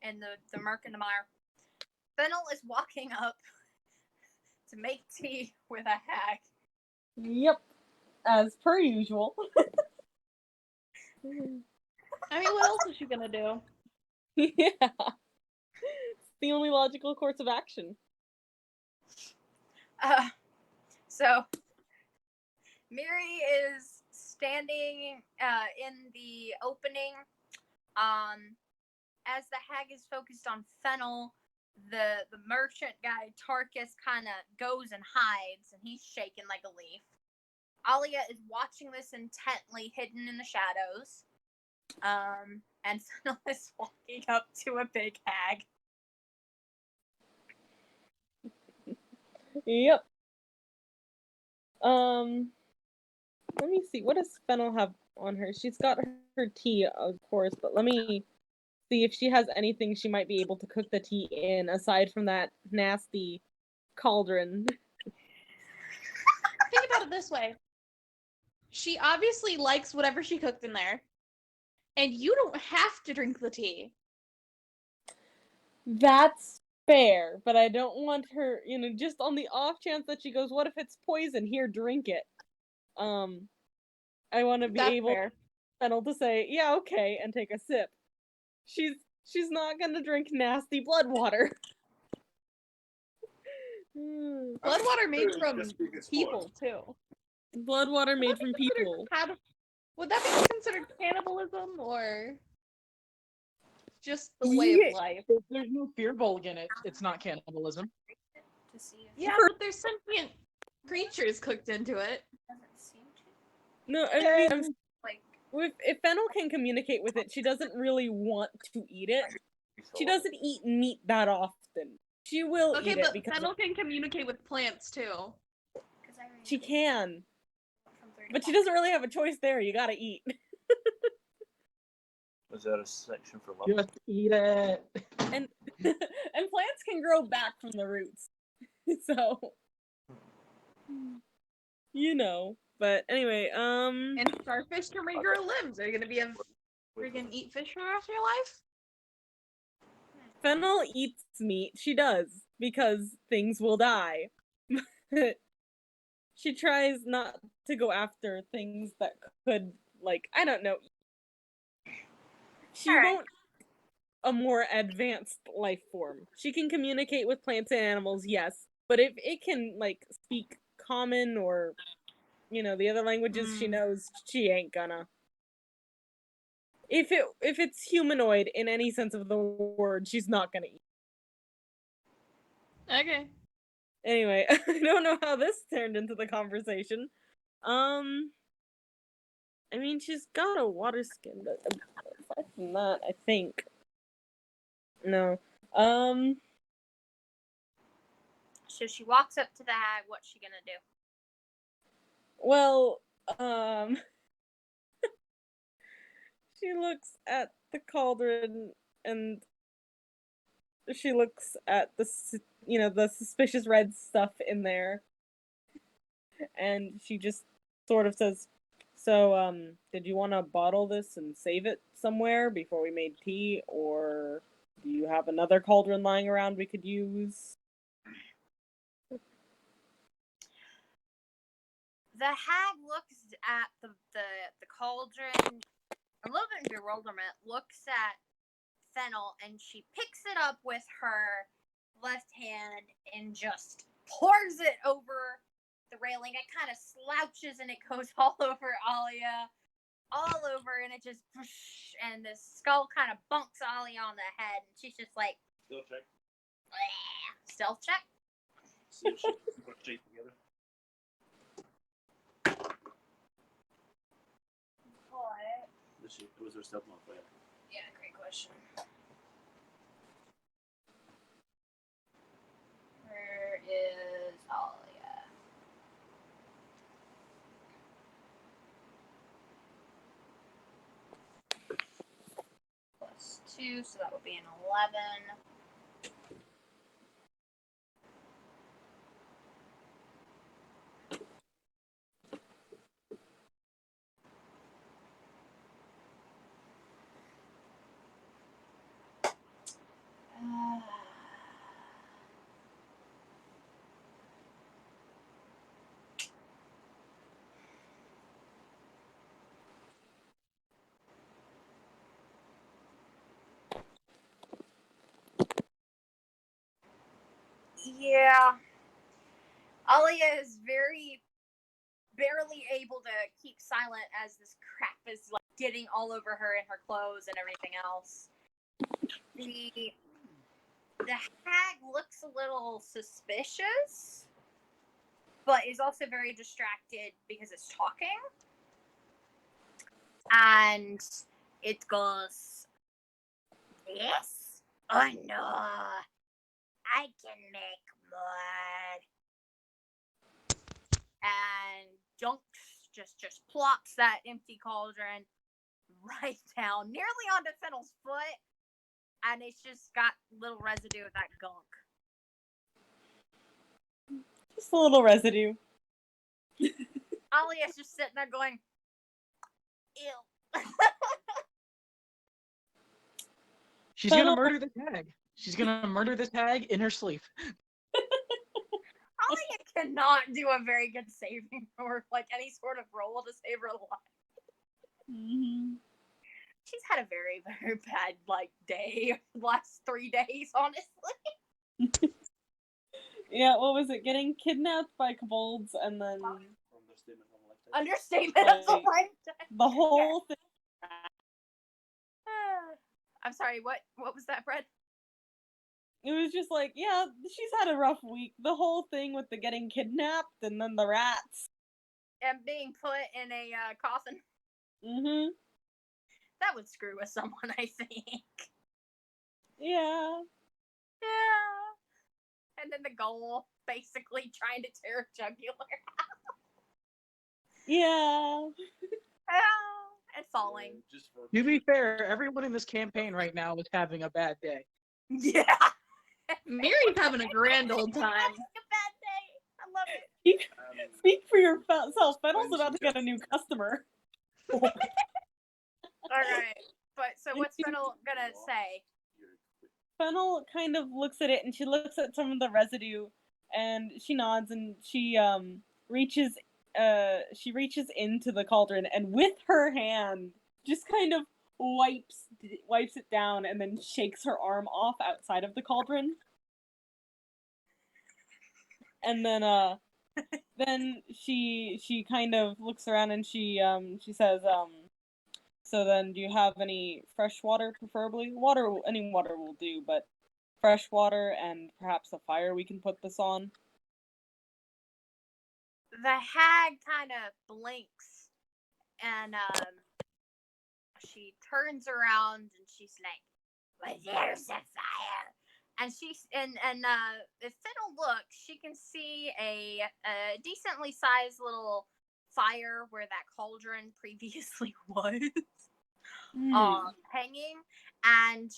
and the murk and the mire, Fennel is walking up to make tea with a hag. Yep, as per usual. I mean, what else is she gonna do? Yeah. It's the only logical course of action. So Miri is standing in the opening. As the hag is focused on Fennel, the merchant guy Tarkus kind of goes and hides, and he's shaking like a leaf. Alia is watching this intently, hidden in the shadows. And Fennel is walking up to a big hag. Yep. Let me see. What does Fennel have on her? She's got her tea, of course, but let me see if she has anything she might be able to cook the tea in, aside from that nasty cauldron. Think about it this way. She obviously likes whatever she cooked in there. And you don't have to drink the tea. That's fair, but I don't want her, just on the off chance that she goes, what if it's poison? Here, drink it. I want to be That's able fair. Fennel to say, yeah, okay, and take a sip. She's not gonna drink nasty blood water. Blood water made from people, too. Blood water made from people. Would that be considered cannibalism, or just the way of life? If there's no fear bulg in it, it's not cannibalism. To see if Yeah, but there's sentient creatures cooked into it. it doesn't seem to. No, I mean, Like, if Fennel can communicate with it, she doesn't really want to eat it. She doesn't eat meat that often. She will Okay, eat it but because Fennel can communicate with plants too. she can. from 3 to But she 5. doesn't really have a choice there. You gotta eat. Was there a section for love? Just eat it. And and plants can grow back from the roots. So you know. But anyway, And starfish can regrow limbs. Are you gonna be a freaking eat fish for the rest of your life? Fennel eats meat. She does because things will die. She tries not to go after things that could, like, I don't know. She Alright. won't a more advanced life form. She can communicate with plants and animals, yes, but if it can like speak common or the other languages she knows, she ain't gonna. If it's humanoid in any sense of the word, she's not gonna eat. Okay. Anyway, I don't know how this turned into the conversation. I mean, she's got a water skin, but aside from that, I think no. So she walks up to the hag. What's she gonna do? Well, she looks at the cauldron and she looks at the suspicious red stuff in there, and she just sort of says, "So, did you want to bottle this and save it somewhere before we made tea, or do you have another cauldron lying around we could use?" The hag looks at the cauldron, a little bit in bewilderment, looks at Fennel, and she picks it up with her left hand and just pours it over the railing. It kind of slouches and it goes all over Alia, all over, and it just, and the skull kind of bunks Alia on the head, and she's just like, Still check. stealth check? See if she can put straight together. What? Was there stealth modifier? Yeah, great question. Where is Alia? +2, so that would be an 11. Yeah. Alia is barely able to keep silent as this crap is like getting all over her and her clothes and everything else. The hag looks a little suspicious, but is also very distracted because it's talking. And it goes, "Yes or no? I can make more." And Junks just plops that empty cauldron right down, nearly onto Fennel's foot, and it's just got little residue of that gunk. Just a little residue. Alia's just sitting there going, "Ew." She's gonna murder this hag. She's gonna murder this hag in her sleep. Alia cannot do a very good saving or like any sort of roll to save her life. Mm-hmm. She's had a very, very bad day, last 3 days, honestly. Yeah, what was it? Getting kidnapped by kobolds and then Understatement of the Like, lifetime. the whole thing. I'm sorry, what was that, Brett? It was just like, yeah, she's had a rough week. The whole thing with the getting kidnapped and then the rats. and being put in a coffin. Mm-hmm. That would screw with someone, I think. Yeah. Yeah. And then the goal, basically trying to tear a jugular. Yeah. And falling. Just for To be fair, everyone in this campaign right now is having a bad day. Yeah. Miri's having a grand old time. Having a bad day. I love it. Speak for yourself. Fennel's Find about some to get a new justice. customer. All right. But so what's Fennel gonna say? Fennel kind of looks at it and she looks at some of the residue and she nods and she reaches into the cauldron and with her hand just kind of wipes it down and then shakes her arm off outside of the cauldron. And then she kind of looks around and she says, so then do you have any fresh water, preferably? Any water will do, but fresh water and perhaps a fire we can put this on. The hag kind of blinks and she turns around and she's like, "Well, there's a fire." And she's and if Fiddle looks, she can see a decently sized little fire where that cauldron previously was hanging, and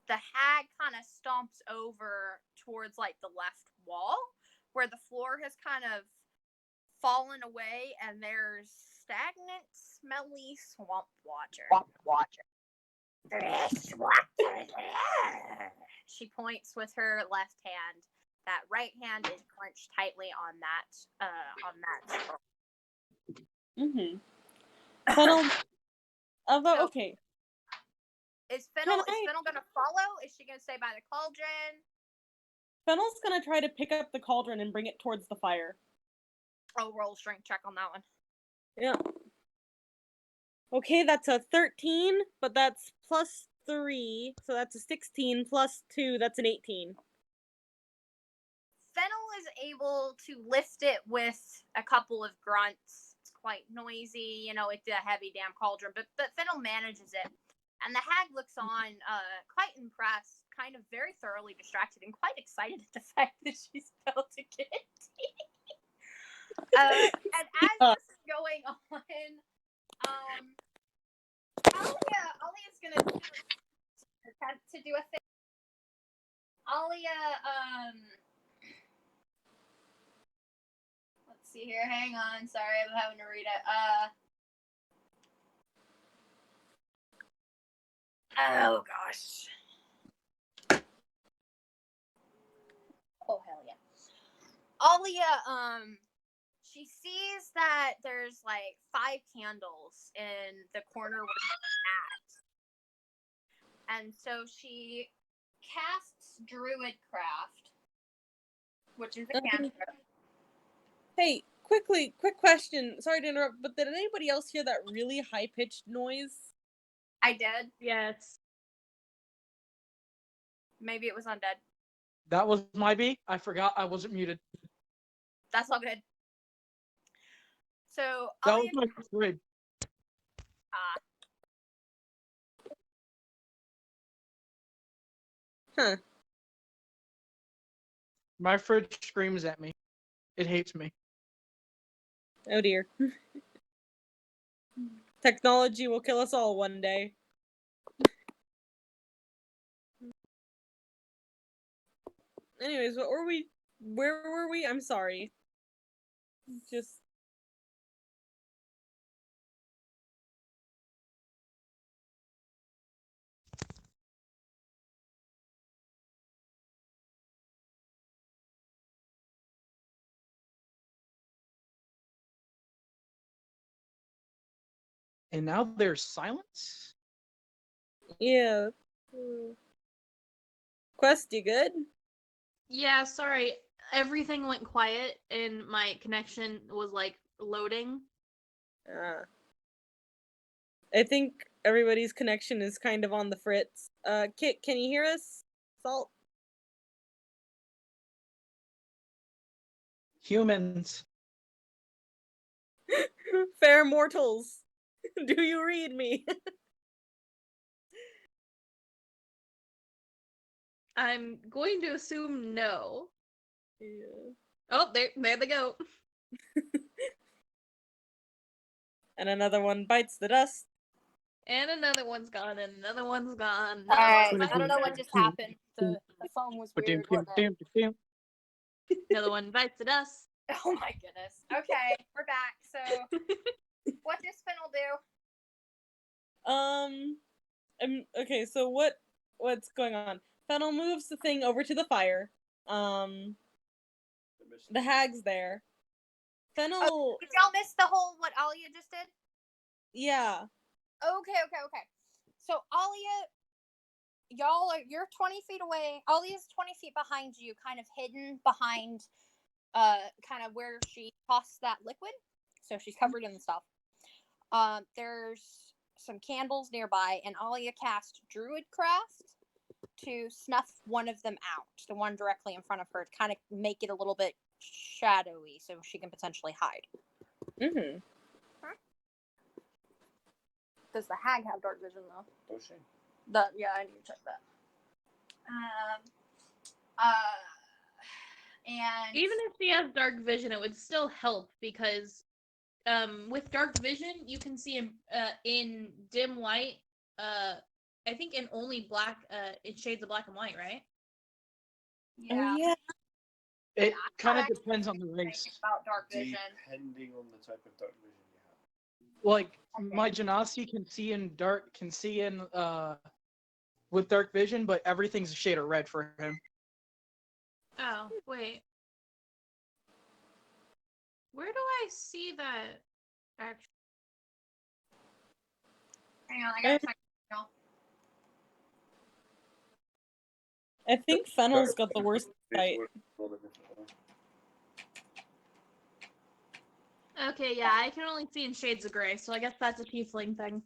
the hag kind of stomps over towards like the left wall where the floor has kind of fallen away and there's stagnant, smelly swamp water. Fresh water. She points with her left hand. That right hand is clenched tightly on that scroll. Mm-hmm. Fennel, So- okay. Is Fennel gonna follow? Is she gonna stay by the cauldron? Fennel's gonna try to pick up the cauldron and bring it towards the fire. Oh, roll strength check on that one. Yeah. Okay, that's a 13, but that's plus 3, so that's a 16 plus 2, that's an 18. Fennel is able to lift it with a couple of grunts. It's quite noisy, it's a heavy damn cauldron, but Fennel manages it. And the hag looks on, quite impressed, kind of very thoroughly distracted, and quite excited at the fact that she's about to get tea. And as this is going on, Alia's gonna attempt to do a thing. Alia, let's see here. Hang on. Sorry, I'm having to read it. Oh gosh. Oh hell yeah. Alia, she sees that there's like 5 candles in the corner where she's at. And so she casts Druidcraft, which is a cantrip. Hey, quick question. Sorry to interrupt, but did anybody else hear that really high-pitched noise? I did. Yes. Maybe it was Undead. That was my B. I forgot I wasn't muted. That's all good. So That Alia, was my grade. Huh. My fridge screams at me. It hates me. Oh dear. Technology will kill us all one day. Anyways, where were we? I'm sorry. Just... And now there's silence? Yeah. Quest, you good? Yeah, sorry. Everything went quiet and my connection was like loading. I think everybody's connection is kind of on the fritz. Kit, can you hear us? Salt? Humans. Fair mortals, do you read me? I'm going to assume no. Yeah. Oh, there they go. And another one bites the dust. And another one's gone, and another one's gone. All right, Another I don't know what one's just happened. The phone was weird. wasn't it? Another one bites the dust. Oh my goodness. Okay, we're back. So, what does Fennel do? Okay, so what's going on? Fennel moves the thing over to the fire. The hag's there. Fennel, Oh, did y'all miss the whole what Alia just did? yeah. Okay. So Alia, you're 20 feet away. Alia's 20 feet behind you, kind of hidden behind kind of where she tossed that liquid. So she's covered in stuff. There's some candles nearby, and Alia cast Druidcraft to snuff one of them out, the one directly in front of her, to kind of make it a little bit shadowy so she can potentially hide. Mm-hmm. Does the hag have dark vision though? Does she? Yeah, I need to check that. And Even if she has dark vision, it would still help because with dark vision you can see in dim light, I think in only black, in shades of black and white, right? yeah, Oh, yeah. It I'm kind not of depends on the actually race. thinking about dark vision. Depending on the type of dark vision you have. Like Okay. my Genasi can see in with dark vision, but everything's a shade of red for him. Oh, wait. Where do I see that? Actually, Hang on, I gotta check. I think Fennel's got the worst sight. okay, yeah, I can only see in shades of gray, so I guess that's a tiefling thing.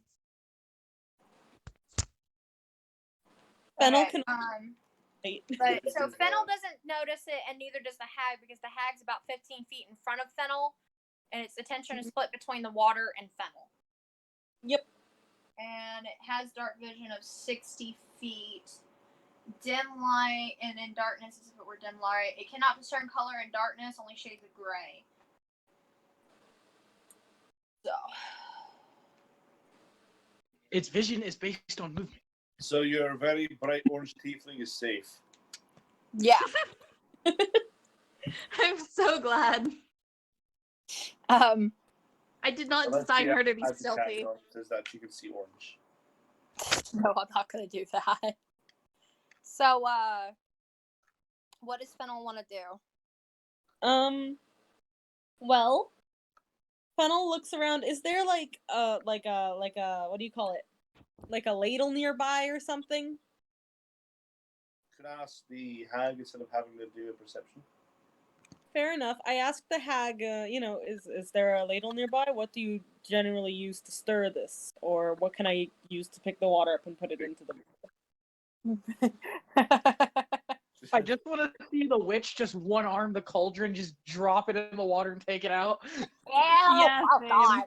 Fennel Okay, can wait. but so Fennel doesn't notice it, and neither does the hag, because the hag's about 15 feet in front of Fennel, and its attention is split between the water and Fennel. Yep. And it has dark vision of 60 feet. Dim light, and in darkness, as if it were dim light. It cannot discern color in darkness, only shades of gray. So. Its vision is based on movement. So your very bright orange tiefling is safe. Yeah. I'm so glad. I did not design her to be stealthy. Says that she can see orange. No, I'm not gonna do that. So, what does Fennel want to do? Well, Fennel looks around. Is there like a what do you call it? Like a ladle nearby or something? Could I ask the hag instead of having to do a perception? Fair enough. I asked the hag, is there a ladle nearby? What do you generally use to stir this? Or what can I use to pick the water up and put it into the... I just want to see the witch just one arm the cauldron, just drop it in the water and take it out. Yeah, oh same. God.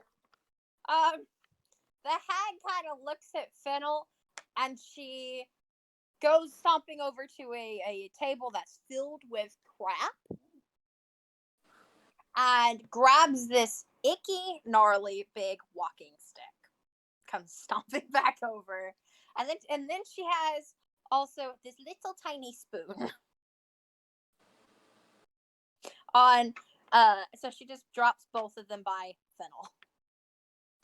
The hag kind of looks at Fennel, and she goes stomping over to a table that's filled with crap, and grabs this icky, gnarly, big walking stick. Comes stomping back over, and then she has also this little tiny spoon. So she just drops both of them by Fennel.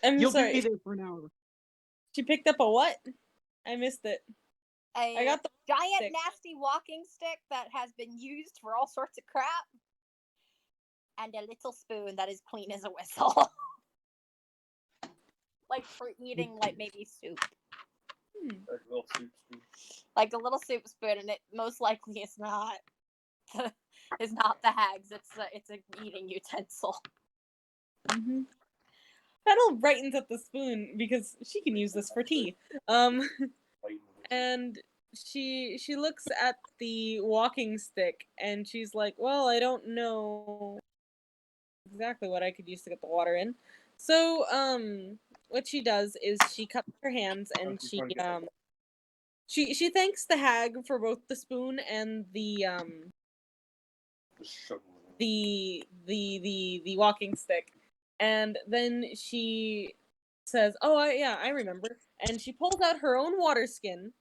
I'm You'll sorry. be there for an hour. She picked up a what? I missed it. I got the giant, stick. nasty walking stick that has been used for all sorts of crap, and a little spoon that is clean as a whistle. Like for eating, like maybe soup. Like a little soup spoon. Like a little soup spoon, and it most likely is not the hag's. It's a eating utensil. Mm-hmm. Fennel brightens up the spoon because she can use this for tea. And she looks at the walking stick and she's like, well, I don't know exactly what I could use to get the water in. So, what she does is she cups her hands and she thanks the hag for both the spoon and the the walking stick, and then she says, "Oh, I remember." And she pulls out her own water skin.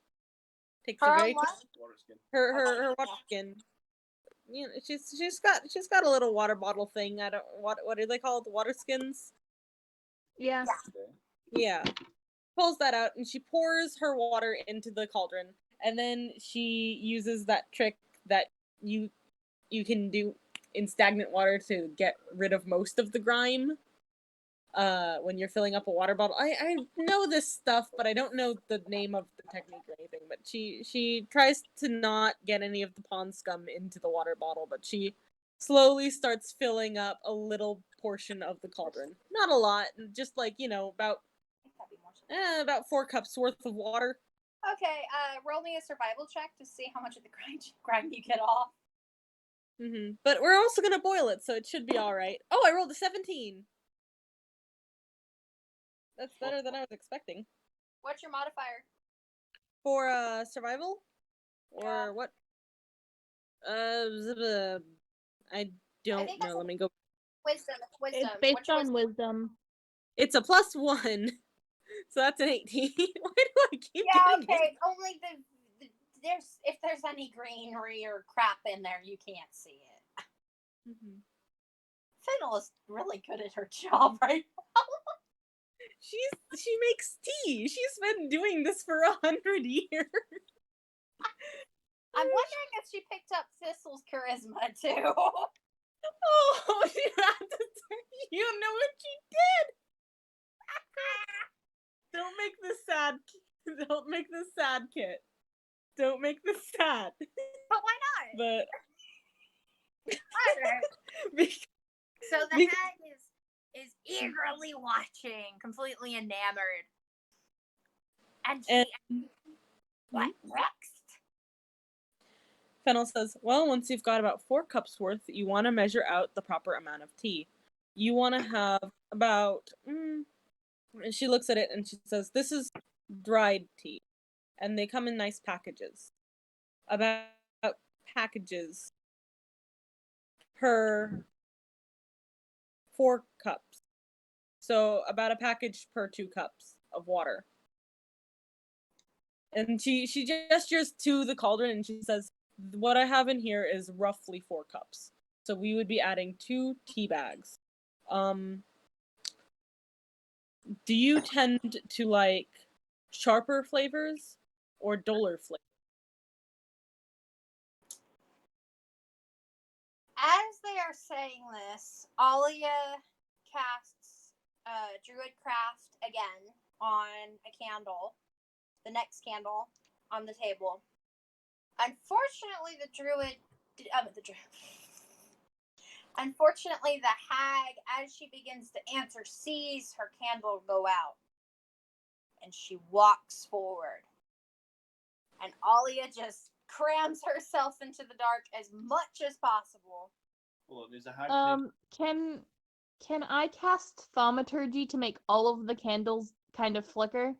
Takes a Her very what? Water skin. her water skin. You know, she's got a little water bottle thing. I don't what do they call it? The water skins. Yeah. Okay. Yeah. Pulls that out and she pours her water into the cauldron, and then she uses that trick that you can do in stagnant water to get rid of most of the grime. When you're filling up a water bottle, I know this stuff, but I don't know the name of the technique or anything. But she tries to not get any of the pond scum into the water bottle, but she slowly starts filling up a little portion of the cauldron. Not a lot, just like about 4 cups worth of water. Okay, roll me a survival check to see how much of the grime you get off. But we're also gonna boil it, so it should be all right. Oh, I rolled a 17. That's better than I was expecting. What's your modifier? For survival, or Yeah. what? I don't think know. that's Let me go. Wisdom. It's What's based your on wisdom. It's a +1, so that's an 18. Why do I keep Yeah, getting okay. Only there's if there's any greenery or crap in there, you can't see it. it? Fennel is really good at her job, right? She makes tea. She's been doing this for 100 years. I'm wondering if she picked up Thistle's charisma too. Oh, you know what she did. Don't make this sad. Don't make this sad, Kit. Don't make this sad. But why not? But So the because- hag is eagerly watching, completely enamored. And she what next? Fennel says, well, once you've got about 4 cups worth, you want to measure out the proper amount of tea. You want to have about, and she looks at it and she says, this is dried tea. And they come in nice packages. About packages per 4 cups. So about a package per 2 cups of water. And she gestures to the cauldron and she says, what I have in here is roughly 4 cups. So we would be adding 2 tea bags. Do you tend to like sharper flavors or duller flavors? As they are saying this, Alia casts Druid Craft again on a candle, the next candle on the table. Unfortunately, Unfortunately, the hag, as she begins to answer, sees her candle go out. And she walks forward. And Alia just crams herself into the dark as much as possible. Hold on, there's a hag Can I cast thaumaturgy to make all of the candles kind of flicker?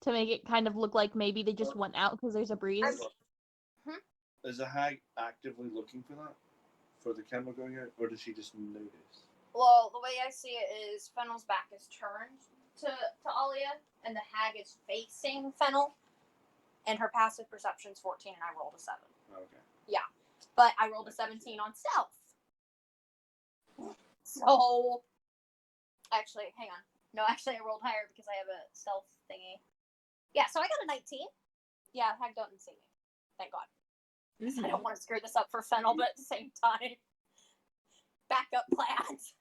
To make it kind of look like maybe they just went out because there's a breeze? Is the hag actively looking for that? For the candle going out? Or does she just notice? Well, the way I see it is Fennel's back is turned to Alia, and the hag is facing Fennel. And her passive perception's 14, and I rolled a 7. Okay. Yeah. But I rolled a 17 on stealth. So, actually, hang on. No, actually, I rolled higher because I have a stealth thingy. Yeah, so I got a 19. Yeah, hag doesn't see me. Thank God. I don't want to screw this up for Fennel, but at the same time, backup plans.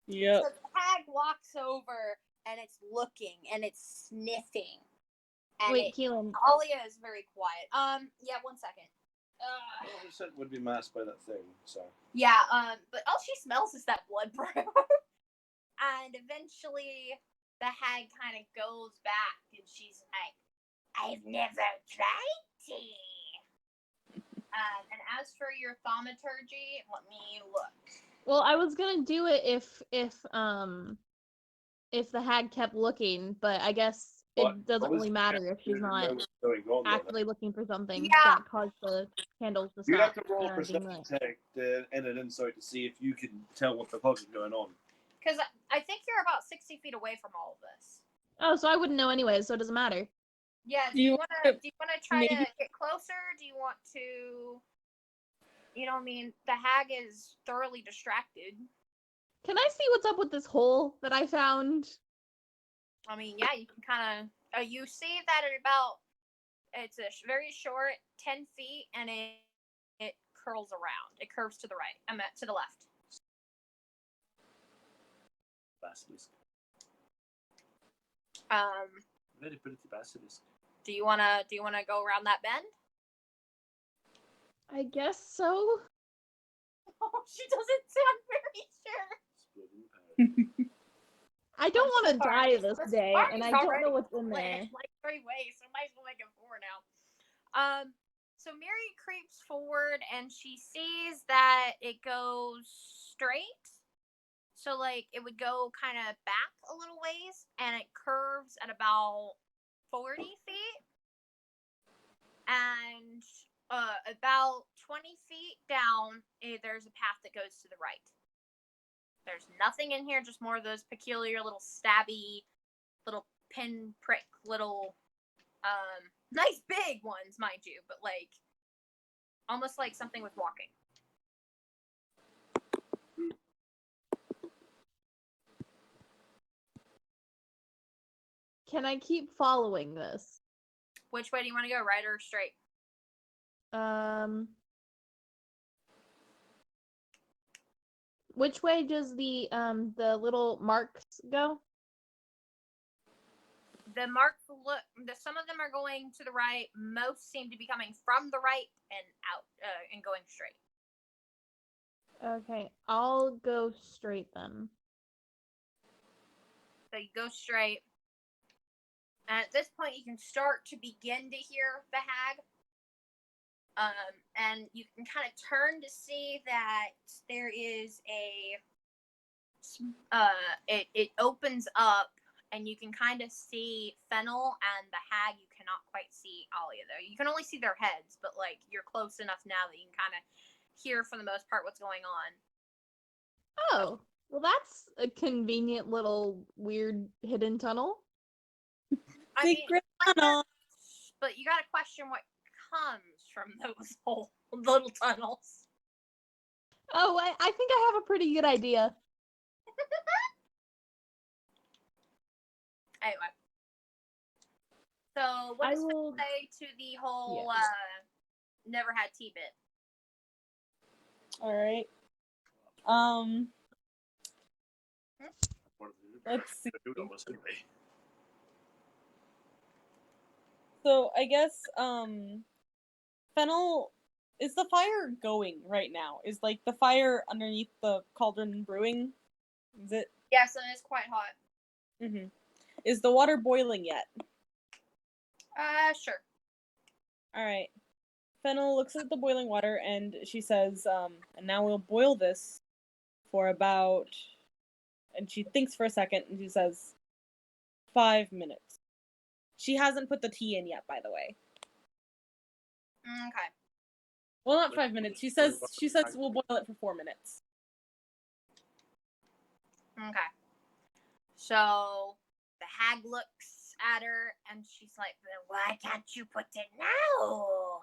Yep. So the hag walks over, and it's looking, and it's sniffing. And Wait, Keelan. Alia is very quiet. Yeah, 1 second. Well, it would be masked by that thing, so. Yeah, but all she smells is that blood brew. And eventually, the hag kind of goes back, and she's like, I've never tried tea. And as for your thaumaturgy, let me look. Well, I was gonna do it if if the hag kept looking, but I guess Well, it doesn't really obviously, matter if she's you know not what's going on with it. actively looking for something Yeah. that caused the candles to You have stop to roll a being perception lit. check in an insight to see if you can tell what the fuck is going on. Because I think you're about 60 feet away from all of this. Oh, so I wouldn't know anyways, so it doesn't matter. Yeah. Do you wanna try to maybe- get closer? Do you want to? You know, what I mean, the hag is thoroughly distracted. Can I see what's up with this hole that I found? I mean, yeah, you can kind of. You see that at about. It's a very short 10 feet, and it curls around. It curves to the right. To the left. Basilisk. Very pretty basilisk. Do you wanna go around that bend? I guess so. Oh, she doesn't sound very sure. I don't want to Sorry. die this This day, party's and I don't already know what's in Like there. 3 ways, so might as well make it 4 now. So Miri creeps forward and she sees that it goes straight. So like it would go kind of back a little ways, and it curves at about 40 feet, and about 20 feet down, there's a path that goes to the right. There's nothing in here, just more of those peculiar little stabby, little pinprick, little, nice big ones, mind you, but like, almost like something was walking. Can I keep following this? Which way do you want to go, right or straight? Which way does the little marks go? The marks look. Some of them are going to the right. Most seem to be coming from the right and out, and going straight. Okay, I'll go straight then. So you go straight. And at this point, you can start to begin to hear the hag. And you can kind of turn to see that there is it opens up, and you can kind of see Fennel and the hag. You cannot quite see Alia though. You can only see their heads, but like you're close enough now that you can kind of hear for the most part what's going on. Oh, well, that's a convenient little weird hidden tunnel. I mean, Secret tunnel. but you gotta question what comes from those whole little tunnels. Oh, I think I have a pretty good idea. Anyway, so what I does will- Fennel say to the whole Yes. never had tea bit? All right. Let's see. So I guess Fennel, is the fire going right now? Is like the fire underneath the cauldron brewing? Is it? Yes, and it's quite hot. Mm-hmm. Is the water boiling yet? Sure. All right. Fennel looks at the boiling water and she says, and now we'll boil this for about, and she thinks for a second and she says, 5 minutes. She hasn't put the tea in yet, by the way. Okay. Well, not 5 minutes. She says we'll boil it for 4 minutes. Okay. So the hag looks at her and she's like, "Then why can't you put it now?"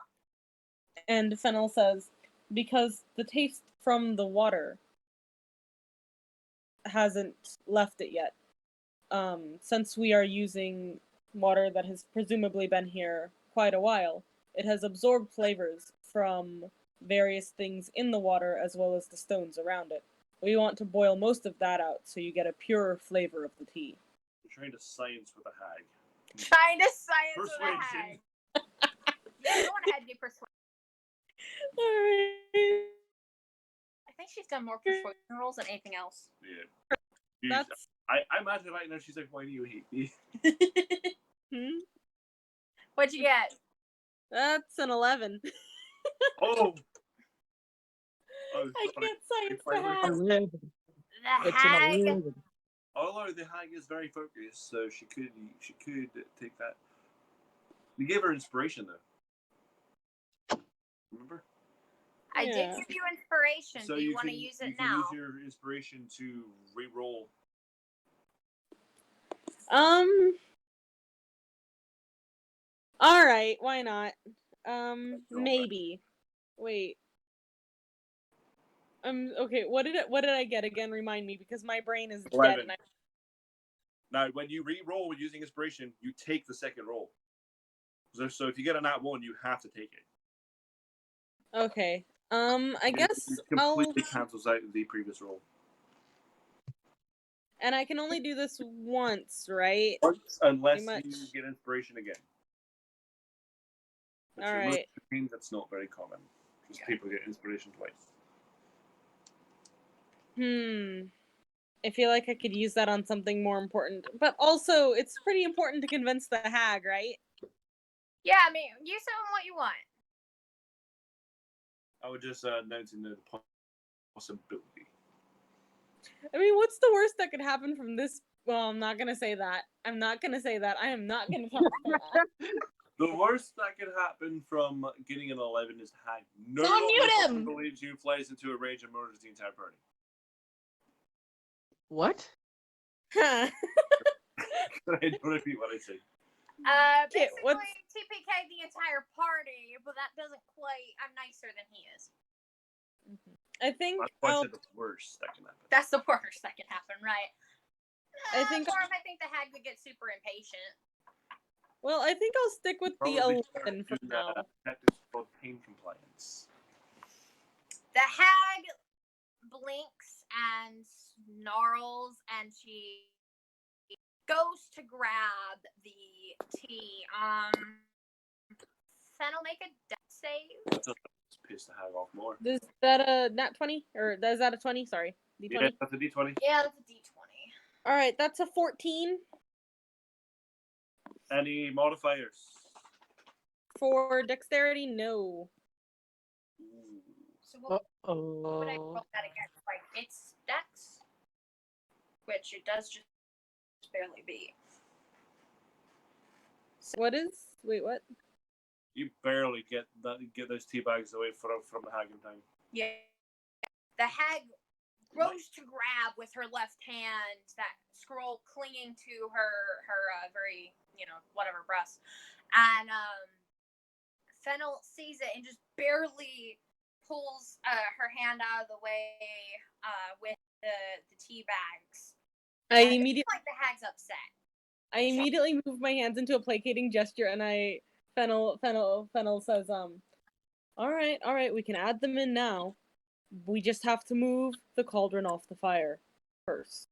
And Fennel says, because the taste from the water hasn't left it yet. Since we are using water that has presumably been here quite a while, it has absorbed flavors from various things in the water as well as the stones around it. We want to boil most of that out so you get a purer flavor of the tea. You're trying to science with a hag. Trying to science with a Persuasion. hag. Yeah, go on ahead and do persuasion. Alright. I think she's done more persuasion rolls than anything else. Yeah. That's... I imagine right now she's like, why do you hate me? What'd you get? That's an 11. Oh! I can't science the Finally hag. The It's hag an 11. although the hag is very focused, so she could take that. You gave her inspiration though. Remember? I did Yeah. give you inspiration. So Do you want to use it now? You can use your inspiration to re-roll. All right, why not? Roll Maybe. Wait. Okay. What did I get again? Remind me, because my brain is 11. dead. And Now, when you re-roll using inspiration, you take the second roll. So if you get a nat 1, you have to take it. Okay. I guess it completely cancels out the previous roll. And I can only do this once, right? Once, unless Pretty you much. get inspiration again. Which All in right. most games, that's not very common. Because people get inspiration twice. I feel like I could use that on something more important. But also, it's pretty important to convince the hag, right? Yeah, I mean, use it on what you want. I would just noting the possibility. I mean, what's the worst that could happen from this? Well, I'm not gonna say that. I am not gonna talk about that. The worst that could happen from getting an 11 is the hag. No Someone one mute fucking him! believes you, flies into a rage and murders the entire party. What? Huh. I don't repeat what I say. Okay, Basically, TPK the entire party, but that doesn't quite. I'm nicer than he is. I think That's why I said the worst that can happen. That's the worst that can happen, right? I think- For him, I think the hag would get super impatient. Well, I think I'll stick with the Probably 11 for now. Detectives called pain compliance. The hag blinks and snarls, and she goes to grab the tea. Fennel, make a death save. That's just piss the hag off more. Is that a nat 20? Or is that a 20? Sorry. D20? Yeah, that's a D20. Yeah, that's a D20. Alright, that's a 14. Any modifiers? For dexterity, no. Ooh. So what would I Uh-oh. roll that against? Like, it's dex, which it does just barely beat. What is? Wait, what? You barely get those tea bags away from the hag in time. Yeah. The hag goes to grab with her left hand that scroll clinging to her very, whatever breast. And Fennel sees it and just barely pulls her hand out of the way with the tea bags. I And immediately it's like the hag's upset. move my hands into a placating gesture, and Fennel says, all right, we can add them in now. We just have to move the cauldron off the fire first.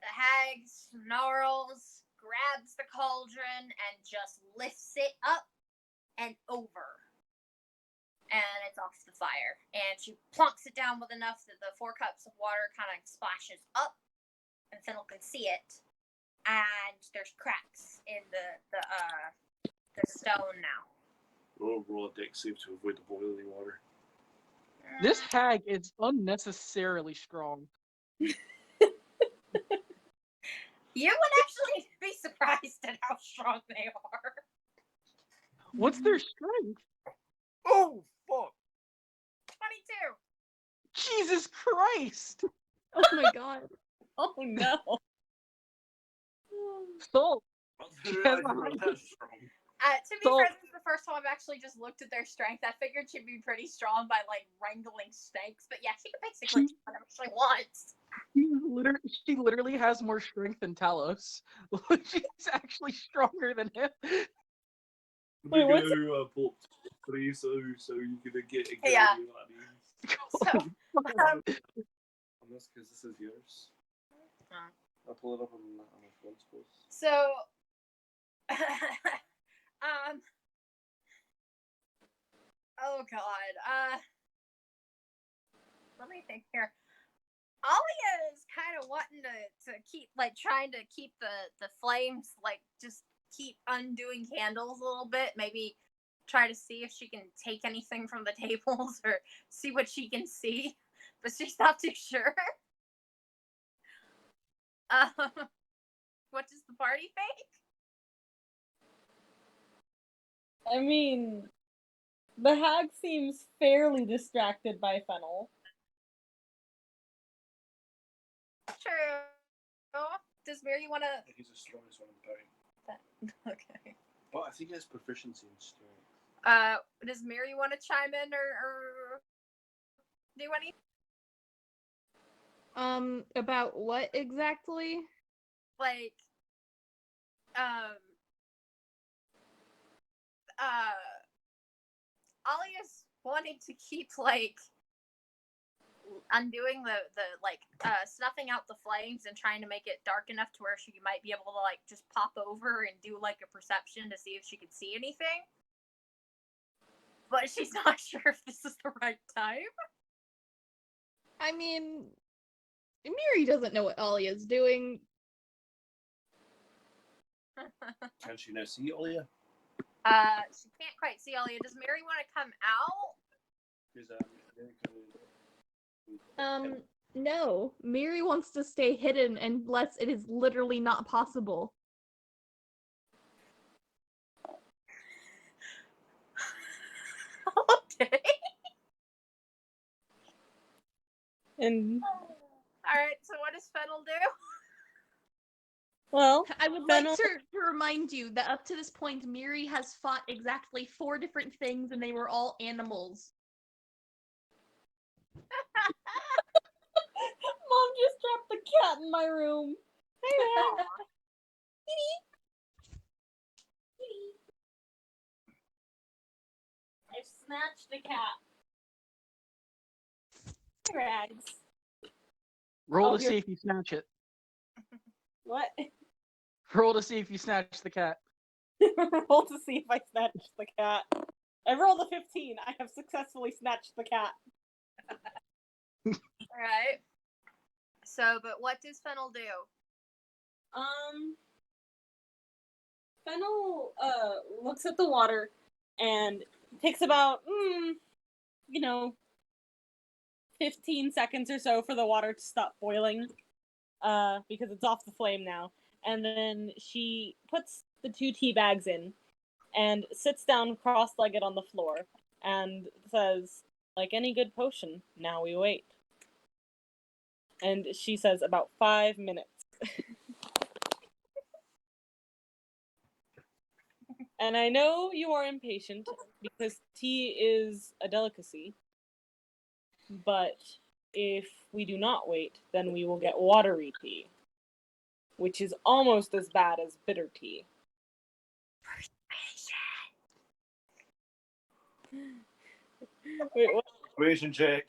The hag snarls, grabs the cauldron, and just lifts it up and over. And it's off the fire. And she plonks it down with enough that the 4 cups of water kind of splashes up, and Fennel can see it. And there's cracks in the stone now. Roll a dex save to avoid the boiling water. This hag is unnecessarily strong. You would actually be surprised at how strong they are. What's their strength? Oh, fuck! 22. Jesus Christ! Oh my god. Oh no. Salt! That's Yeah, strong. To be fair, this is the first time I've actually just looked at their strength. I figured she'd be pretty strong by, like, wrangling snakes. But yeah, she can basically do whatever she wants. She literally has more strength than Talos. She's actually stronger than him. Wait, what's Pulp 3 so you can get a Yeah. idea what that means. So, Unless, because this is yours. Huh. I'll pull it up on my phone, suppose. So, oh god, let me think here. Alia is kind of wanting to keep, like, trying to keep the flames, like, just keep undoing candles a little bit. Maybe try to see if she can take anything from the tables or see what she can see, but she's not too sure. What does the party think? I mean, the hag seems fairly distracted by Fennel. True. Does Miri want to? He's the strongest one in the party. Okay. But I think he has proficiency in strength. Does Miri want to chime in or do anything? About what exactly? Like, Alia's wanting to keep like undoing the snuffing out the flames and trying to make it dark enough to where she might be able to like just pop over and do like a perception to see if she could see anything. But she's not sure if this is the right time. I mean, Miri doesn't know what Alia's doing. Can she now see Olia? She can't quite see Alia. Does Miri want to come out? No. Miri wants to stay hidden unless it is literally not possible. Okay. And Alright, so what does Fennel do? well, I would Fennel- like to remind you that up to this point, Miri has fought exactly 4 different things, and they were all animals. Mom just dropped the cat in my room. I snatched the cat. Rags. Roll Oh, to you're- see if you snatch it. What? Roll to see if you snatch the cat. Roll to see if I snatched the cat. I rolled a 15. I have successfully snatched the cat. Alright. So, but what does Fennel do? Fennel looks at the water and takes about 15 seconds or so for the water to stop boiling, because it's off the flame now. And then she puts the 2 tea bags in and sits down cross-legged on the floor and says, like any good potion, now we wait. And she says about 5 minutes. And I know you are impatient because tea is a delicacy. But if we do not wait, then we will get watery tea, which is almost as bad as bitter tea. Wait, what? Persuasion check.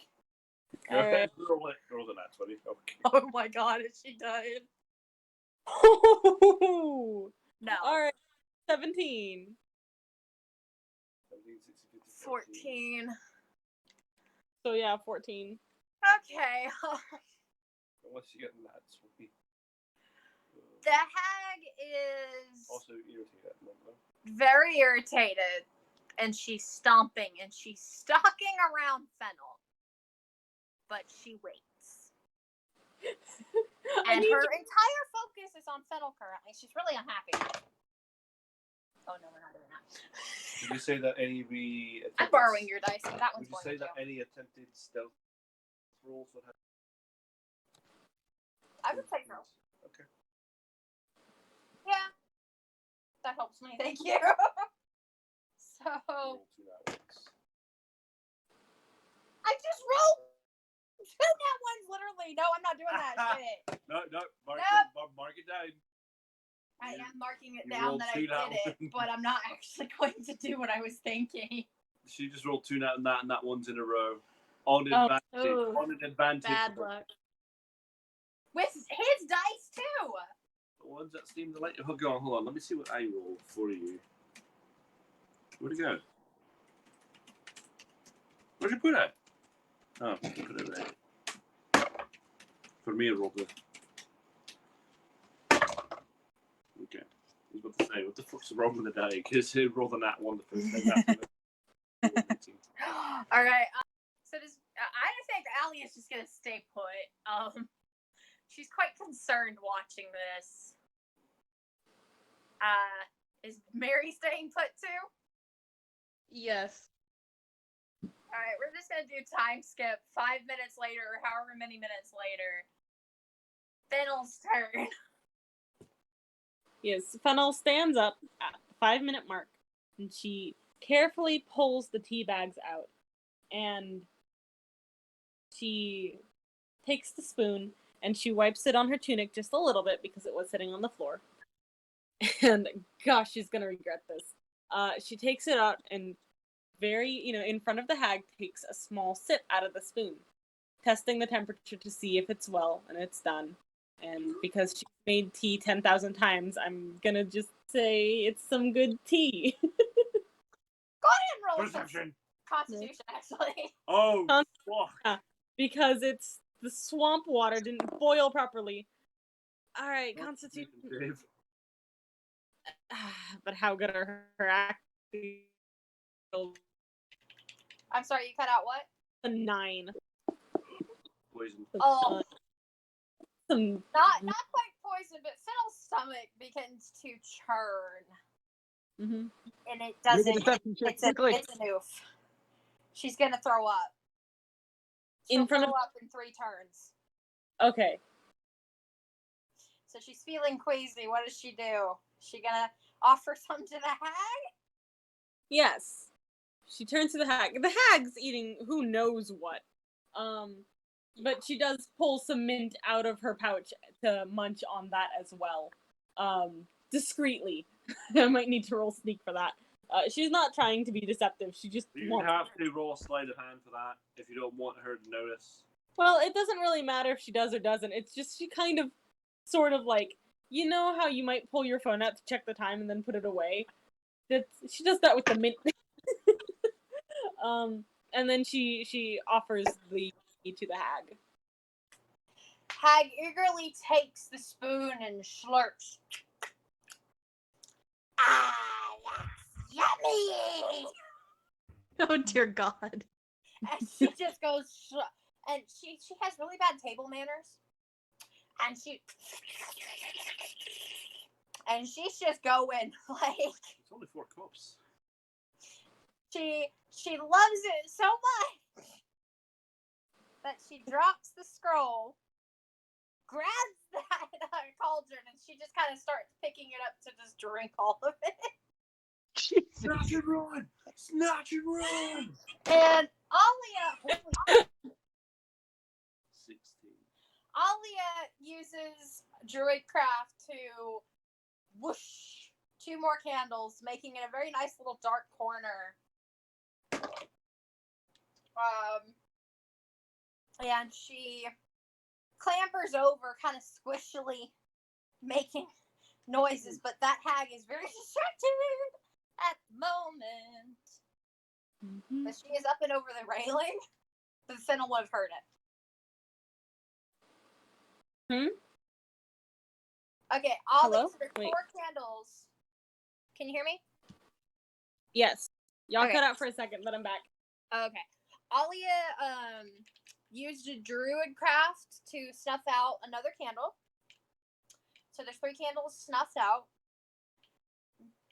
Go Alright. ahead, roll it. Roll the nat 20. Okay. Oh my god, is she dying? No. Alright, 17. 17, 16, 15, 14. So yeah, 14. Okay. Unless you get nat 20. The hag is Also irritated at the moment. very irritated, and she's stomping, and she's stalking around Fennel. But she waits. And her entire focus is on Fennel currently. She's really unhappy. Oh no, we're not doing that. Would you say that any I'm borrowing your dice, but that Would one's you going say to that any attempted stealth rolls would have? I would say so. Okay. Yeah. That helps me, thank you. So, Roll 2 nat ones. I just rolled 2 nat ones, literally. No, I'm not doing that shit. No, mark, Nope. mark it down. I am marking it you down rolled that I 2 did nat it, ones. but I'm not actually going to do what I was thinking. She just rolled 2 nat ones in a row. On Oh. advantage. Oh, On an advantage. bad luck. With his dice, too! The ones that seem to like. Hold on. Let me see what I roll for you. Where'd it go? Where'd you put it? Oh, put it there. For me, I rolled it. Okay. I was about to say, what the fuck's wrong with the die? Because he rolled a nat 1 the first time. Alright, so does, I think Allie is just gonna stay put. she's quite concerned watching this. Is Mary staying put too? Yes. All right, we're just gonna do time skip. 5 minutes later, or however many minutes later. Fennel's turn. Yes, Fennel stands up at the 5-minute mark, and she carefully pulls the tea bags out, and she takes the spoon, and she wipes it on her tunic just a little bit because it was sitting on the floor. And gosh, she's gonna regret this. She takes it out and in front of the hag, takes a small sip out of the spoon, testing the temperature to see if it's well, and it's done. And because she's made tea 10,000 times, I'm gonna just say it's some good tea. Go ahead and roll Perception. Constitution, actually. Oh, fuck. Because it's the swamp water didn't boil properly. Alright, Constitution. Dave. But how good are her acting? I'm sorry, you cut out what? A 9. Poison. Oh, Some not quite poison, but Fennel's stomach begins to churn. Mm-hmm. And it Make a doesn't. deception check It's an quickly. oof. She's gonna throw up. She'll In front throw of- up in 3 turns. Okay. So she's feeling queasy. What does she do? She gonna offer some to the hag? Yes. She turns to the hag. The hag's eating who knows what. But she does pull some mint out of her pouch to munch on that as well. Discreetly. I might need to roll sneak for that. She's not trying to be deceptive. She just You wants. have to roll a sleight of hand for that if you don't want her to notice. Well, it doesn't really matter if she does or doesn't. It's just she kind of, sort of like, you know how you might pull your phone out to check the time and then put it away? She does that with the mint. And then she offers the key to the hag. Hag eagerly takes the spoon and slurps. Ah, that's yummy! Oh dear God. And she just goes, and she has really bad table manners. And she's just going, like, It's only 4 cups. she loves it so much that she drops the scroll, grabs that cauldron, and she just kind of starts picking it up to just drink all of it. Jesus. Snatch and run! Snatch and run! And Alia 16. uses Druidcraft to whoosh 2 more candles, making it a very nice little dark corner. And she clambers over kind of squishily, making noises, but that hag is very distracted at the moment. Mm-hmm. But she is up and over the railing. The Fennel would have heard it. Okay, Hello? there's 4 Wait. candles. Can you hear me? Yes. Y'all Okay. cut out for a second, but I'm back. Okay. Alia used a Druidcraft to snuff out another candle. So there's 3 candles snuffed out,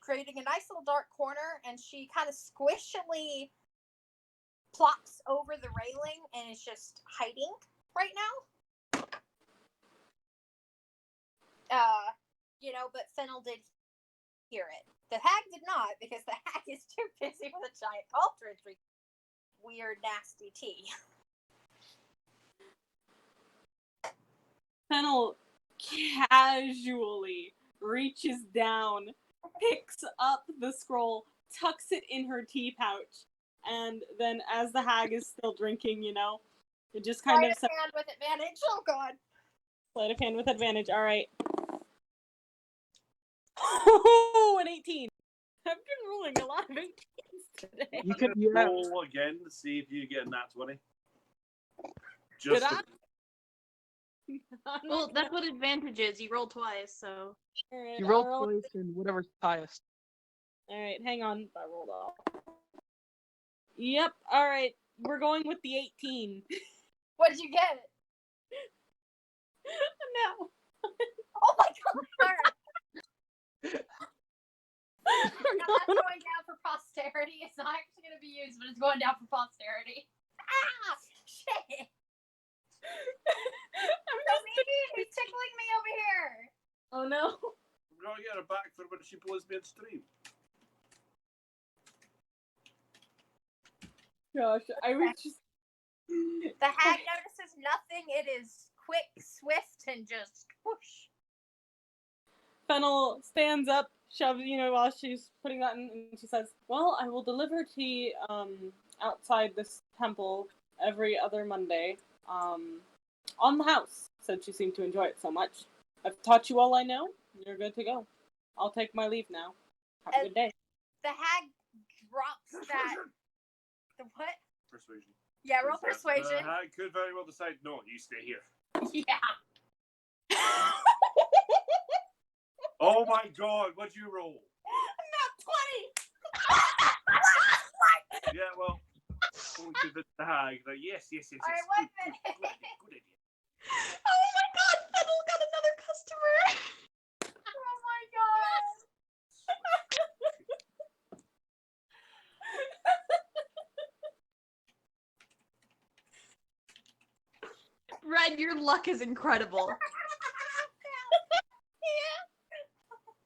creating a nice little dark corner, and she kind of squishily plops over the railing and is just hiding right now. But Fennel did hear it. The hag did not, because the hag is too busy with a giant cauldron drinking weird, nasty tea. Fennel casually reaches down, picks up the scroll, tucks it in her tea pouch, and then as the hag is still drinking, it just kind Sleight of of hand with advantage. Oh god. sleight of hand with advantage. All right. Oh, an 18. I've been rolling a lot of 18s today. You could yeah. Roll again to see if you get a nat 20. Did Just I? Well, that's what advantage is. You roll twice, so. All right, You roll I'll twice and whatever's highest. All right, hang on. I rolled off. Yep. All right, we're going with the 18. What did you get? No. Oh my god! Alright. That's going down for posterity. It's not actually going to be used, but it's going down for posterity. Ah! Shit! He's tickling me over here! Oh no. I'm gonna get her back for when she blows me in stream. Gosh, I was just. The hag notices nothing. It is quick, swift, and just whoosh. Fennel stands up, shoves, while she's putting that in, and she says, "Well, I will deliver tea outside this temple every other Monday on the house, since you seem to enjoy it so much. I've taught you all I know. You're good to go. I'll take my leave now. Have a good day." The hag drops that. The what? Persuasion. Yeah, roll persuasion. I could very well decide, no, you stay here. Yeah. Oh my god, what'd you roll? Not 20! Yeah, well, only convince the hag that yes. Alright, Good, 1 minute. good idea. Oh my god, Fennel got another customer! Oh my god! Red, your luck is incredible.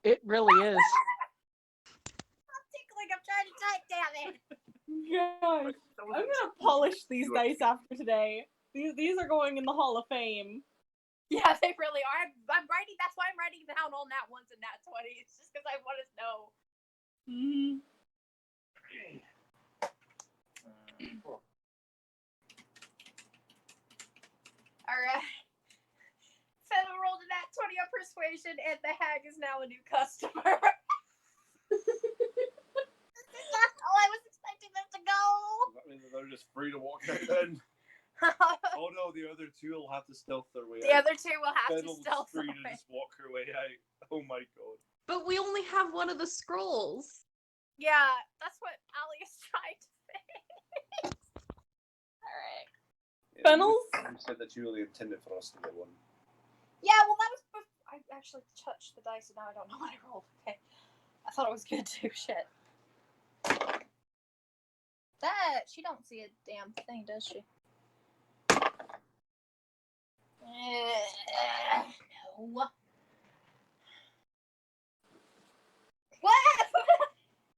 It really is. I'm tickling. I'm trying to type, damn it. Gosh, I'm gonna polish these dice after today. These are going in the Hall of Fame. Yeah, they really are. I'm writing. That's why I'm writing down all nat ones and nat 20s, just because I want to know. Mm-hmm. All right. Fennel rolled a nat 20 on persuasion, and the hag is now a new customer. This is not how I was expecting them to go. That means that they're just free to walk out then. Oh no, the other two will have to stealth their way The out. other two will have Fennel's to stealth free away. to just walk her way out. Oh my god. But we only have one of the scrolls. Yeah, that's what Ali is trying to fix. Alright. Yeah, Fennels? You said that you only intended for us to get one. Yeah, well, that was before I actually touched the dice, and now I don't know what I rolled. Okay. I thought it was good too. Shit. That she don't see a damn thing, does she? No. What?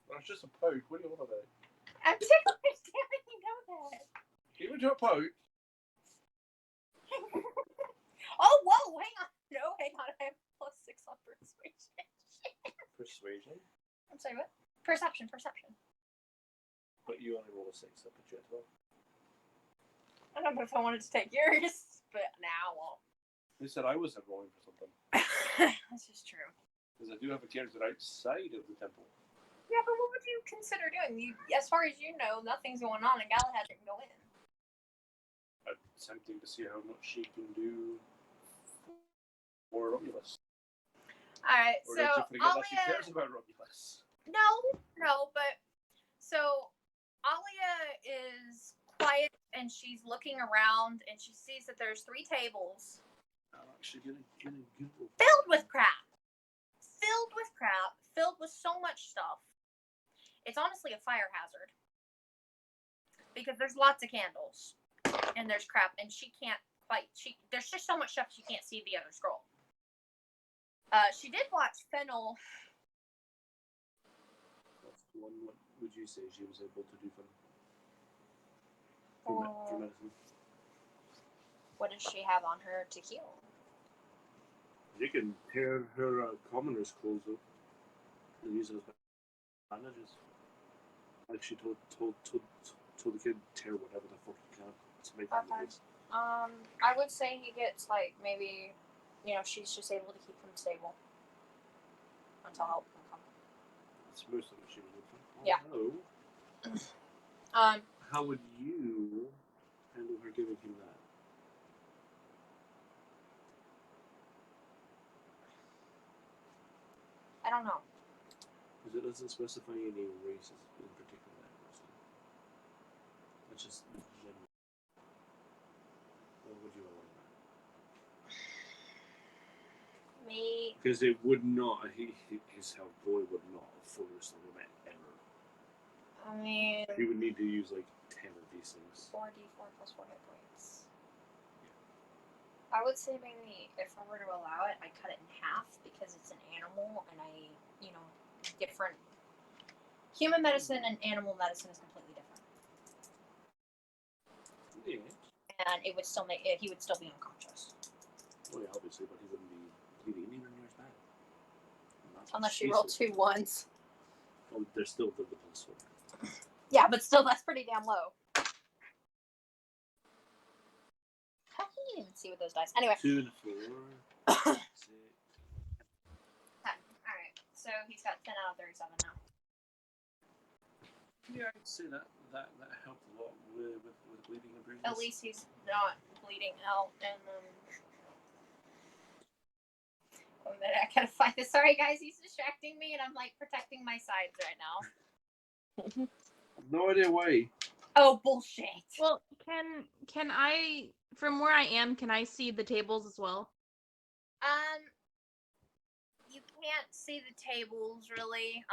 That's just a poke. What do you want about it? I'm tickled. Damn it, you know that. Give it to a poke. Oh, whoa, hang on. No, hang on. I have +6 on persuasion. Persuasion. I'm sorry, what? Perception. But you only roll a 6. That puts you at 12. I don't know if I wanted to take yours, but now I won't. Who said I wasn't rolling for something? This is true. Because I do have a character outside of the temple. Yeah, but what would you consider doing? As far as you know, nothing's going on, and Galahad didn't go in. Attempting to see how much she can do for Romulus. Alright, Or so did you forget that she Alia... cares about Romulus? No, but... So, Alia is quiet, and she's looking around, and she sees that there's 3 tables I'm actually gonna Google. filled with crap. Filled with so much stuff. It's honestly a fire hazard. Because there's lots of candles. And there's crap. And she can't quite... There's just so much stuff she can't see the other scroll. She did watch Fennel... What would you say she was able to do for medicine? What does she have on her to heal? You can tear her commoner's clothes up and use it as bandages. Like she told the kid, tear whatever the fuck you can to make bandages. I would say he gets, like, maybe, she's just able to keep him stable. Until help can come. That's most of what she was looking for. Yeah. Oh. How would you handle her giving him that? I don't know. Because it doesn't specify any races in particular. It's just general. What would you want? Because it would not, his health boy would not fully restore him ever. I mean, He would need to use like 10 of these things. 4d4 plus 4 hit points. I would say maybe if I were to allow it, I'd cut it in half because it's an animal and different. Human medicine and animal medicine is completely different. Yeah. And it would still he would still be unconscious. Well, yeah, obviously, but he wouldn't be bleeding anywhere near as bad. Unless you roll 2 1s. Oh, there's still the sword. Yeah, but still, that's pretty damn low. How can you even see with those dice? Anyway. 2 and 4. 6. Alright, so he's got 10 out of 37 now. Yeah, I'd say that helped a lot with bleeding and bruises. At least he's not bleeding out and One minute, I gotta find this. Sorry guys, he's distracting me and I'm like protecting my sides right now. No idea why. Oh bullshit. Well, can I, from where I am, can I see the tables as well? You can't see the tables really.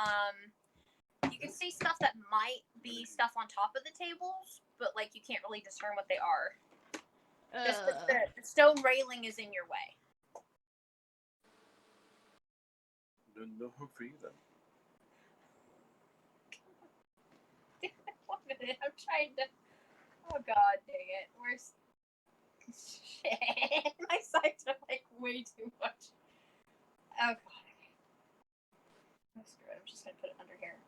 You can see stuff that might be stuff on top of the tables, but like you can't really discern what they are. Just the stone railing is in your way. No hope for you then. One minute, I'm trying to. Oh god, dang it! Where's shit? My sides are like way too much. Oh god. Oh, screw it. I'm just gonna put it under here.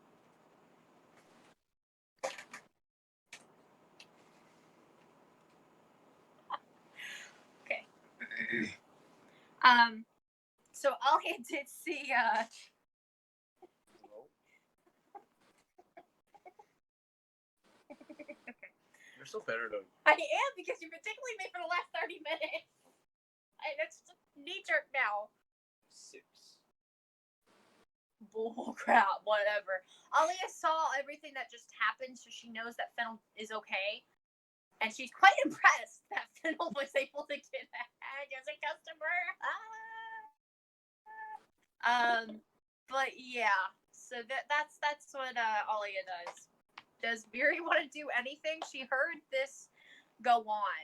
Okay. So Alia did see You're still better though. I am because you've been tickling me for the last 30 minutes. That's just knee jerk now. 6. Bull crap, whatever. Alia saw everything that just happened, so she knows that Fennel is okay. And she's quite impressed that Fennel was able to get a hag as a customer. But yeah, so that's what Alia does. Does Miri want to do anything? She heard this go on.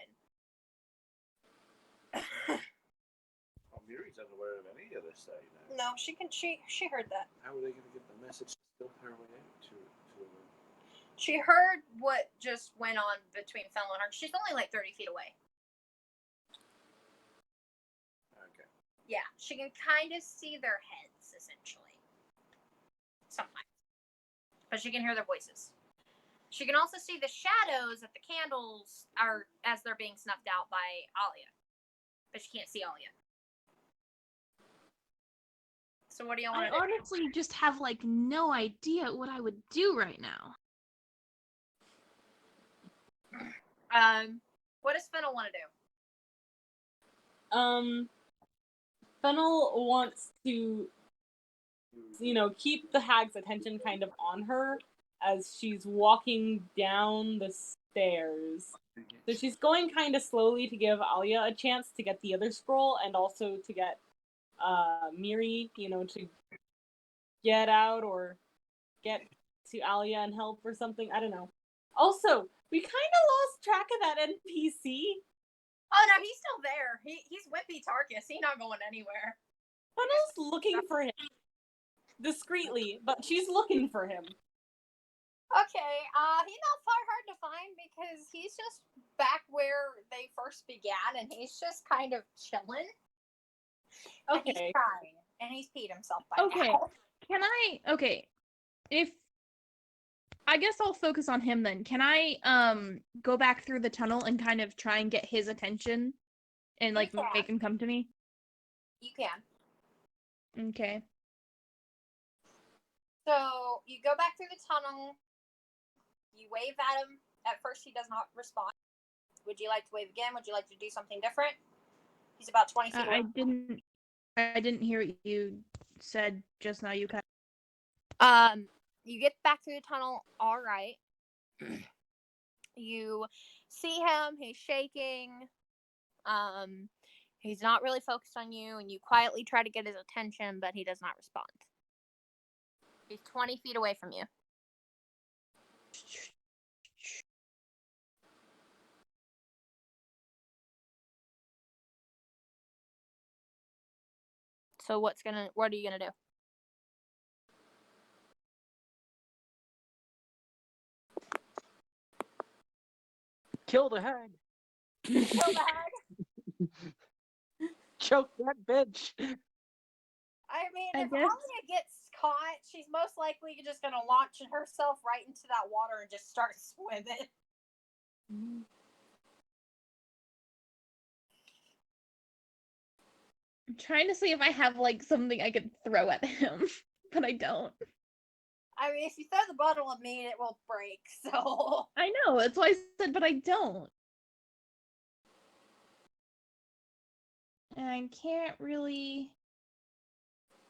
Oh, Miri's unaware of any of this side now. No, she heard that. How are they going to get the message still her way out to them? She heard what just went on between Fennel and her. She's only like 30 feet away. Okay. Yeah, she can kind of see their heads, essentially. Sometimes. But she can hear their voices. She can also see the shadows that the candles are as they're being snuffed out by Alia. But she can't see Alia. So what do you want to do? I honestly just have like no idea what I would do right now. What does Fennel want to do? Fennel wants to, keep the hag's attention kind of on her as she's walking down the stairs. So she's going kind of slowly to give Alia a chance to get the other scroll and also to get Miri, to get out or get to Alia and help or something. I don't know. Also, we kind of lost track of that NPC. Oh no, he's still there. He's Wimpy Tarkus. He's not going anywhere. Fennel's looking for him. Discreetly, but she's looking for him. Okay, he's not hard to find because he's just back where they first began and he's just kind of chilling. Okay. And he's crying. And he's peed himself by now. If I guess I'll focus on him then. Can I go back through the tunnel and kind of try and get his attention and like make him come to me? You can. Okay. So you go back through the tunnel. You wave at him. At first he does not respond. Would you like to wave again? Would you like to do something different? He's about 20 feet away. I didn't hear what you said just now. You cut. You get back through the tunnel. All right. You see him. He's shaking. He's not really focused on you, and you quietly try to get his attention, but he does not respond. He's 20 feet away from you. So what are you gonna do? Kill the hag. Kill the hag? Choke that bitch. I mean, I if guess- Alia gets caught, she's most likely just gonna launch herself right into that water and just start swimming. I'm trying to see if I have like something I could throw at him, but I don't. I mean, if you throw the bottle at me, it will break, so... I know, that's why I said, but I don't. And I can't really...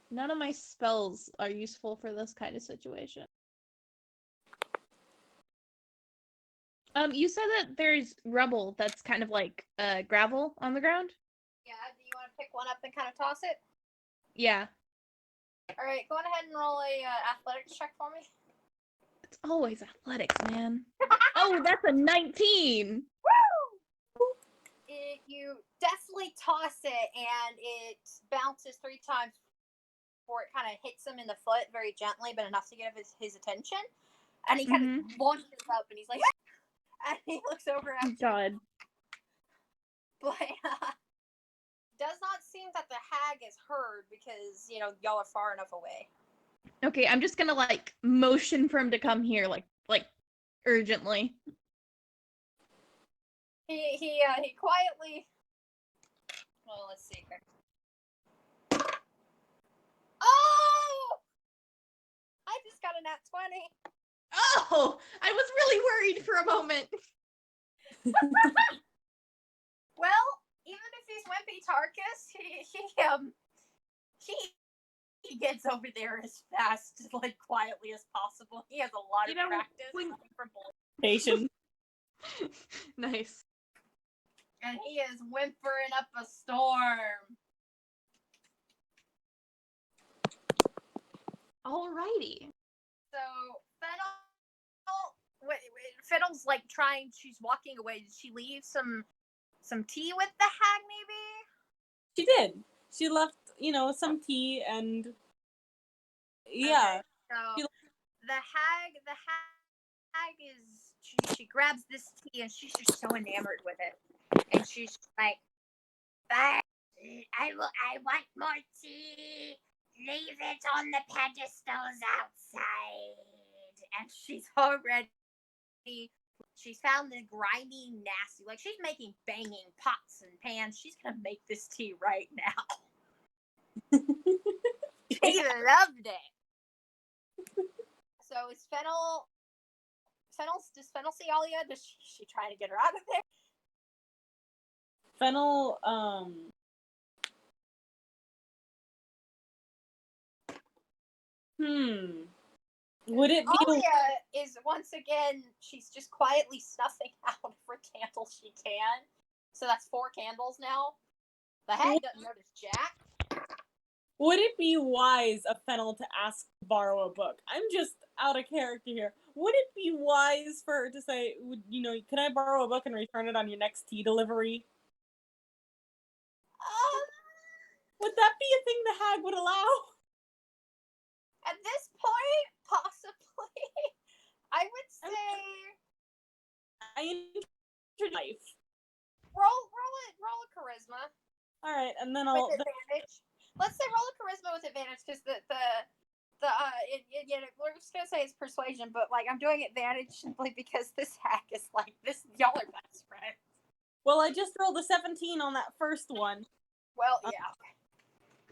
None of my spells are useful for this kind of situation. You said that there's rubble that's kind of like gravel on the ground? Yeah, do you want to pick one up and kind of toss it? Yeah. Alright, go on ahead and roll a athletics check for me. It's always athletics, man. Oh, that's a 19! Woo! You definitely toss it, and it bounces 3 times before it kind of hits him in the foot very gently, but enough to get his attention. And he kind of launches up, and he's like, and he looks over at you. God. But does not seem that the hag is heard because, y'all are far enough away. Okay, I'm just gonna like motion for him to come here, like urgently. He quietly. Well, let's see here. Oh! I just got a nat 20. Oh, I was really worried for a moment. Well, even if he's Wimpy Tarkus, he gets over there as fast, like quietly as possible. He has a lot of practice for bullets. Patient. Nice. And he is whimpering up a storm. Alrighty. So Fennel's like she's walking away. Did she leave some tea with the hag maybe? She did. She left, some tea and yeah. Okay, so the hag is she grabs this tea and she's just so enamored with it. And she's like, I want more tea. Leave it on the pedestals outside. And she's found the grimy, nasty, like she's making banging pots and pans. She's gonna make this tea right now. She loved it. So is Fennel, does Fennel see Alia? Does she trying to get her out of there? Fennel, would it be Alia is once again, she's just quietly snuffing out every candle she can. So that's 4 candles now. The hag doesn't notice jack. Would it be wise of Fennel to ask to borrow a book? I'm just out of character here. Would it be wise for her to say, can I borrow a book and return it on your next tea delivery? Would that be a thing the hag would allow? At this point, possibly. I would say I entered life. roll a charisma. All right, and then I'll. With advantage. Let's say roll a charisma with advantage because we're just gonna say it's persuasion, but like I'm doing advantage simply because this hag is like this. Y'all are best friends. Well, I just rolled a 17 on that first one. Well, yeah.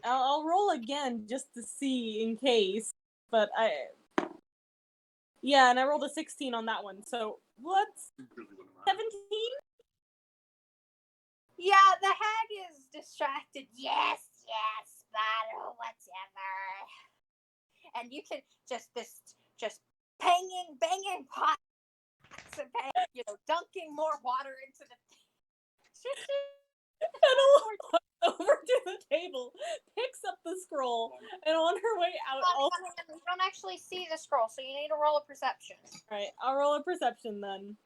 I'll roll again just to see in case, but yeah, and I rolled a 16 on that one. So what's 17? Yeah, the hag is distracted. Yes, battle, whatever. And you can just banging pots and dunking more water into the. over to the table, picks up the scroll, and on her way out, You don't actually see the scroll, so you need to roll a perception. Alright, I'll roll a perception then.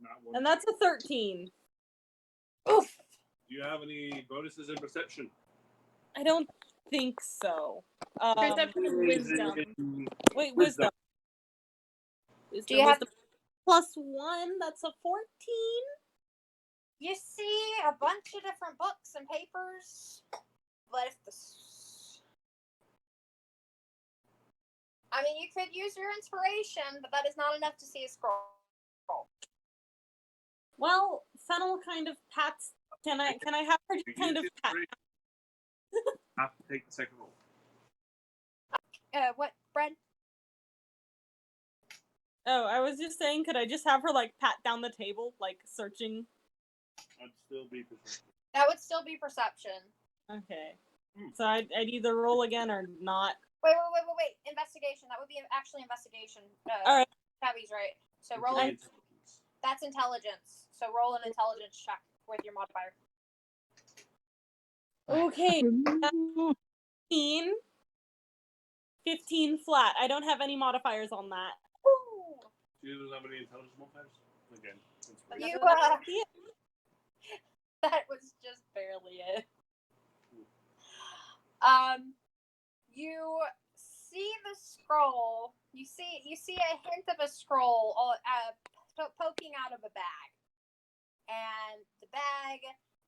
Not one. And that's a 13. Oof. Do you have any bonuses in perception? I don't think so. Perception is wisdom. Wait, wisdom. Do you have +1? That's a 14? You see a bunch of different books and papers, but if I mean, you could use your inspiration, but that is not enough to see a scroll. Well, Fennel kind of pats. Can I have her just kind of pat? Have to take the second roll. What, Brad? Oh, I was just saying, could I just have her like pat down the table, like searching? I'd still be perception. That would still be perception. Okay. So I'd either roll again or not. Wait. Investigation. That would be actually investigation. All right. Tabby's right. So roll. That's intelligence. So roll an intelligence check with your modifier. Okay. 15 flat. I don't have any modifiers on that. Ooh. Do you have any intelligence modifiers? Again. You, Yeah. that was just barely it. You see the scroll. You see a hint of a scroll poking out of a bag, and the bag,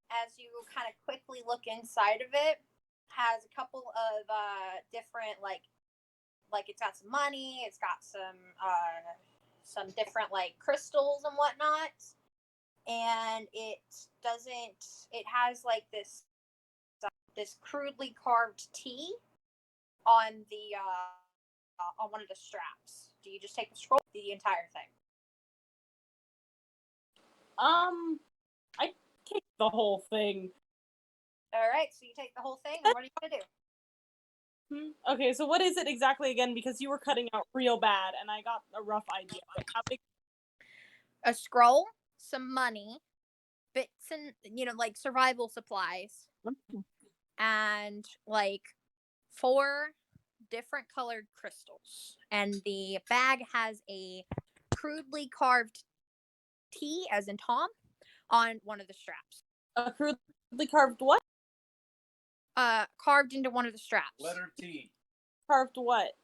as you kind of quickly look inside of it, has a couple of different like it's got some money. It's got some different like crystals and whatnot. And it has like this crudely carved T on the on one of the straps. Do you just take the scroll, the entire thing? I take the whole thing. All right, so you take the whole thing. And what are you gonna do? Okay, so what is it exactly again? Because you were cutting out real bad, and I got a rough idea. Like, how big? A scroll, some money, bits and like survival supplies, and like 4 different colored crystals. And the bag has a crudely carved T, as in Tom, on one of the straps. A crudely carved what? Carved into one of the straps. Letter T. Carved what?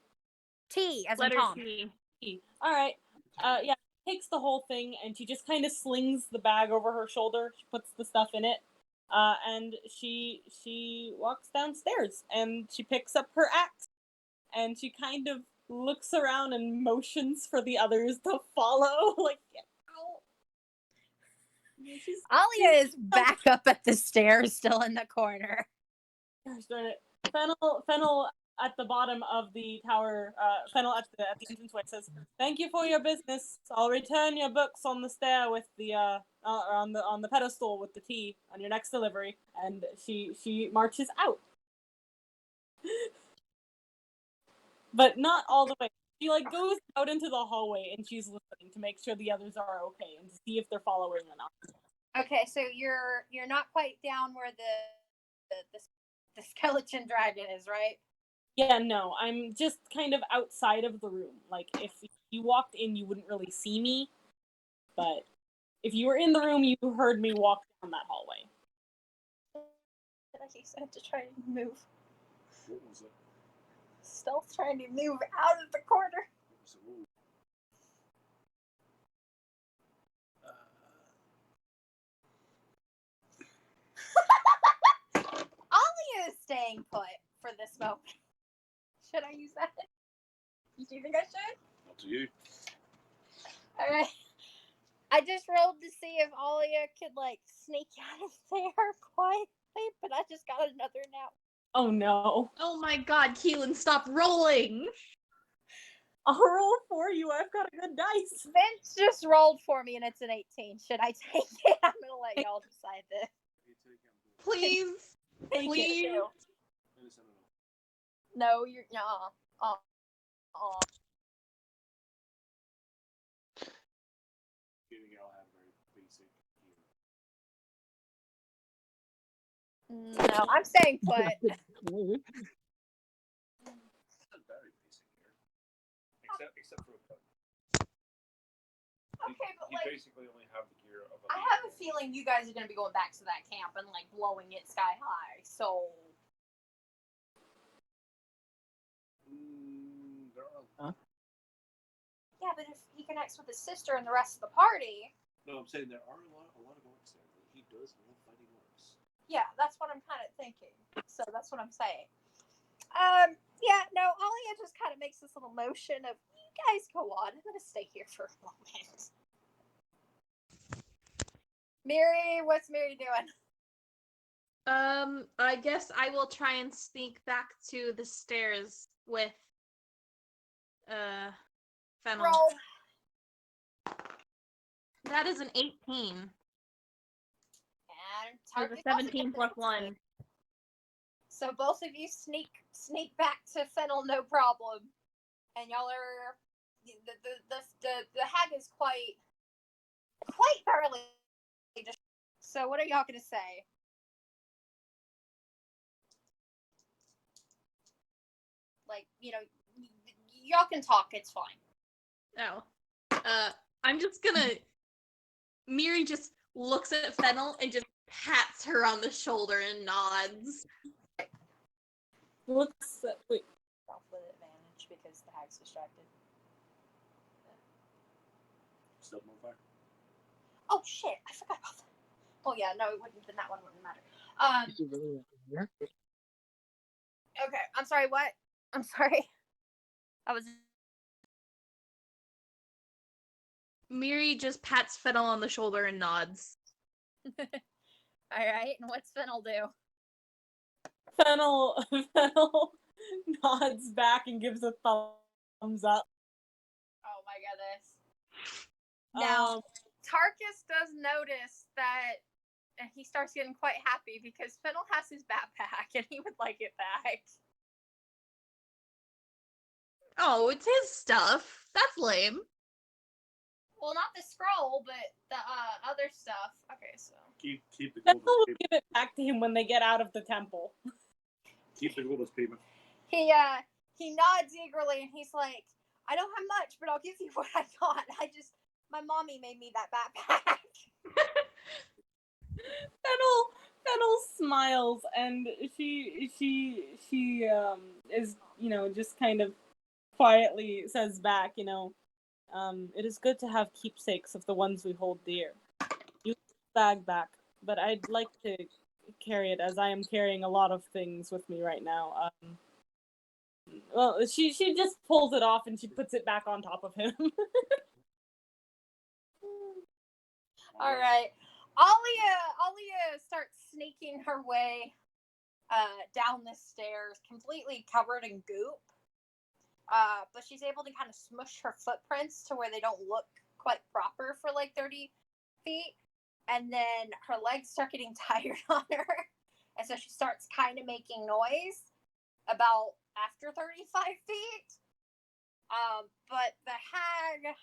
T, as Letter in Tom. T. All right. Yeah. Takes the whole thing and she just kind of slings the bag over her shoulder. She puts the stuff in it, and she walks downstairs and she picks up her axe and she kind of looks around and motions for the others to follow. Like, ow. Alia is back up at the stairs, still in the corner. Gosh darn it. Fennel at the bottom of the tower, Fennel at the entranceway says, "Thank you for your business. I'll return your books on the stair with the on the pedestal with the tea on your next delivery." And she marches out, but not all the way. She like goes out into the hallway and she's listening to make sure the others are okay and to see if they're following or not. Okay, so you're not quite down where the skeleton dragon is, right? Yeah, no, I'm just kind of outside of the room. Like, if you walked in, you wouldn't really see me. But if you were in the room, you heard me walk down that hallway. He said to try to move. What was it? Stealth trying to move out of the corner. Alia is staying put for this moment. Should I use that? Do you think I should? Up to you. Alright. I just rolled to see if Alia could, like, sneak out of there quietly, but I just got another nat. Oh no. Oh my god, Keelan, stop rolling! I'll roll for you. I've got a good dice. Vince just rolled for me and it's an 18. Should I take it? I'm gonna let y'all decide this. Please! Take Please! it. No, you're Getting Galahad very basic gear. No, I'm staying put. It's a very basic gear. Except for a gun. Okay, but He like, basically only have the gear of a I have a feeling you guys are gonna be going back to that camp and like blowing it sky high. So there are... yeah, but if he connects with his sister and the rest of the party, No, I'm saying there are a lot of orcs there. He does love fighting orcs. yeah, that's what I'm kind of thinking. So that's what I'm saying. Yeah, no, Alia just kind of makes this little motion of, you guys go on. I'm gonna stay here for a moment. Miri, what's Miri doing? I guess I will try and sneak back to the stairs with Fennel. Roll. That is an 18. And So the 17 plus 1. So both of you sneak back to Fennel, no problem. And y'all are the hag is quite thoroughly. So what are y'all gonna say? Like, y'all can talk. It's fine. Oh. I'm just gonna... Miri just looks at Fennel and just pats her on the shoulder and nods. Wait. Off with advantage because the hag's distracted. Still on fire. Oh shit! I forgot about that. Oh yeah, no, it wouldn't. Then that one wouldn't matter. Okay, I'm sorry. What? I'm sorry. I was. Miri just pats Fennel on the shoulder and nods. All right, and what's Fennel do? Fennel nods back and gives a thumbs up. Oh my goodness. Now, Tarkus does notice that he starts getting quite happy because Fennel has his backpack and he would like it back. Oh, it's his stuff. That's lame. Well, not the scroll, but the other stuff. Okay, so. Keep the Fennel gold will as payment. give it back to him when they get out of the temple. Keep the gold as payment. He nods eagerly and he's like, I don't have much, but I'll give you what I got. My mommy made me that backpack. Fennel smiles and she is, just kind of quietly says back, it is good to have keepsakes of the ones we hold dear. You bag back, but I'd like to carry it as I am carrying a lot of things with me right now. Well, she just pulls it off and she puts it back on top of him. All right. Alia starts sneaking her way down the stairs, completely covered in goop. But she's able to kind of smush her footprints to where they don't look quite proper for like 30 feet. And then her legs start getting tired on her. And so she starts kind of making noise about after 35 feet. But the hag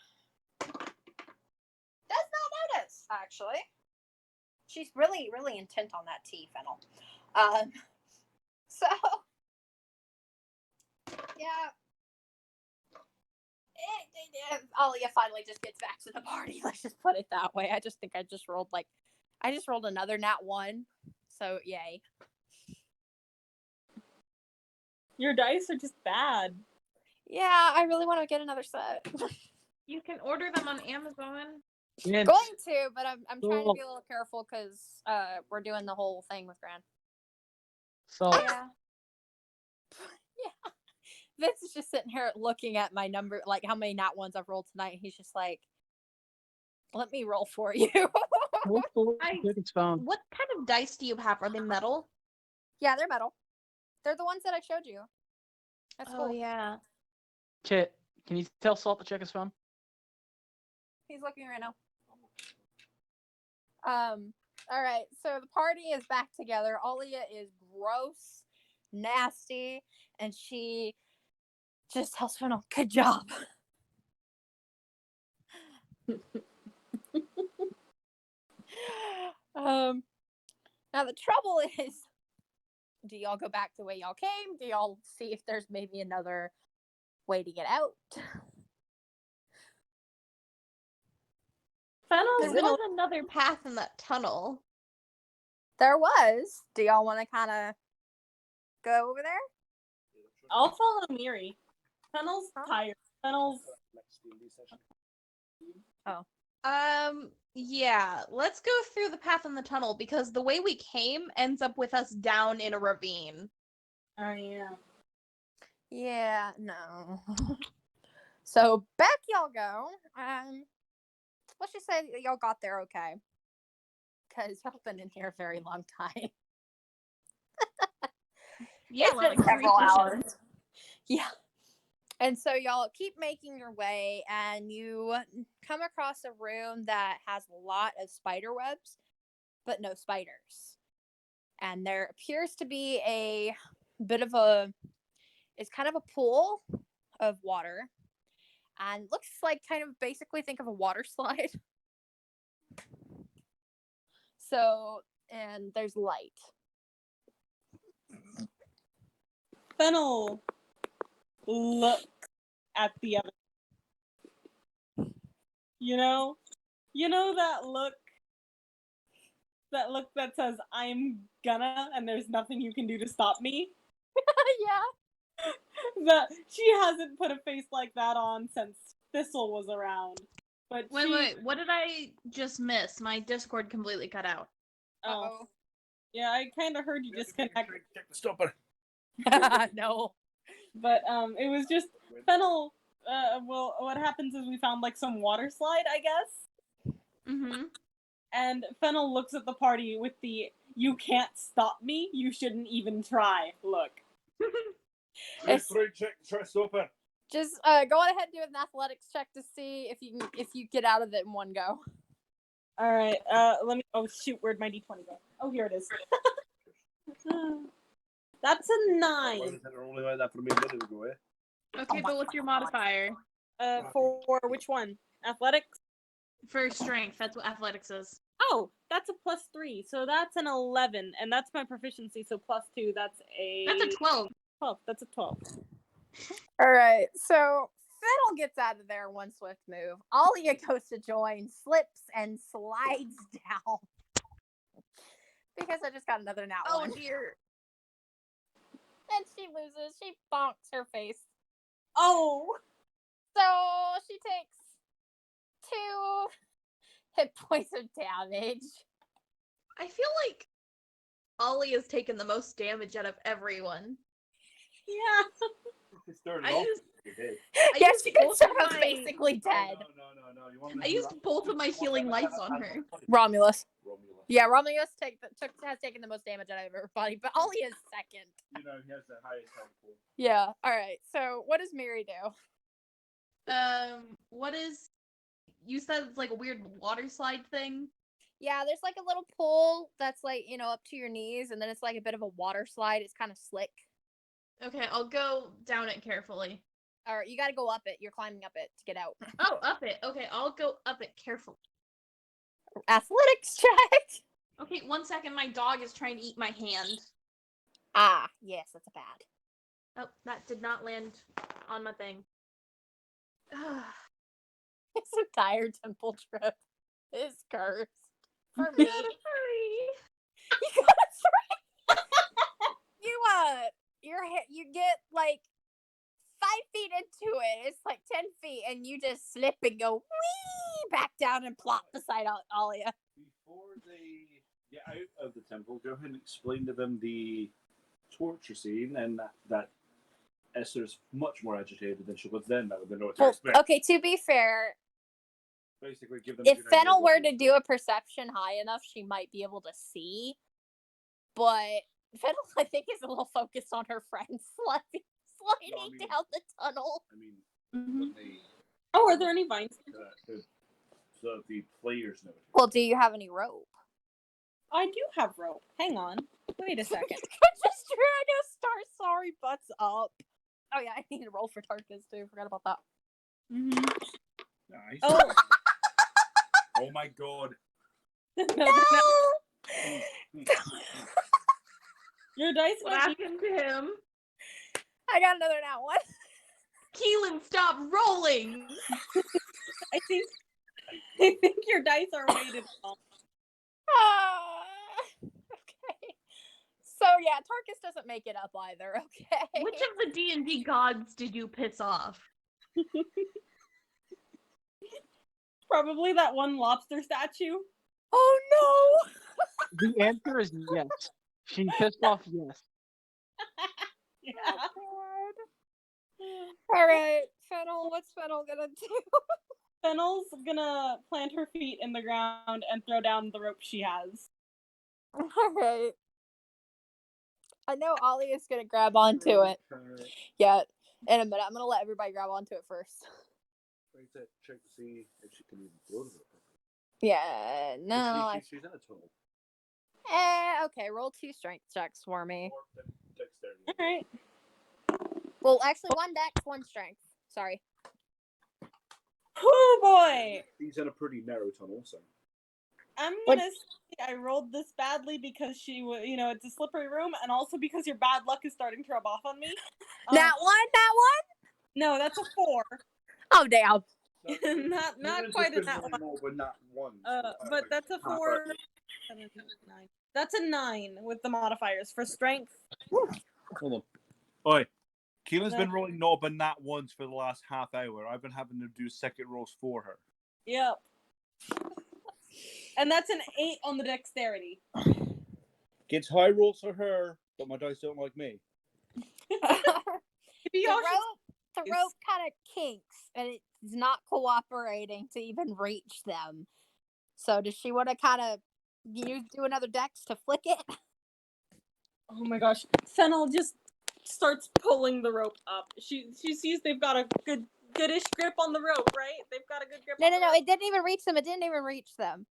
does not notice, actually. She's really, really intent on that tea, Fennel. So, yeah. Alia finally just gets back to the party. Let's just put it that way. I just think I just rolled another nat 1. So, yay. Your dice are just bad. Yeah, I really want to get another set. You can order them on Amazon. Yeah. Going to, but I'm trying to be a little careful because we're doing the whole thing with Gran. So Yeah. Yeah. Vince is just sitting here looking at my number, like how many nat ones I've rolled tonight. He's just like, let me roll for you. it's found. What kind of dice do you have? Are they metal? Yeah, they're metal. They're the ones that I showed you. That's Oh, cool. yeah. Kit, can you tell Salt to check his phone? He's looking right now. All right, so the party is back together. Alia is gross, nasty, and she just tells Fennel, good job. Now the trouble is Do y'all go back the way y'all came? Do y'all see if there's maybe another way to get out? Fennel's There gonna was another path in that tunnel. There was. Do y'all want to kind of go over there? I'll follow Miri. Fennel's tired. Fennel's Next D&D session. Yeah, let's go through the path in the tunnel because the way we came ends up with us down in a ravine. yeah. Yeah, no. So back y'all go. Let's just say that y'all got there okay. Because y'all been in here a very long time. Yeah, It's we're been like 3 several sessions. hours. Yeah. And so y'all keep making your way and you come across a room that has a lot of spider webs, but no spiders. And there appears to be a bit of it's kind of a pool of water. And looks like kind of basically think of a water slide. So, and there's light. Fennel looks at the other. You know that look that says I'm gonna and there's nothing you can do to stop me? Yeah. That she hasn't put a face like that on since Thistle was around. But Wait, what did I just miss? My Discord completely cut out. Oh. Yeah, I kind of heard you disconnect. Check the stopper. No. But it was just Fennel. Well, what happens is we found like some water slide, I guess. Mm-hmm. And Fennel looks at the party with the "you can't stop me, you shouldn't even try" look. Let's check the stopper. Just go on ahead and do an athletics check to see if you get out of it in one go. All right. Let me. Oh shoot! Where'd my d20 go? Oh, here it is. That's a 9. Only like that for me a minute ago, eh? Okay, but what's your modifier? For which one? Athletics. For strength, that's what athletics is. Oh, that's a +3, so that's an 11, and that's my proficiency. So +2, that's That's a 12. 12. That's a 12. All right, so Fiddle gets out of there in one swift move. Alia goes to join, slips and slides down. Because I just got another nat one. Dear. And she loses. She bonks her face. Oh. So she takes 2 hit points of damage. I feel like Ollie has taken the most damage out of everyone. Yeah. I Yeah, used she both of was my- basically dead. No. You want I used both of my healing lights on her. Romulus. Romulus. Yeah, Romulus has taken the most damage out of everybody, but Ollie is second. You know, he has the highest health pool. Yeah, alright. So what does Miri do? What is... You said it's like a weird water slide thing? Yeah, there's like a little pool that's like, up to your knees, and then it's like a bit of a water slide. It's kind of slick. Okay, I'll go down it carefully. Alright, you gotta go up it. You're climbing up it to get out. Oh, up it. Okay, I'll go up it carefully. Athletics check! Okay, 1 second. My dog is trying to eat my hand. Ah, yes, that's a bad. Oh, that did not land on my thing. This entire temple trip is cursed. For me. Gotta hurry. You gotta you get like 5 feet into it. It's like 10 feet, and you just slip and go wee back down and plop beside Alia. Before they get out of the temple, go ahead and explain to them the torture scene and that Esther's much more agitated than she was then. That would be no to expect. Okay, to be fair, Basically, give them. if Fennel were to do a perception high enough, she might be able to see. But Fennel, I think, is a little focused on her friends sliding down the tunnel. I mean, Mm-hmm. when they, Oh, are there any vines? so the players know. Well, do you have any rope? I do have rope. Hang on. Wait a second. Just trying to start sorry butts up. Oh yeah, I need to roll for darkness too. Forgot about that. Mm-hmm. Nice. Oh. Oh my god. No. Your dice What might be. happened to him? I got another nat one. Keelan, stop rolling! I think your dice are weighted wrong. Okay. So yeah, Tarkus doesn't make it up either. Okay. Which of the D&D gods did you piss off? Probably that one lobster statue. Oh no! The answer is yes. She pissed off yes. Yeah. All right, Fennel. What's Fennel gonna do? Fennel's gonna plant her feet in the ground and throw down the rope she has. All right. I know Ollie is gonna grab onto it. Yeah, in a minute. I'm gonna let everybody grab onto it first. Trying to check to see if she can even throw the rope. Yeah, no. She's in a tunnel. Okay. Roll 2 strength checks for me. Or dexterity. All right. Well, actually, 1 dex, 1 strength. Sorry. Oh boy! He's in a pretty narrow tunnel, so. I'm gonna say I rolled this badly because it's a slippery room, and also because your bad luck is starting to rub off on me. That one. No, that's a 4. Oh damn. not quite a that one. But not one. But that's a 4. 7, 9. That's a 9 with the modifiers for strength. Hold on. Oi. Keelan's been rolling no but nat once for the last half hour. I've been having to do second rolls for her. Yep. And that's an 8 on the dexterity. Gets high rolls for her, but my dice don't like me. Maybe y'all The rope kind of kinks, and it's not cooperating to even reach them. So does she want to kind of do another dex to flick it? Oh my gosh. Fennel just starts pulling the rope up. She sees they've got a goodish grip on the rope, right? They've got a good grip on the rope. It didn't even reach them. It didn't even reach them.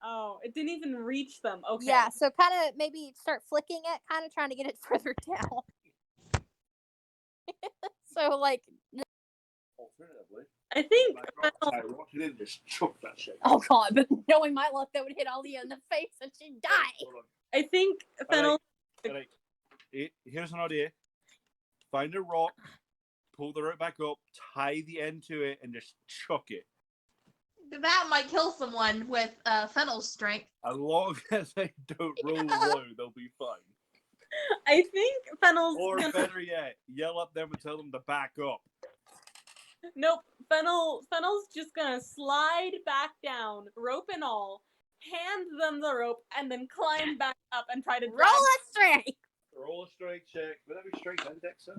Oh, it didn't even reach them. Okay. Yeah, so kind of maybe start flicking it, kind of trying to get it further down. So, like... Alternatively, I think I walk it in, just choke that shit. Oh god, but knowing my luck, that would hit Alia in the face and she'd die. Hold on. I think Fennel. Alright. Here's an idea. Find a rock, pull the rope back up, tie the end to it, and just chuck it. That might kill someone with Fennel's strength. As long as they don't roll low, they'll be fine. I think Fennel's Or gonna... better yet, yell at them and tell them to back up. Nope. Fennel's just gonna slide back down, rope and all, hand them the rope, and then climb back up and try to drag. Roll a strength! Roll a strength check. Would that be strength and dex, sir?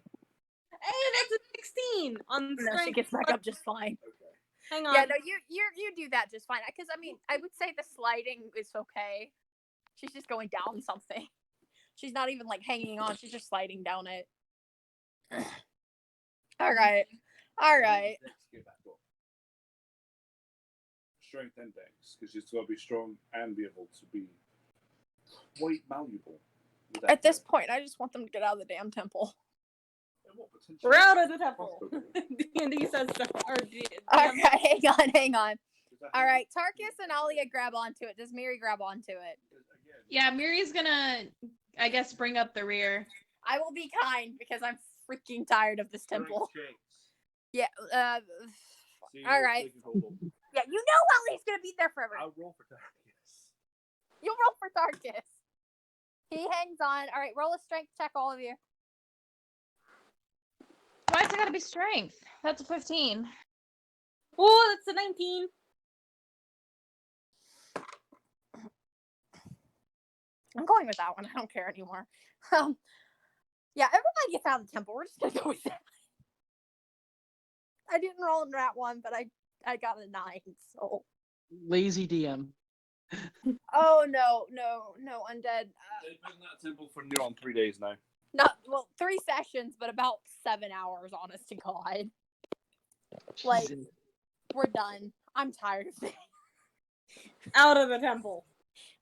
Hey, that's a 16 on No, she strength. gets back up just fine. Okay. Hang on. Yeah, no, you do that just fine. Because, I mean, I would say the sliding is okay. She's just going down something. She's not even, like, hanging on. She's just sliding down it. Alright. Alright. Dex, get back up. Strength and dex, because you've got to be strong and be able to be quite malleable. At this point, I just want them to get out of the damn temple. We're out of the temple. D&D says so. Alright, hang on. Alright, Tarkus and Alia grab onto it. Does Miri grab onto it? Yeah, Miri's gonna, I guess, bring up the rear. I will be kind because I'm freaking tired of this temple. Yeah, alright. Yeah, you know Ali's gonna be there forever. I'll roll for Tarkus. You'll roll for Tarkus. He hangs on. Alright, roll a strength check, all of you. Why's it gotta be strength? That's a 15. Oh, that's a 19. I'm going with that one. I don't care anymore. Yeah, everybody gets out of the temple. We're just gonna go with that. I didn't roll in that one, but I got a 9, so... Lazy DM. Oh, no, Undead. They've been in that temple for near on 3 days now. Not, well, 3 sessions, but about 7 hours, honest to God. Like, Jesus. we're done. I'm tired of this. Out of the temple.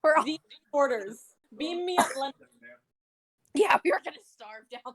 We're all... The orders. Beam me up, Len. Yeah, we were gonna starve down there.